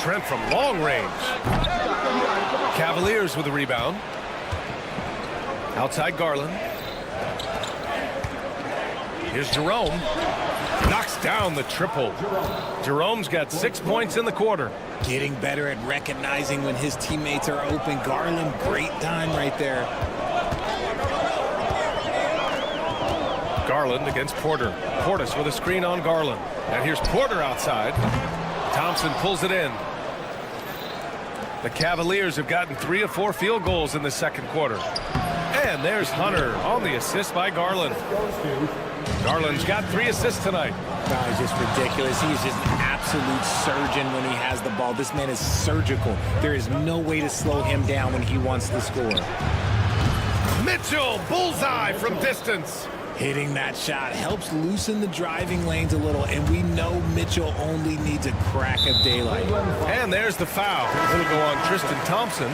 [SPEAKER 1] Trent from long range. Cavaliers with a rebound. Outside Garland. Here's Jerome. Knocks down the triple. Jerome's got 6 points in the quarter.
[SPEAKER 12] Getting better at recognizing when his teammates are open. Garland, great time right there.
[SPEAKER 1] Garland against Porter. Portis with a screen on Garland. And here's Porter outside. Thompson pulls it in. The Cavaliers have gotten 3 of 4 field goals in the second quarter. And there's Hunter on the assist by Garland. Garland's got 3 assists tonight.
[SPEAKER 12] Oh, he's just ridiculous. He is just an absolute surgeon when he has the ball. This man is surgical. There is no way to slow him down when he wants to score.
[SPEAKER 1] Mitchell, bullseye from distance.
[SPEAKER 12] Hitting that shot helps loosen the driving lanes a little, and we know Mitchell only needs a crack of daylight.
[SPEAKER 1] And there's the foul. It'll go on Tristan Thompson.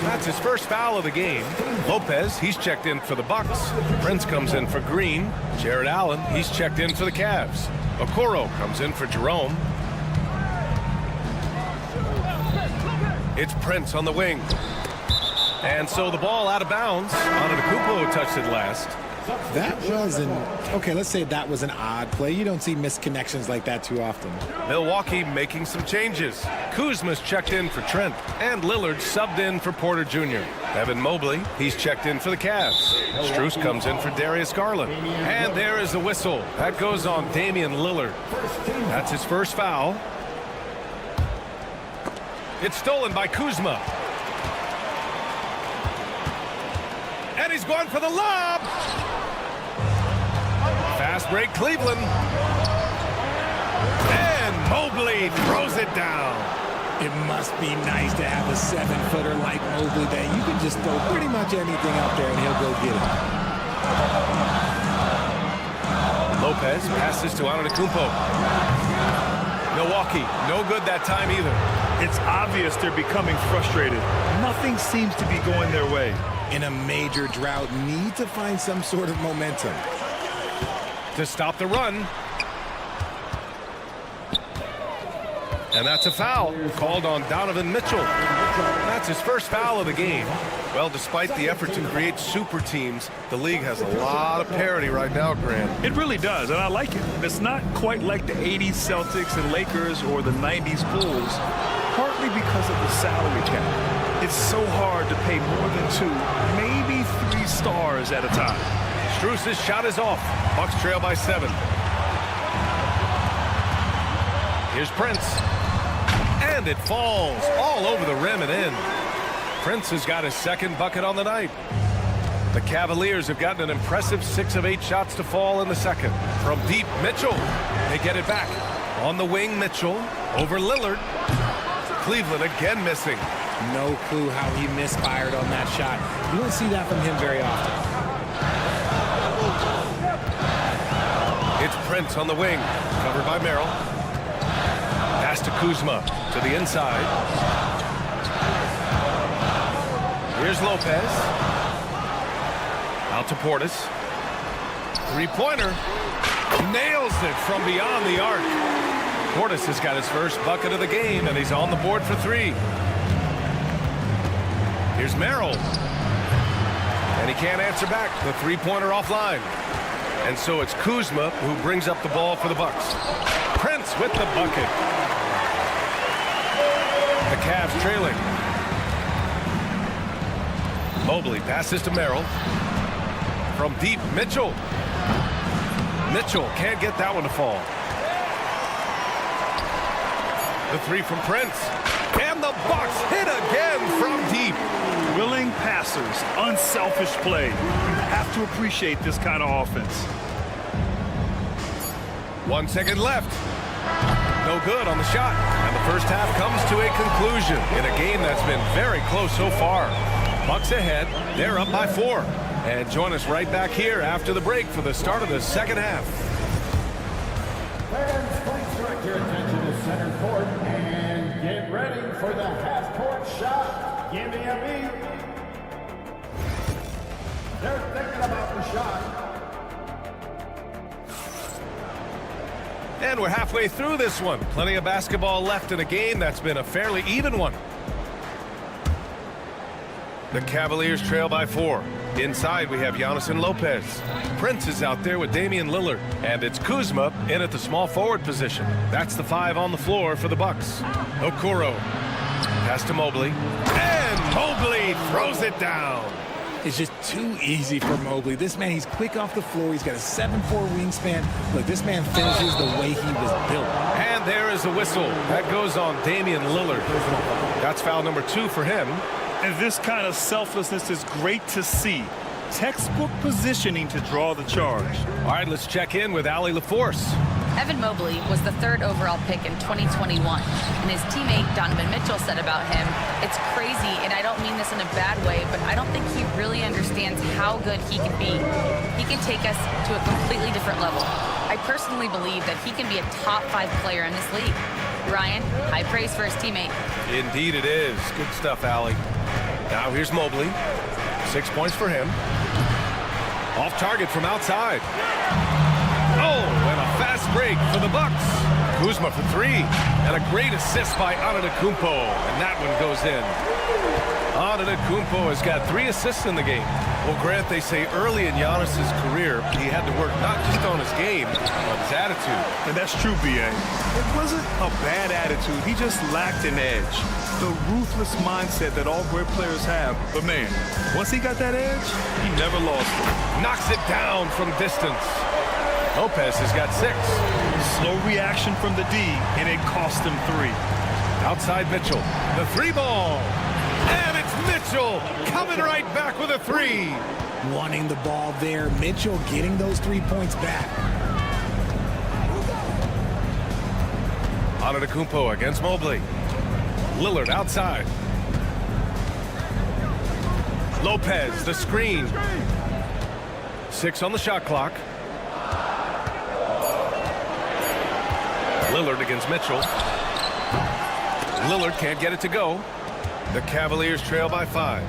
[SPEAKER 1] That's his first foul of the game. Lopez, he's checked in for the Bucks. Prince comes in for Green. Jared Allen, he's checked in for the Cavs. Okoro comes in for Jerome. It's Prince on the wing. And so the ball out of bounds. Antetokounmpo touched it last.
[SPEAKER 12] That was okay, let's say that was an odd play. You don't see misconnections like that too often.
[SPEAKER 1] Milwaukee making some changes. Kuzma's checked in for Trent, and Lillard subbed in for Porter Jr. Evan Mobley, he's checked in for the Cavs. Strus comes in for Darius Garland. And there is the whistle. That goes on Damian Lillard. That's his first foul. It's stolen by Kuzma. And he's going for the lob. Fast break, Cleveland. And Mobley throws it down.
[SPEAKER 12] It must be nice to have a 7-footer like Mobley that you can just throw pretty much anything out there and he'll go get it.
[SPEAKER 1] Lopez passes to Antetokounmpo. Milwaukee, no good that time either.
[SPEAKER 2] It's obvious they're becoming frustrated. Nothing seems to be going their way.
[SPEAKER 12] In a major drought, need to find some sort of momentum.
[SPEAKER 1] To stop the run. And that's a foul called on Donovan Mitchell. That's his first foul of the game. Well, despite the effort to create super teams, the league has a lot of parity right now, Grant.
[SPEAKER 2] It really does, and I like it. It's not quite like the 80s Celtics and Lakers or the 90s Bulls, partly because of the salary cap. It's so hard to pay more than 2, maybe 3 stars at a time.
[SPEAKER 1] Strus's shot is off. Bucks trail by 7. Here's Prince. And it falls all over the rim and in. Prince has got his second bucket on the night. The Cavaliers have gotten an impressive 6 of 8 shots to fall in the second. From deep, Mitchell. They get it back. On the wing, Mitchell. Over Lillard. Cleveland again missing.
[SPEAKER 12] No clue how he misfired on that shot. You don't see that from him very often.
[SPEAKER 1] It's Prince on the wing. Covered by Merrill. Pass to Kuzma. To the inside. Here's Lopez. Out to Portis. 3-pointer. Nails it from beyond the arc. Portis has got his first bucket of the game, and he's on the board for 3. Here's Merrill. And he can't answer back. The 3-pointer offline. And so it's Kuzma who brings up the ball for the Bucks. Prince with the bucket. The Cavs trailing. Mobley passes to Merrill. From deep, Mitchell. Mitchell can't get that one to fall. The three from Prince. And the Bucks hit again from deep.
[SPEAKER 2] Willing passers, unselfish play. You have to appreciate this kind of offense.
[SPEAKER 1] 1 second left. No good on the shot. And the first half comes to a conclusion in a game that's been very close so far. Bucks ahead. They're up by 4. And join us right back here after the break for the start of the second half.
[SPEAKER 5] Fans, please direct your attention to center court and get ready for the half-court shot. Give me a beat. They're thinking about the shot.
[SPEAKER 1] And we're halfway through this one. Plenty of basketball left in a game that's been a fairly even one. The Cavaliers trail by 4. Inside, we have Giannis and Lopez. Prince is out there with Damian Lillard. And it's Kuzma in at the small forward position. That's the 5 on the floor for the Bucks. Okoro. Pass to Mobley. And Mobley throws it down.
[SPEAKER 12] It's just too easy for Mobley. This man, he's quick off the floor. He's got a 7'4" wingspan. Look, this man finishes the way he was built.
[SPEAKER 1] And there is a whistle. That goes on Damian Lillard. That's foul number 2 for him.
[SPEAKER 2] And this kind of selflessness is great to see. Textbook positioning to draw the charge.
[SPEAKER 1] All right, let's check in with Allie LaForce.
[SPEAKER 3] Evan Mobley was the 3rd overall pick in 2021, and his teammate Donovan Mitchell said about him, "It's crazy, and I don't mean this in a bad way, but I don't think he really understands how good he can be. He can take us to a completely different level. I personally believe that he can be a top 5 player in this league." Ryan, high praise for his teammate.
[SPEAKER 1] Indeed it is. Good stuff, Allie. Now here's Mobley. 6 points for him. Off target from outside. Oh, and a fast break for the Bucks. Kuzma for 3. And a great assist by Antetokounmpo. And that one goes in. Antetokounmpo has got 3 assists in the game. Well, Grant, they say early in Giannis's career, he had to work not just on his game, but his attitude.
[SPEAKER 2] And that's true, B.A. It wasn't a bad attitude. He just lacked an edge. The ruthless mindset that all great players have. But, man, once he got that edge, he never lost it.
[SPEAKER 1] Knocks it down from distance. Lopez has got 6.
[SPEAKER 2] Slow reaction from the D, and it cost him 3.
[SPEAKER 1] Outside Mitchell. The 3 ball. And it's Mitchell coming right back with a 3.
[SPEAKER 12] Wanting the ball there. Mitchell getting those 3 points back.
[SPEAKER 1] Antetokounmpo against Mobley. Lillard outside. Lopez, the screen. 6 on the shot clock. Lillard against Mitchell. Lillard can't get it to go. The Cavaliers trail by 5.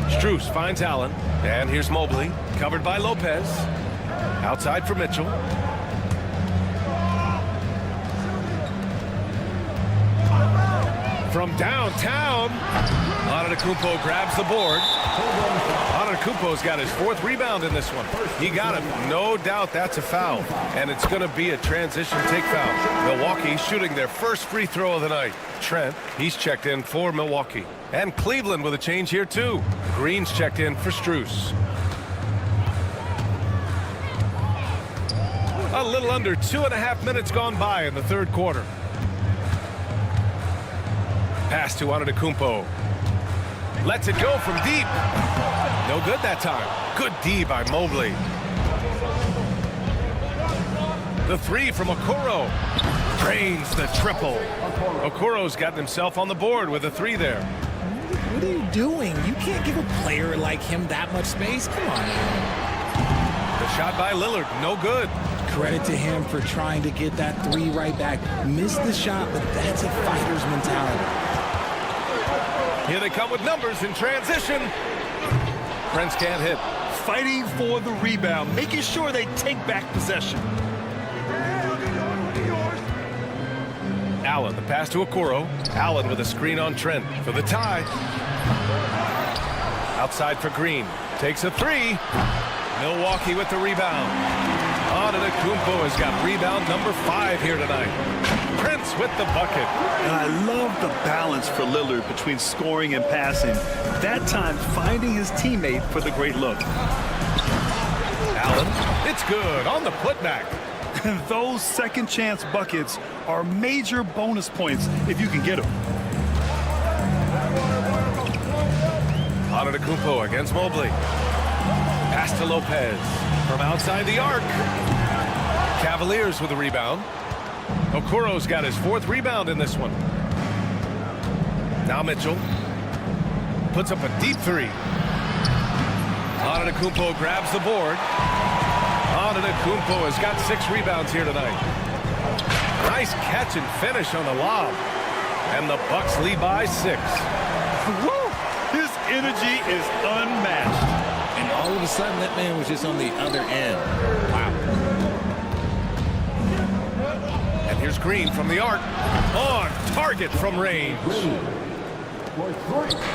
[SPEAKER 1] Strus finds Allen. And here's Mobley, covered by Lopez. Outside for Mitchell. From downtown, Antetokounmpo grabs the board. Antetokounmpo's got his 4th rebound in this one. He got him. No doubt that's a foul. And it's going to be a transition take foul. Milwaukee shooting their first free throw of the night. Trent, he's checked in for Milwaukee. And Cleveland with a change here, too. Green's checked in for Strus. A little under 2.5 minutes gone by in the 3rd quarter. Pass to Antetokounmpo. Lets it go from deep. No good that time. Good D by Mobley. The 3 from Okoro. Drains the triple. Okoro's gotten himself on the board with a 3 there.
[SPEAKER 12] What are you doing? You can't give a player like him that much space. Come on.
[SPEAKER 1] The shot by Lillard. No good.
[SPEAKER 12] Credit to him for trying to get that 3 right back. Missed the shot, but that's a fighter's mentality.
[SPEAKER 1] Here they come with numbers in transition. Prince can't hit.
[SPEAKER 2] Fighting for the rebound, making sure they take back possession.
[SPEAKER 1] Allen, the pass to Okoro. Allen with a screen on Trent for the tie. Outside for Green. Takes a 3. Milwaukee with the rebound. Antetokounmpo has got rebound number 5 here tonight. Prince with the bucket.
[SPEAKER 2] And I love the balance for Lillard between scoring and passing. That time finding his teammate for the great look.
[SPEAKER 1] Allen, it's good on the putback.
[SPEAKER 2] And those second chance buckets are major bonus points if you can get them.
[SPEAKER 1] Antetokounmpo against Mobley. Pass to Lopez from outside the arc. Cavaliers with a rebound. Okuro's got his 4th rebound in this one. Now Mitchell puts up a deep 3. Antetokounmpo grabs the board. Antetokounmpo has got 6 rebounds here tonight. Nice catch and finish on the lob. And the Bucks lead by 6.
[SPEAKER 2] Woo! His energy is unmatched.
[SPEAKER 12] And all of a sudden, that man was just on the other end. Wow.
[SPEAKER 1] And here's Green from the arc. On target from range.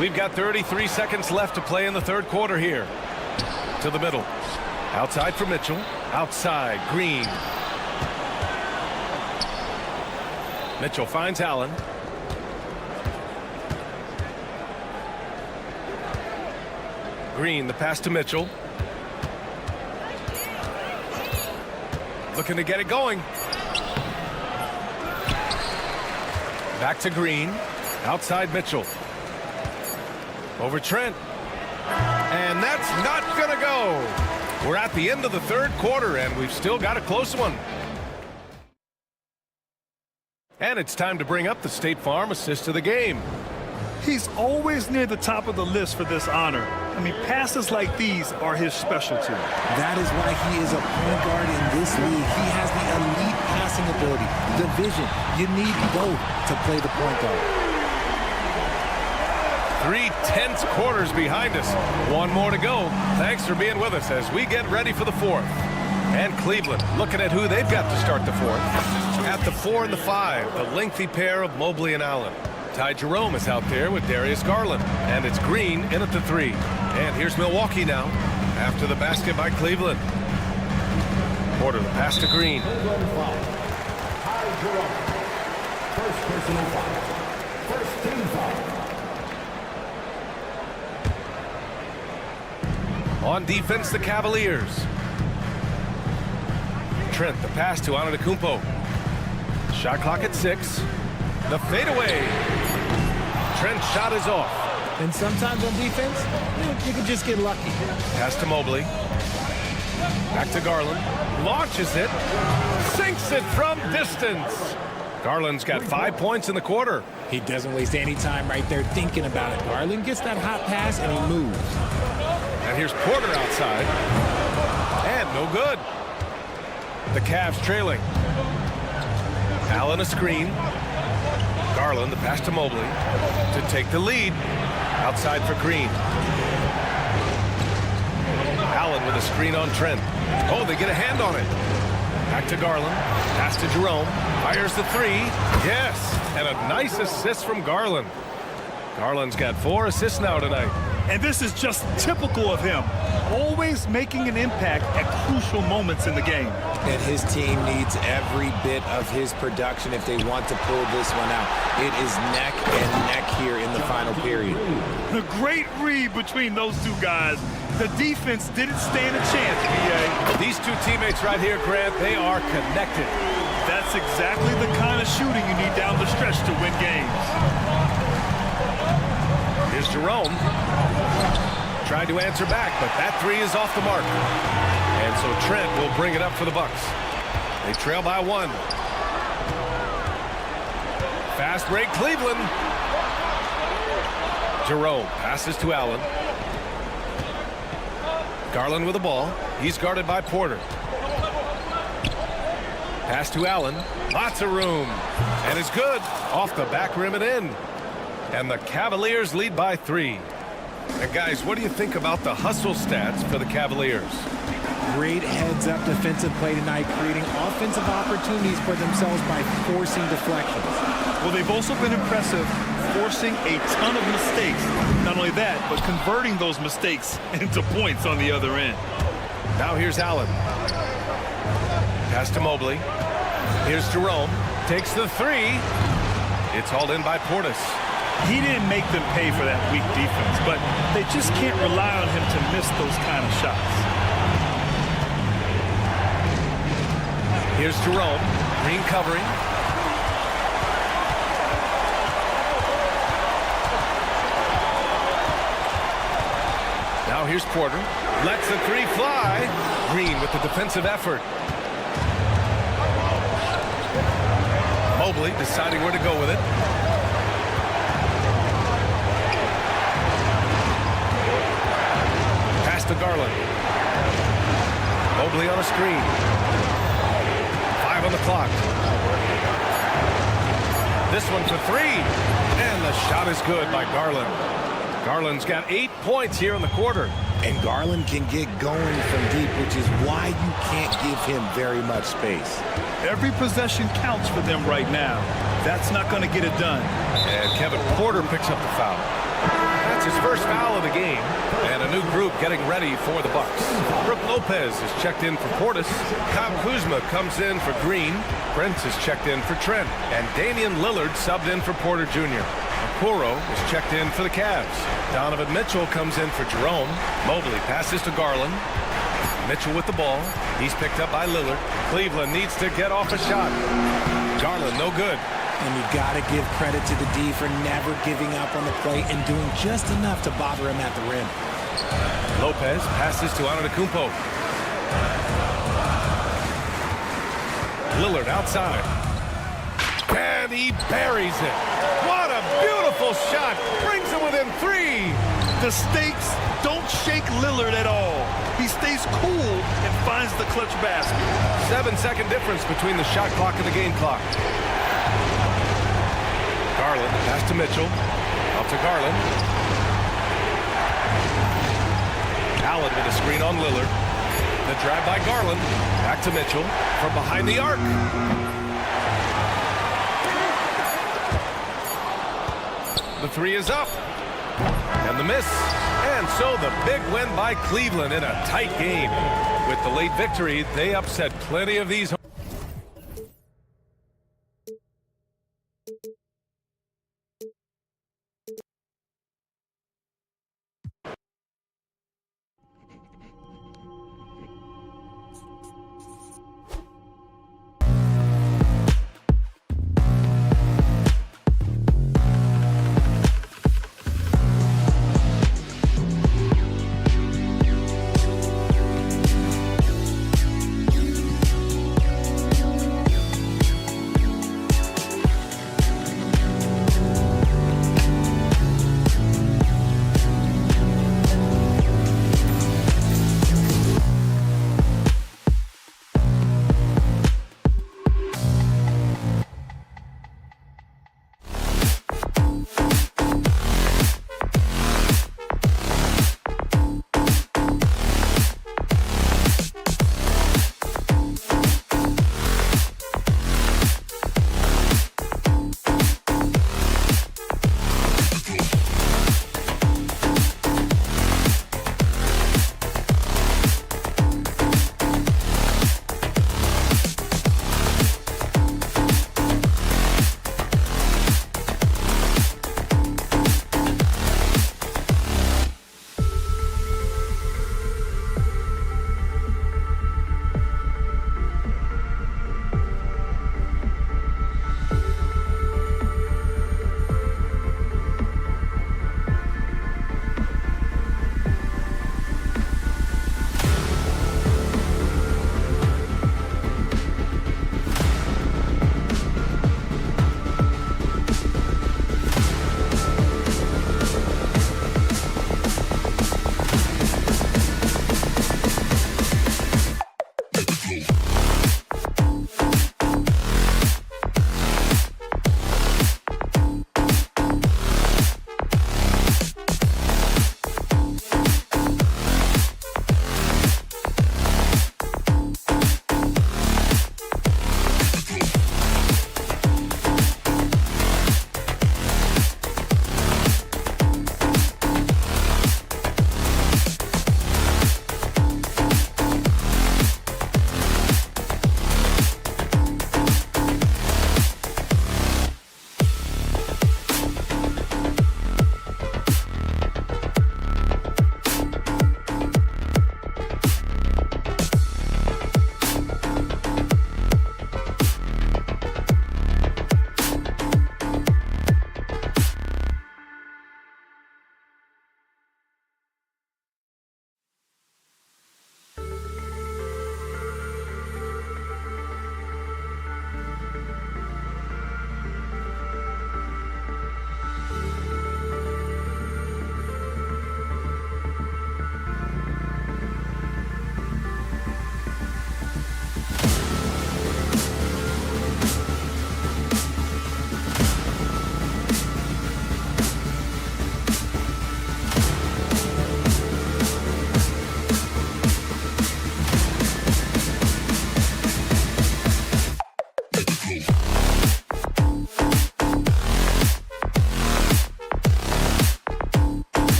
[SPEAKER 1] We've got 33 seconds left to play in the 3rd quarter here. To the middle. Outside for Mitchell. Outside, Green. Mitchell finds Allen. Green, the pass to Mitchell. Looking to get it going. Back to Green. Outside Mitchell. Over Trent. And that's not going to go. We're at the end of the 3rd quarter, and we've still got a close one. And it's time to bring up the State Farm assist of the game.
[SPEAKER 2] He's always near the top of the list for this honor. I mean, passes like these are his specialty.
[SPEAKER 12] That is why he is a point guard in this league. He has the elite passing ability, the vision. You need both to play the point guard.
[SPEAKER 1] 3 tense quarters behind us. One more to go. Thanks for being with us as we get ready for the 4th. And Cleveland looking at who they've got to start the 4th. At the 4 and the 5, the lengthy pair of Mobley and Allen. Ty Jerome is out there with Darius Garland. And it's Green in at the 3. And here's Milwaukee now after the basket by Cleveland. Porter, the pass to Green.
[SPEAKER 5] Ty Jerome. First personal foul. First team foul.
[SPEAKER 1] On defense, the Cavaliers. Trent, the pass to Antetokounmpo. Shot clock at 6. The fadeaway. Trent's shot is off.
[SPEAKER 12] And sometimes on defense, you can just get lucky.
[SPEAKER 1] Pass to Mobley. Back to Garland. Launches it. Sinks it from distance. Garland's got 5 points in the quarter.
[SPEAKER 12] He doesn't waste any time right there thinking about it. Garland gets that hot pass and he moves.
[SPEAKER 1] And here's Porter outside. And no good. The Cavs trailing. Allen a screen. Garland, the pass to Mobley to take the lead. Outside for Green. Allen with a screen on Trent. Oh, they get a hand on it. Back to Garland. Pass to Jerome. Fires the 3. Yes. And a nice assist from Garland. Garland's got 4 assists now tonight.
[SPEAKER 2] And this is just typical of him. Always making an impact at crucial moments in the game.
[SPEAKER 12] And his team needs every bit of his production if they want to pull this one out. It is neck and neck here in the final period.
[SPEAKER 2] The great read between those two guys. The defense didn't stand a chance, B.A.
[SPEAKER 1] These two teammates right here, Grant, they are connected.
[SPEAKER 2] That's exactly the kind of shooting you need down the stretch to win games.
[SPEAKER 1] Here's Jerome. Tried to answer back, but that 3 is off the mark. And so Trent will bring it up for the Bucks. They trail by 1. Fast break, Cleveland. Jerome passes to Allen. Garland with the ball. He's guarded by Porter. Pass to Allen. Lots of room. And it's good. Off the back rim and in. And the Cavaliers lead by 3. And guys, what do you think about the hustle stats for the Cavaliers?
[SPEAKER 12] Great heads-up defensive play tonight, creating offensive opportunities for themselves by forcing deflections.
[SPEAKER 2] Well, they've also been impressive, forcing a ton of mistakes. Not only that, but converting those mistakes into points on the other end.
[SPEAKER 1] Now here's Allen. Pass to Mobley. Here's Jerome. Takes the 3. It's hauled in by Portis.
[SPEAKER 2] He didn't make them pay for that weak defense, but they just can't rely on him to miss those kind of shots.
[SPEAKER 1] Here's Jerome. Green covering. Now here's Porter. Lets the three fly. Green with the defensive effort. Mobley deciding where to go with it. Pass to Garland. Mobley on a screen. 5 on the clock. This one for 3. And the shot is good by Garland. Garland's got 8 points here in the quarter.
[SPEAKER 13] And Garland can get going from deep, which is why you can't give him very much space.
[SPEAKER 2] Every possession counts for them right now. That's not going to get it done.
[SPEAKER 1] And Kevin Porter picks up the foul. That's his first foul of the game. And a new group getting ready for the Bucks. Brook Lopez is checked in for Portis. Kyle Kuzma comes in for Green. Prince is checked in for Trent. And Damian Lillard subbed in for Porter Jr. Okoro is checked in for the Cavs. Donovan Mitchell comes in for Jerome. Mobley passes to Garland. Mitchell with the ball. He's picked up by Lillard. Cleveland needs to get off a shot. Garland, no good.
[SPEAKER 13] And you got to give credit to the D for never giving up on the play and doing just enough to bother him at the rim.
[SPEAKER 1] Lopez passes to Antetokounmpo. Lillard outside. And he buries it. What a beautiful shot. Brings him within 3.
[SPEAKER 2] The stakes don't shake Lillard at all. He stays cool and finds the clutch basket.
[SPEAKER 1] 7-second difference between the shot clock and the game clock. Garland, pass to Mitchell. Out to Garland. Allen with a screen on Lillard. The drive by Garland. Back to Mitchell from behind the arc. The 3 is up. And the miss. And so the big win by Cleveland in a tight game. With the late victory, they upset plenty of these.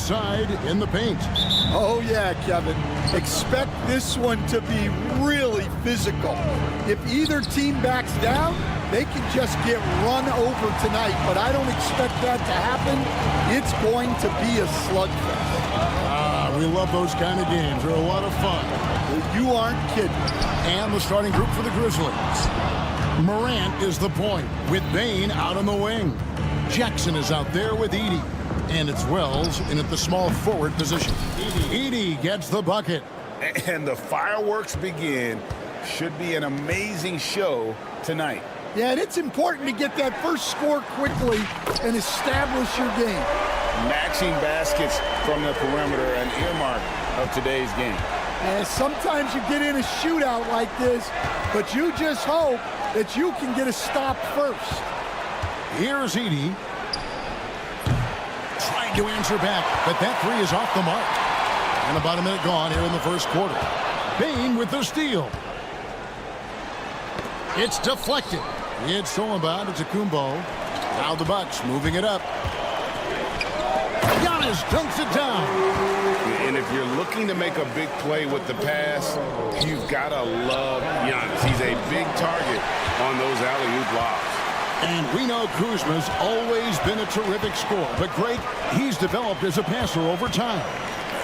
[SPEAKER 6] inside in the paint.
[SPEAKER 4] Oh, yeah, Kevin. Expect this one to be really physical. If either team backs down, they can just get run over tonight, but I don't expect that to happen. It's going to be a slugfest.
[SPEAKER 6] We love those kind of games. They're a lot of fun.
[SPEAKER 4] You aren't kidding.
[SPEAKER 6] And the starting group for the Grizzlies. Morant is the point with Bane out on the wing. Jackson is out there with Edey. And it's Wells in at the small forward position. Edey gets the bucket.
[SPEAKER 8] And the fireworks begin. Should be an amazing show tonight.
[SPEAKER 4] Yeah, and it's important to get that first score quickly and establish your game.
[SPEAKER 8] Matching baskets from the perimeter, an earmark of today's game.
[SPEAKER 4] And sometimes you get in a shootout like this, but you just hope that you can get a stop first.
[SPEAKER 6] Here's Edey. Trying to answer back, but that three is off the mark. And about a minute gone here in the first quarter. Bane with the steal. It's deflected. It's stolen by Antetokounmpo. Now the Bucks moving it up. Giannis dunks it down.
[SPEAKER 8] And if you're looking to make a big play with the pass, you've got to love Giannis. He's a big target on those alley-oop lobs.
[SPEAKER 6] And we know Kuzma's always been a terrific scorer. But, Greg, he's developed as a passer over time.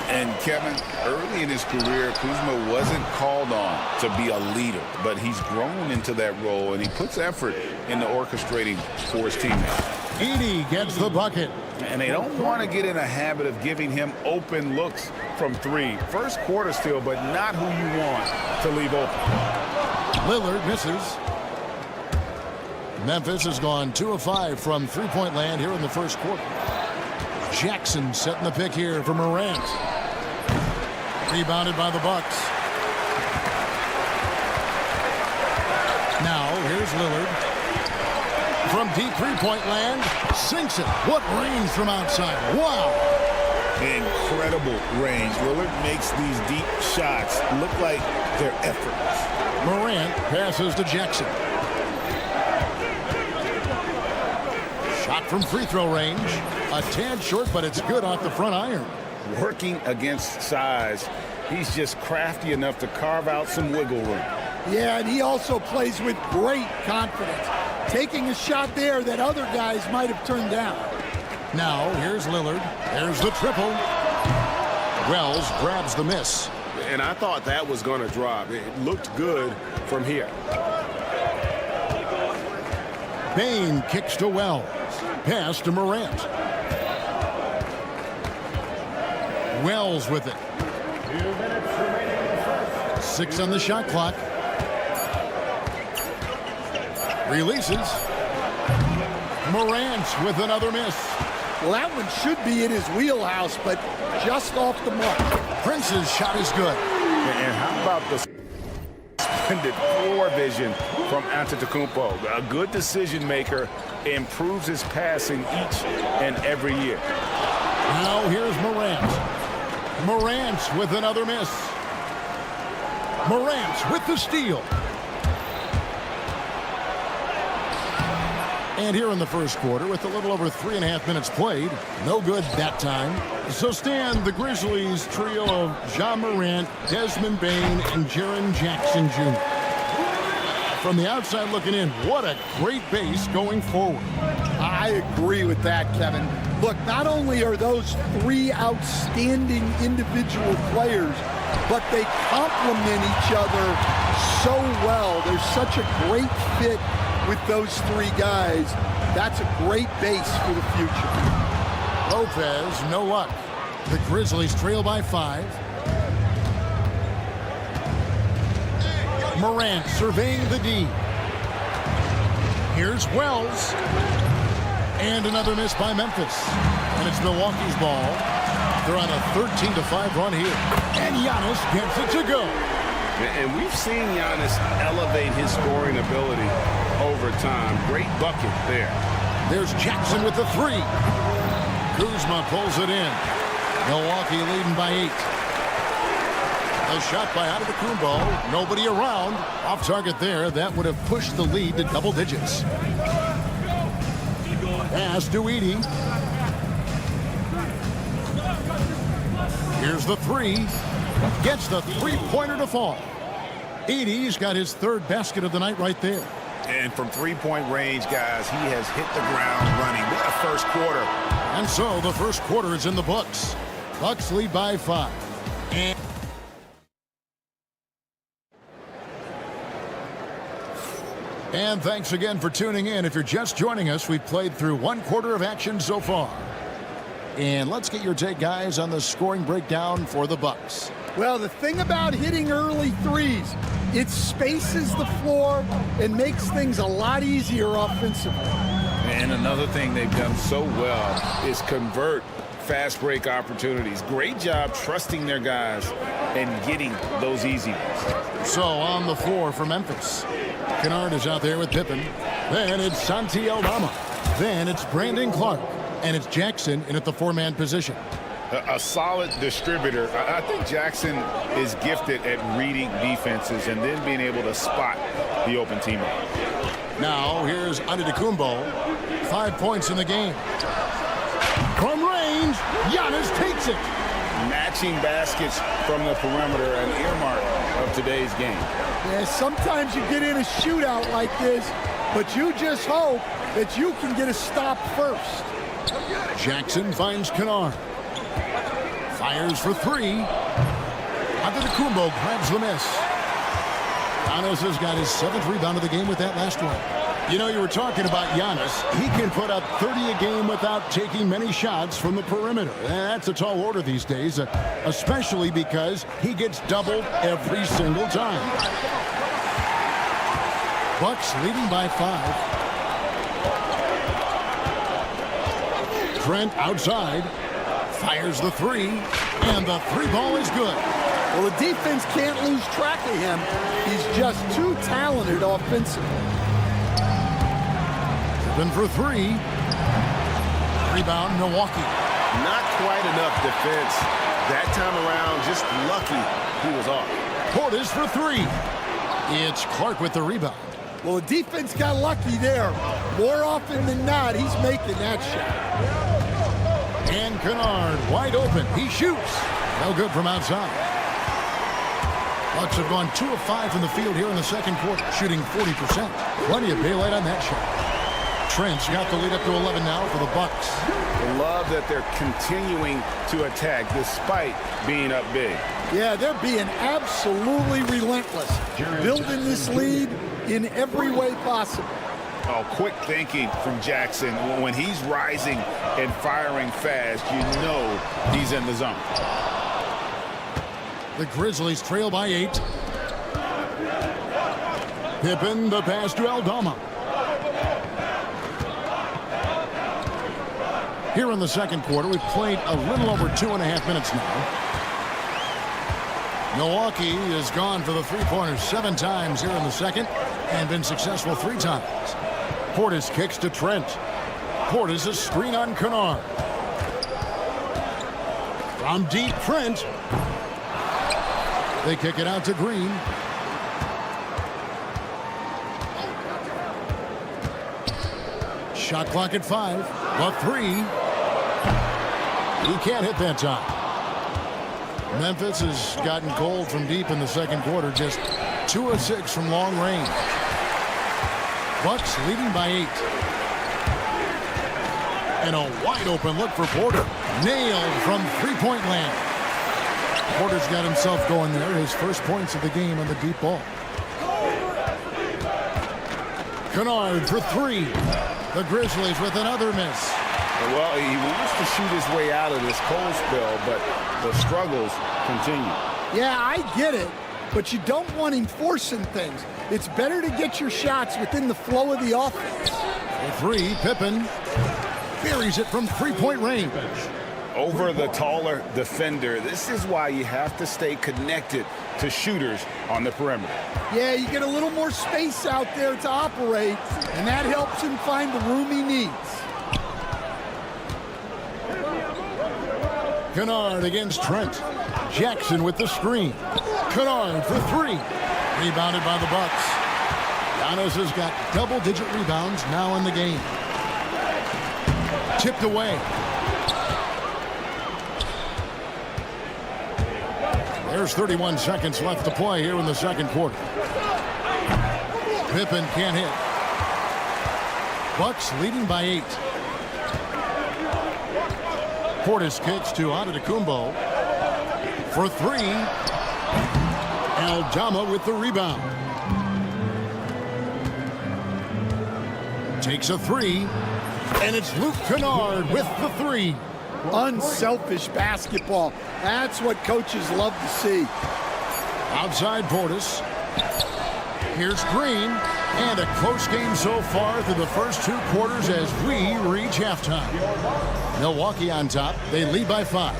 [SPEAKER 8] And, Kevin, early in his career, Kuzma wasn't called on to be a leader, but he's grown into that role, and he puts effort into orchestrating for his teammates.
[SPEAKER 6] Edey gets the bucket.
[SPEAKER 8] And they don't want to get in a habit of giving him open looks from three. First quarter still, but not who you want to leave open.
[SPEAKER 6] Lillard misses. Memphis has gone 2 of 5 from three-point land here in the first quarter. Jackson setting the pick here for Morant. Rebounded by the Bucks. Now here's Lillard. From deep three-point land, sinks it. What range from outside. Wow.
[SPEAKER 8] Incredible range. Lillard makes these deep shots look like they're effortless.
[SPEAKER 6] Morant passes to Jackson. Shot from free throw range. A tad short, but it's good off the front iron.
[SPEAKER 8] Working against size, he's just crafty enough to carve out some wiggle room.
[SPEAKER 4] Yeah, and he also plays with great confidence, taking a shot there that other guys might have turned down.
[SPEAKER 6] Now, here's Lillard. There's the triple. Wells grabs the miss.
[SPEAKER 8] And I thought that was going to drop. It looked good from here.
[SPEAKER 6] Bane kicks to Wells. Pass to Morant. Wells with it. 6 on the shot clock. Releases. Morant with another miss.
[SPEAKER 4] Well, that one should be in his wheelhouse, but just off the mark.
[SPEAKER 6] Prince's shot is good.
[SPEAKER 8] And how about the suspended floor vision from Antetokounmpo? A good decision maker, improves his passing each and every year.
[SPEAKER 6] Now here's Morant. Morant with another miss. Morant with the steal. And here in the first quarter, with a little over 3.5 minutes played, no good that time. So Stan, the Grizzlies trio of Ja Morant, Desmond Bane, and Jaren Jackson Jr. From the outside looking in, what a great base going forward.
[SPEAKER 4] I agree with that, Kevin. Look, not only are those three outstanding individual players, but they complement each other so well. There's such a great fit with those three guys. That's a great base for the future.
[SPEAKER 6] Lopez, no luck. The Grizzlies trail by 5. Morant surveying the D. Here's Wells. And another miss by Memphis. And it's Milwaukee's ball. They're on a 13-5 run here. And Giannis gets it to go.
[SPEAKER 8] And we've seen Giannis elevate his scoring ability over time. Great bucket there.
[SPEAKER 6] There's Jackson with the 3. Kuzma pulls it in. Milwaukee leading by 8. A shot by Antetokounmpo. Nobody around. Off target there. That would have pushed the lead to double digits. Pass to Edey. Here's the three. Gets the three-pointer to fall. Edey's got his third basket of the night right there.
[SPEAKER 8] And from three-point range, guys, he has hit the ground running. What a first quarter.
[SPEAKER 6] And so the first quarter is in the books. Bucks lead by 5. And thanks again for tuning in. If you're just joining us, we've played through one quarter of action so far. And let's get your take, guys, on the scoring breakdown for the Bucks.
[SPEAKER 4] Well, the thing about hitting early threes, it spaces the floor and makes things a lot easier offensively.
[SPEAKER 8] And another thing they've done so well is convert fast break opportunities. Great job trusting their guys and getting those easy ones.
[SPEAKER 6] So on the floor for Memphis, Kennard is out there with Pippen. Then it's Santi Aldama. Then it's Brandon Clark. And it's Jackson in at the four-man position.
[SPEAKER 8] A solid distributor. I think Jackson is gifted at reading defenses and then being able to spot the open teammate.
[SPEAKER 6] Now here's Antetokounmpo. 5 points in the game. From range, Giannis takes it.
[SPEAKER 8] Matching baskets from the perimeter, an earmark of today's game.
[SPEAKER 4] Yeah, sometimes you get in a shootout like this, but you just hope that you can get a stop first.
[SPEAKER 6] Jackson finds Kennard. Fires for three. Antetokounmpo grabs the miss. Giannis has got his 7th rebound of the game with that last one. You know, you were talking about Giannis. He can put up 30 a game without taking many shots from the perimeter. That's a tall order these days, especially because he gets doubled every single time. Bucks leading by 5. Trent outside. Fires the three. And the three ball is good.
[SPEAKER 4] Well, the defense can't lose track of him. He's just too talented offensively.
[SPEAKER 6] Then for three. Rebound, Milwaukee.
[SPEAKER 8] Not quite enough defense. That time around, just lucky he was off.
[SPEAKER 6] Portis for three. It's Clark with the rebound.
[SPEAKER 4] Well, the defense got lucky there. More often than not, he's making that shot.
[SPEAKER 6] And Kennard wide open. He shoots. No good from outside. Bucks have gone 2 of 5 from the field here in the second quarter, shooting 40%. Plenty of daylight on that shot. Trent's got the lead up to 11 now for the Bucks.
[SPEAKER 8] I love that they're continuing to attack despite being up big.
[SPEAKER 4] Yeah, they're being absolutely relentless, building this lead in every way possible.
[SPEAKER 8] Oh, quick thinking from Jackson. When he's rising and firing fast, you know he's in the zone.
[SPEAKER 6] The Grizzlies trail by 8. Pippen, the pass to Aldama. Here in the second quarter, we've played a little over 2.5 minutes now. Milwaukee has gone for the three-pointers 7 times here in the second and been successful 3 times. Portis kicks to Trent. Portis a screen on Kennard. From deep, Trent. They kick it out to Green. Shot clock at 5. The three. He can't hit that time. Memphis has gotten cold from deep in the second quarter. Just 2 of 6 from long range. Bucks leading by 8. And a wide open look for Porter. Nailed from three-point land. Porter's got himself going there. His first points of the game on the deep ball. Kennard for 3. The Grizzlies with another miss.
[SPEAKER 8] Well, he wants to shoot his way out of this cold spell, but the struggles continue.
[SPEAKER 4] Yeah, I get it, but you don't want him forcing things. It's better to get your shots within the flow of the offense.
[SPEAKER 6] For 3, Pippen buries it from three-point range.
[SPEAKER 8] Over the taller defender. This is why you have to stay connected to shooters on the perimeter.
[SPEAKER 4] Yeah, you get a little more space out there to operate, and that helps him find the room he needs.
[SPEAKER 6] Kennard against Trent. Jackson with the screen. Kennard for 3. Rebounded by the Bucks. Giannis has got double-digit rebounds now in the game. Tipped away. There's 31 seconds left to play here in the second quarter. Pippen can't hit. Bucks leading by 8. Portis kicks to Antetokounmpo for 3. Aldama with the rebound. Takes a 3. And it's Luke Kennard with the 3.
[SPEAKER 4] Unselfish basketball. That's what coaches love to see.
[SPEAKER 6] Outside Portis. Here's Green. And a close game so far through the first 2 quarters as we reach halftime. Milwaukee on top. They lead by 5.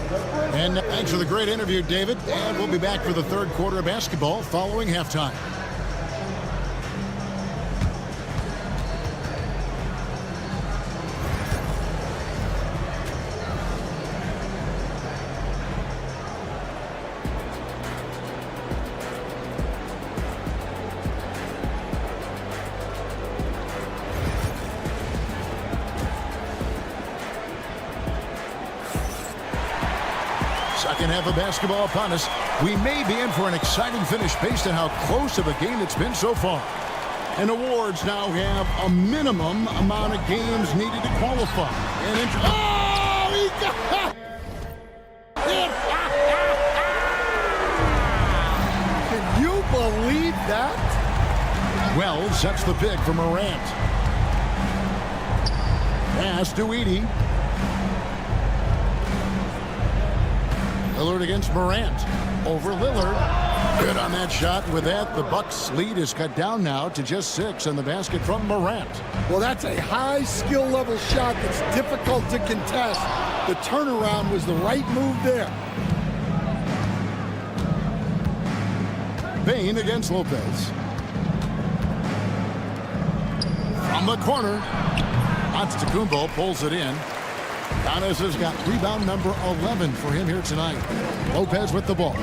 [SPEAKER 6] And thanks for the great interview, David. And we'll be back for the third quarter of basketball following halftime. Second half of basketball upon us. We may be in for an exciting finish based on how close of a game it's been so far. And awards now have a minimum amount of games needed to qualify. And he got it!
[SPEAKER 4] Can you believe that?
[SPEAKER 6] Wells sets the pick for Morant. Pass to Edey. Lillard against Morant. Over Lillard. Good on that shot. With that, the Bucks' lead is cut down now to just 6 on the basket from Morant.
[SPEAKER 4] Well, that's a high skill level shot that's difficult to contest. The turnaround was the right move there.
[SPEAKER 6] Bane against Lopez. From the corner. Antetokounmpo pulls it in. Giannis has got rebound number 11 for him here tonight. Lopez with the ball.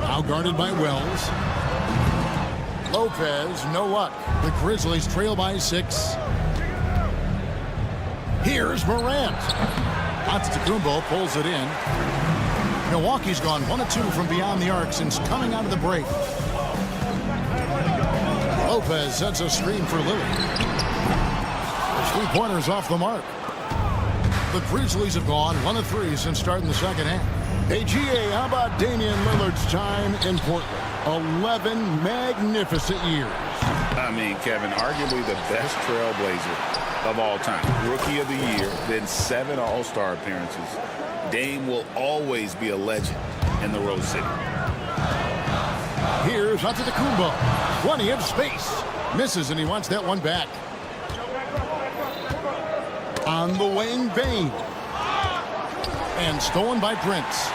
[SPEAKER 6] Now guarded by Wells. Lopez, no luck. The Grizzlies trail by 6. Here's Morant. Antetokounmpo pulls it in. Milwaukee's gone 1 of 2 from beyond the arc since coming out of the break. Lopez sets a screen for Lillard. There's 3-pointers off the mark. The Grizzlies have gone 1 of 3 since starting the second half. Hey, GA, how about Damian Lillard's time in Portland? 11 magnificent years.
[SPEAKER 8] I mean, Kevin, arguably the best trailblazer of all time. Rookie of the year, then 7 All-Star appearances. Dame will always be a legend in the Rose City.
[SPEAKER 6] Here's Antetokounmpo. Plenty of space. Misses, and he wants that one back. On the wing, Bane. And stolen by Prince.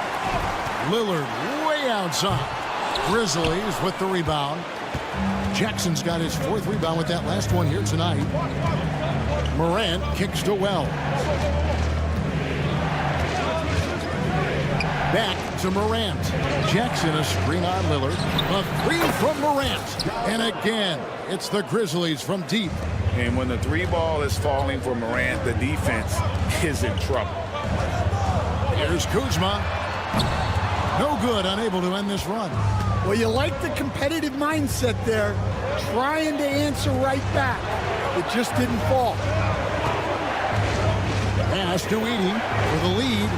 [SPEAKER 6] Lillard way outside. Grizzlies with the rebound. Jackson's got his 4th rebound with that last one here tonight. Morant kicks to Wells. Back to Morant. Jackson a screen on Lillard. A 3 from Morant. And again, it's the Grizzlies from deep.
[SPEAKER 8] And when the 3 ball is falling for Morant, the defense is in trouble.
[SPEAKER 6] Here's Kuzma. No good, unable to end this run.
[SPEAKER 4] Well, you like the competitive mindset there, trying to answer right back. It just didn't fall.
[SPEAKER 6] Pass to Edey for the lead.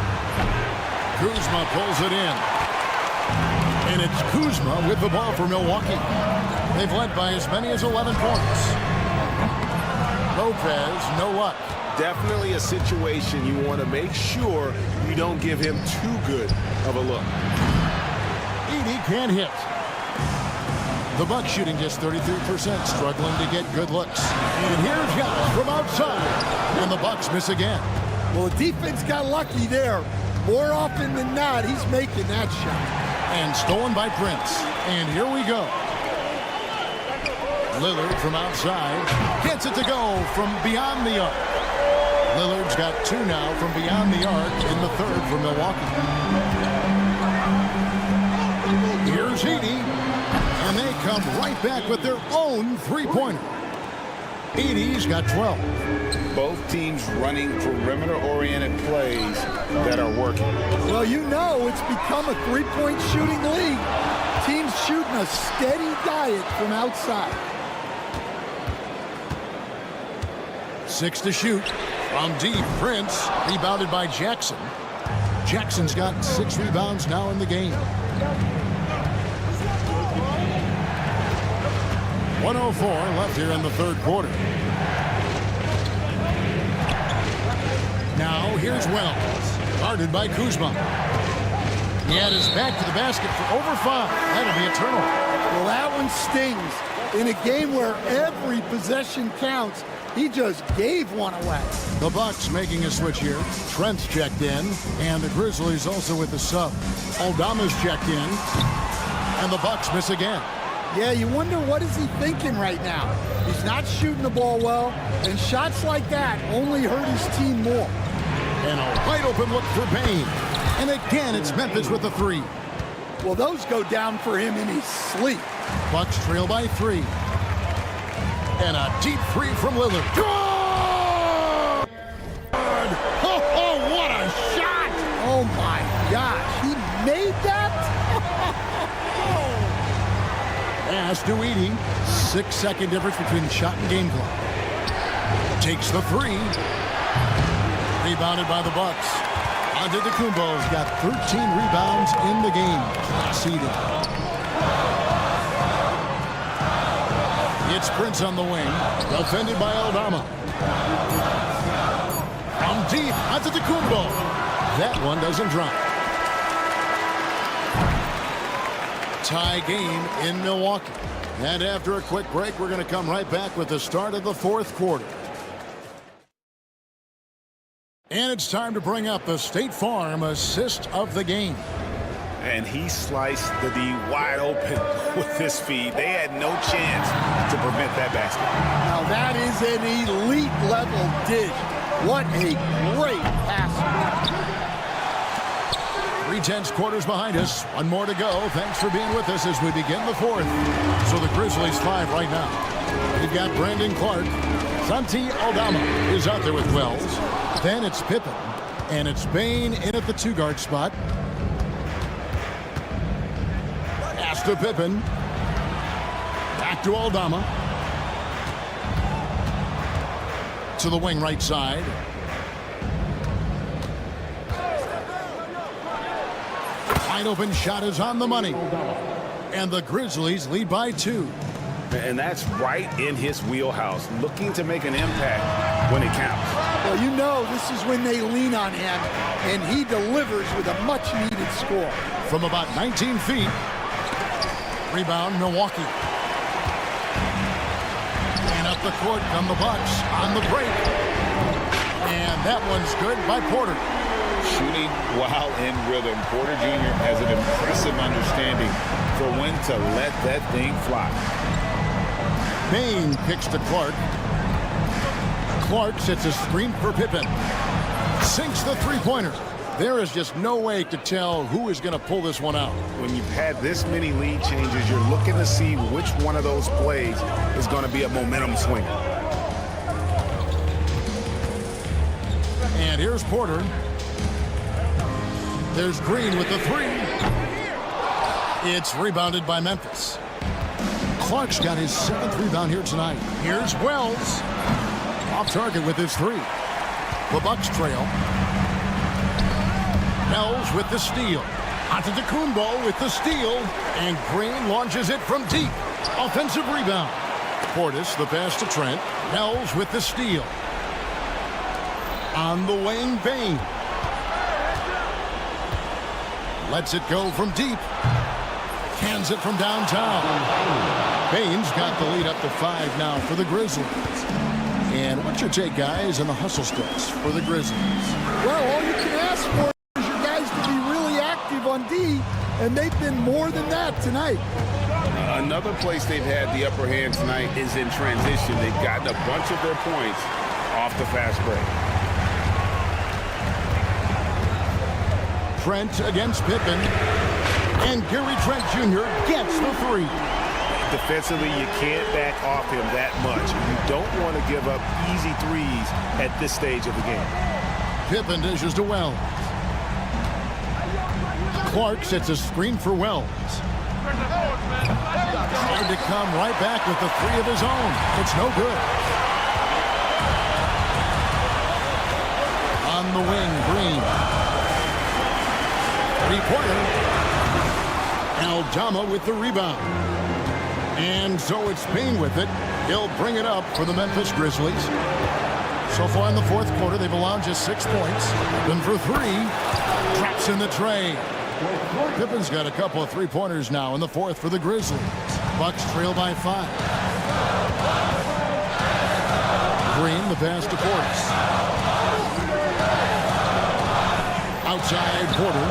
[SPEAKER 6] Kuzma pulls it in. And it's Kuzma with the ball for Milwaukee. They've led by as many as 11 points. Lopez, no luck.
[SPEAKER 8] Definitely a situation you want to make sure you don't give him too good of a look.
[SPEAKER 6] Edey can't hit. The Bucks shooting just 33%, struggling to get good looks. And here's Giannis from outside. And the Bucks miss again.
[SPEAKER 4] Well, the defense got lucky there. More often than not, he's making that shot.
[SPEAKER 6] And stolen by Prince. And here we go. Lillard from outside gets it to go from beyond the arc. Lillard's got 2 now from beyond the arc in the 3rd for Milwaukee. Here's Edey, and they come right back with their own 3-pointer. Edey's got 12.
[SPEAKER 8] Both teams running perimeter-oriented plays that are working.
[SPEAKER 4] Well, you know it's become a three-point shooting league. Teams shooting a steady diet from outside.
[SPEAKER 6] 6 to shoot. From deep, Prince, rebounded by Jackson. Jackson's got 6 rebounds now in the game. 1:04 left here in the third quarter. Now here's Wells, guarded by Kuzma. He had his back to the basket for over 5. That'll be a turnover.
[SPEAKER 4] Well, that one stings. In a game where every possession counts, he just gave one away.
[SPEAKER 6] The Bucks making a switch here. Trent's checked in, and the Grizzlies also with the sub. Aldama's checked in, and the Bucks miss again.
[SPEAKER 4] Yeah, you wonder what is he thinking right now. He's not shooting the ball well, and shots like that only hurt his team more.
[SPEAKER 6] And a wide open look for Payne. And again, it's Memphis with the 3.
[SPEAKER 4] Well, those go down for him in his sleep.
[SPEAKER 6] Bucks trail by 3. And a deep 3 from Lillard. Good! Oh, what a shot!
[SPEAKER 4] Oh, my gosh. He made that?
[SPEAKER 6] Pass to Edey. 6-second difference between shot and game clock. Takes the 3. Rebounded by the Bucks. Antetokounmpo's got 13 rebounds in the game. Seeded. It's Prince on the wing. Defended by Aldama. From deep, Antetokounmpo. That one doesn't drop. Tie game in Milwaukee. And after a quick break, we're going to come right back with the start of the fourth quarter. And it's time to bring up the State Farm assist of the game.
[SPEAKER 8] And he sliced the D wide open with this feed. They had no chance to prevent that basket.
[SPEAKER 4] Now that is an elite level dish. What a great pass.
[SPEAKER 6] 3/10 quarters behind us. One more to go. Thanks for being with us as we begin the fourth. So the Grizzlies 5 right now. We've got Brandon Clark. Santi Aldama is out there with Wells. Then it's Pippen. And it's Bane in at the 2-guard spot. Pass to Pippen. Back to Aldama. To the wing right side. Wide open shot is on the money. And the Grizzlies lead by 2.
[SPEAKER 8] And that's right in his wheelhouse, looking to make an impact when it counts.
[SPEAKER 4] Well, you know this is when they lean on him, and he delivers with a much-needed score.
[SPEAKER 6] From about 19 feet. Rebound, Milwaukee. And up the court come the Bucks on the break. And that one's good by Porter.
[SPEAKER 8] Shooting while in rhythm. Porter Jr. has an impressive understanding for when to let that thing fly.
[SPEAKER 6] Bane kicks to Clark. Clark sets a screen for Pippen. Sinks the three-pointer. There is just no way to tell who is going to pull this one out.
[SPEAKER 8] When you've had this many lead changes, you're looking to see which one of those plays is going to be a momentum swinger.
[SPEAKER 6] And here's Porter. There's Green with the 3. It's rebounded by Memphis. Clark's got his 7th rebound here tonight. Here's Wells. Off target with his 3. The Bucks trail. Wells with the steal. Antetokounmpo with the steal. And Green launches it from deep. Offensive rebound. Portis, the pass to Trent. Wells with the steal. On the wing, Bane. Lets it go from deep. Cans it from downtown. Bane's got the lead up to 5 now for the Grizzlies. And what's your take, guys, on the hustle sticks for the Grizzlies?
[SPEAKER 4] Well, all you can ask for is your guys to be really active on D, and they've been more than that tonight.
[SPEAKER 8] Another place they've had the upper hand tonight is in transition. They've gotten a bunch of their points off the fast break.
[SPEAKER 6] Trent against Pippen. And Gary Trent Jr. gets the 3.
[SPEAKER 8] Defensively, you can't back off him that much. You don't want to give up easy threes at this stage of the game.
[SPEAKER 6] Pippen dishes to Wells. Clark sets a screen for Wells. Tried to come right back with the three of his own. It's no good. On the wing, Green. Three-pointer. Aldama with the rebound. And so it's Payne with it. He'll bring it up for the Memphis Grizzlies. So far in the fourth quarter, they've allowed just 6 points. Pippen for 3. Drops in the tray. Pippen's got a couple of three-pointers now in the fourth for the Grizzlies. Bucks trail by 5. Green, the pass to Portis. Outside Porter.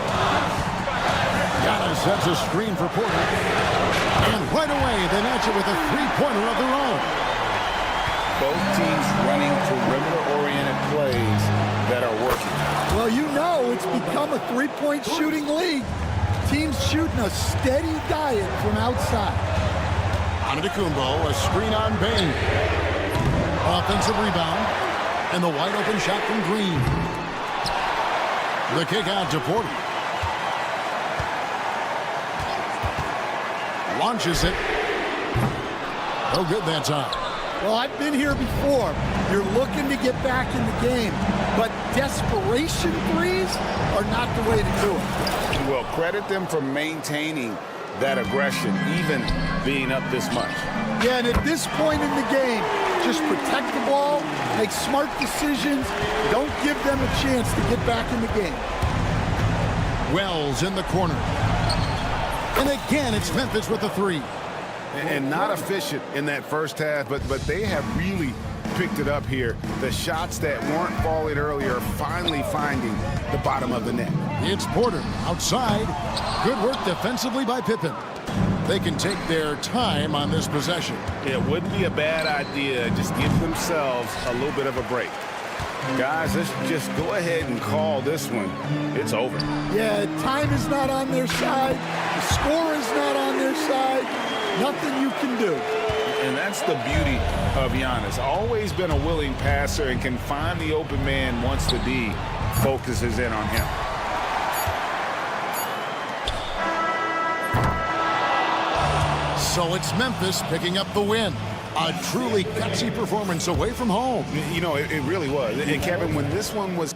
[SPEAKER 6] Giannis sets a screen for Porter. And right away, they match it with a three-pointer of their own.
[SPEAKER 8] Both teams running perimeter-oriented plays that are working.
[SPEAKER 4] Well, you know it's become a three-point shooting league. Teams shooting a steady diet from outside.
[SPEAKER 6] Antetokounmpo, a screen on Bain. Offensive rebound. And the wide-open shot from Green. The kick out to Porter. Launches it. No good that time.
[SPEAKER 4] Well, I've been here before. You're looking to get back in the game, but desperation threes are not the way to do it.
[SPEAKER 8] Well, credit them for maintaining that aggression, even being up this much.
[SPEAKER 4] Yeah, and at this point in the game, just protect the ball, make smart decisions, don't give them a chance to get back in the game.
[SPEAKER 6] Wells in the corner. And again, it's Memphis with the 3.
[SPEAKER 8] And not efficient in that first half, but they have really picked it up here. The shots that weren't falling earlier are finally finding the bottom of the net.
[SPEAKER 6] It's Porter outside. Good work defensively by Pippen. They can take their time on this possession.
[SPEAKER 8] It wouldn't be a bad idea. Just give themselves a little bit of a break. Guys, let's just go ahead and call this one. It's over.
[SPEAKER 4] Yeah, time is not on their side. The score is not on their side. Nothing you can do.
[SPEAKER 8] And that's the beauty of Giannis. Always been a willing passer and can find the open man once the D focuses in on him.
[SPEAKER 6] So it's Memphis picking up the win. A truly gutsy performance away from home.
[SPEAKER 8] You know, it really was. And Kevin, when this one was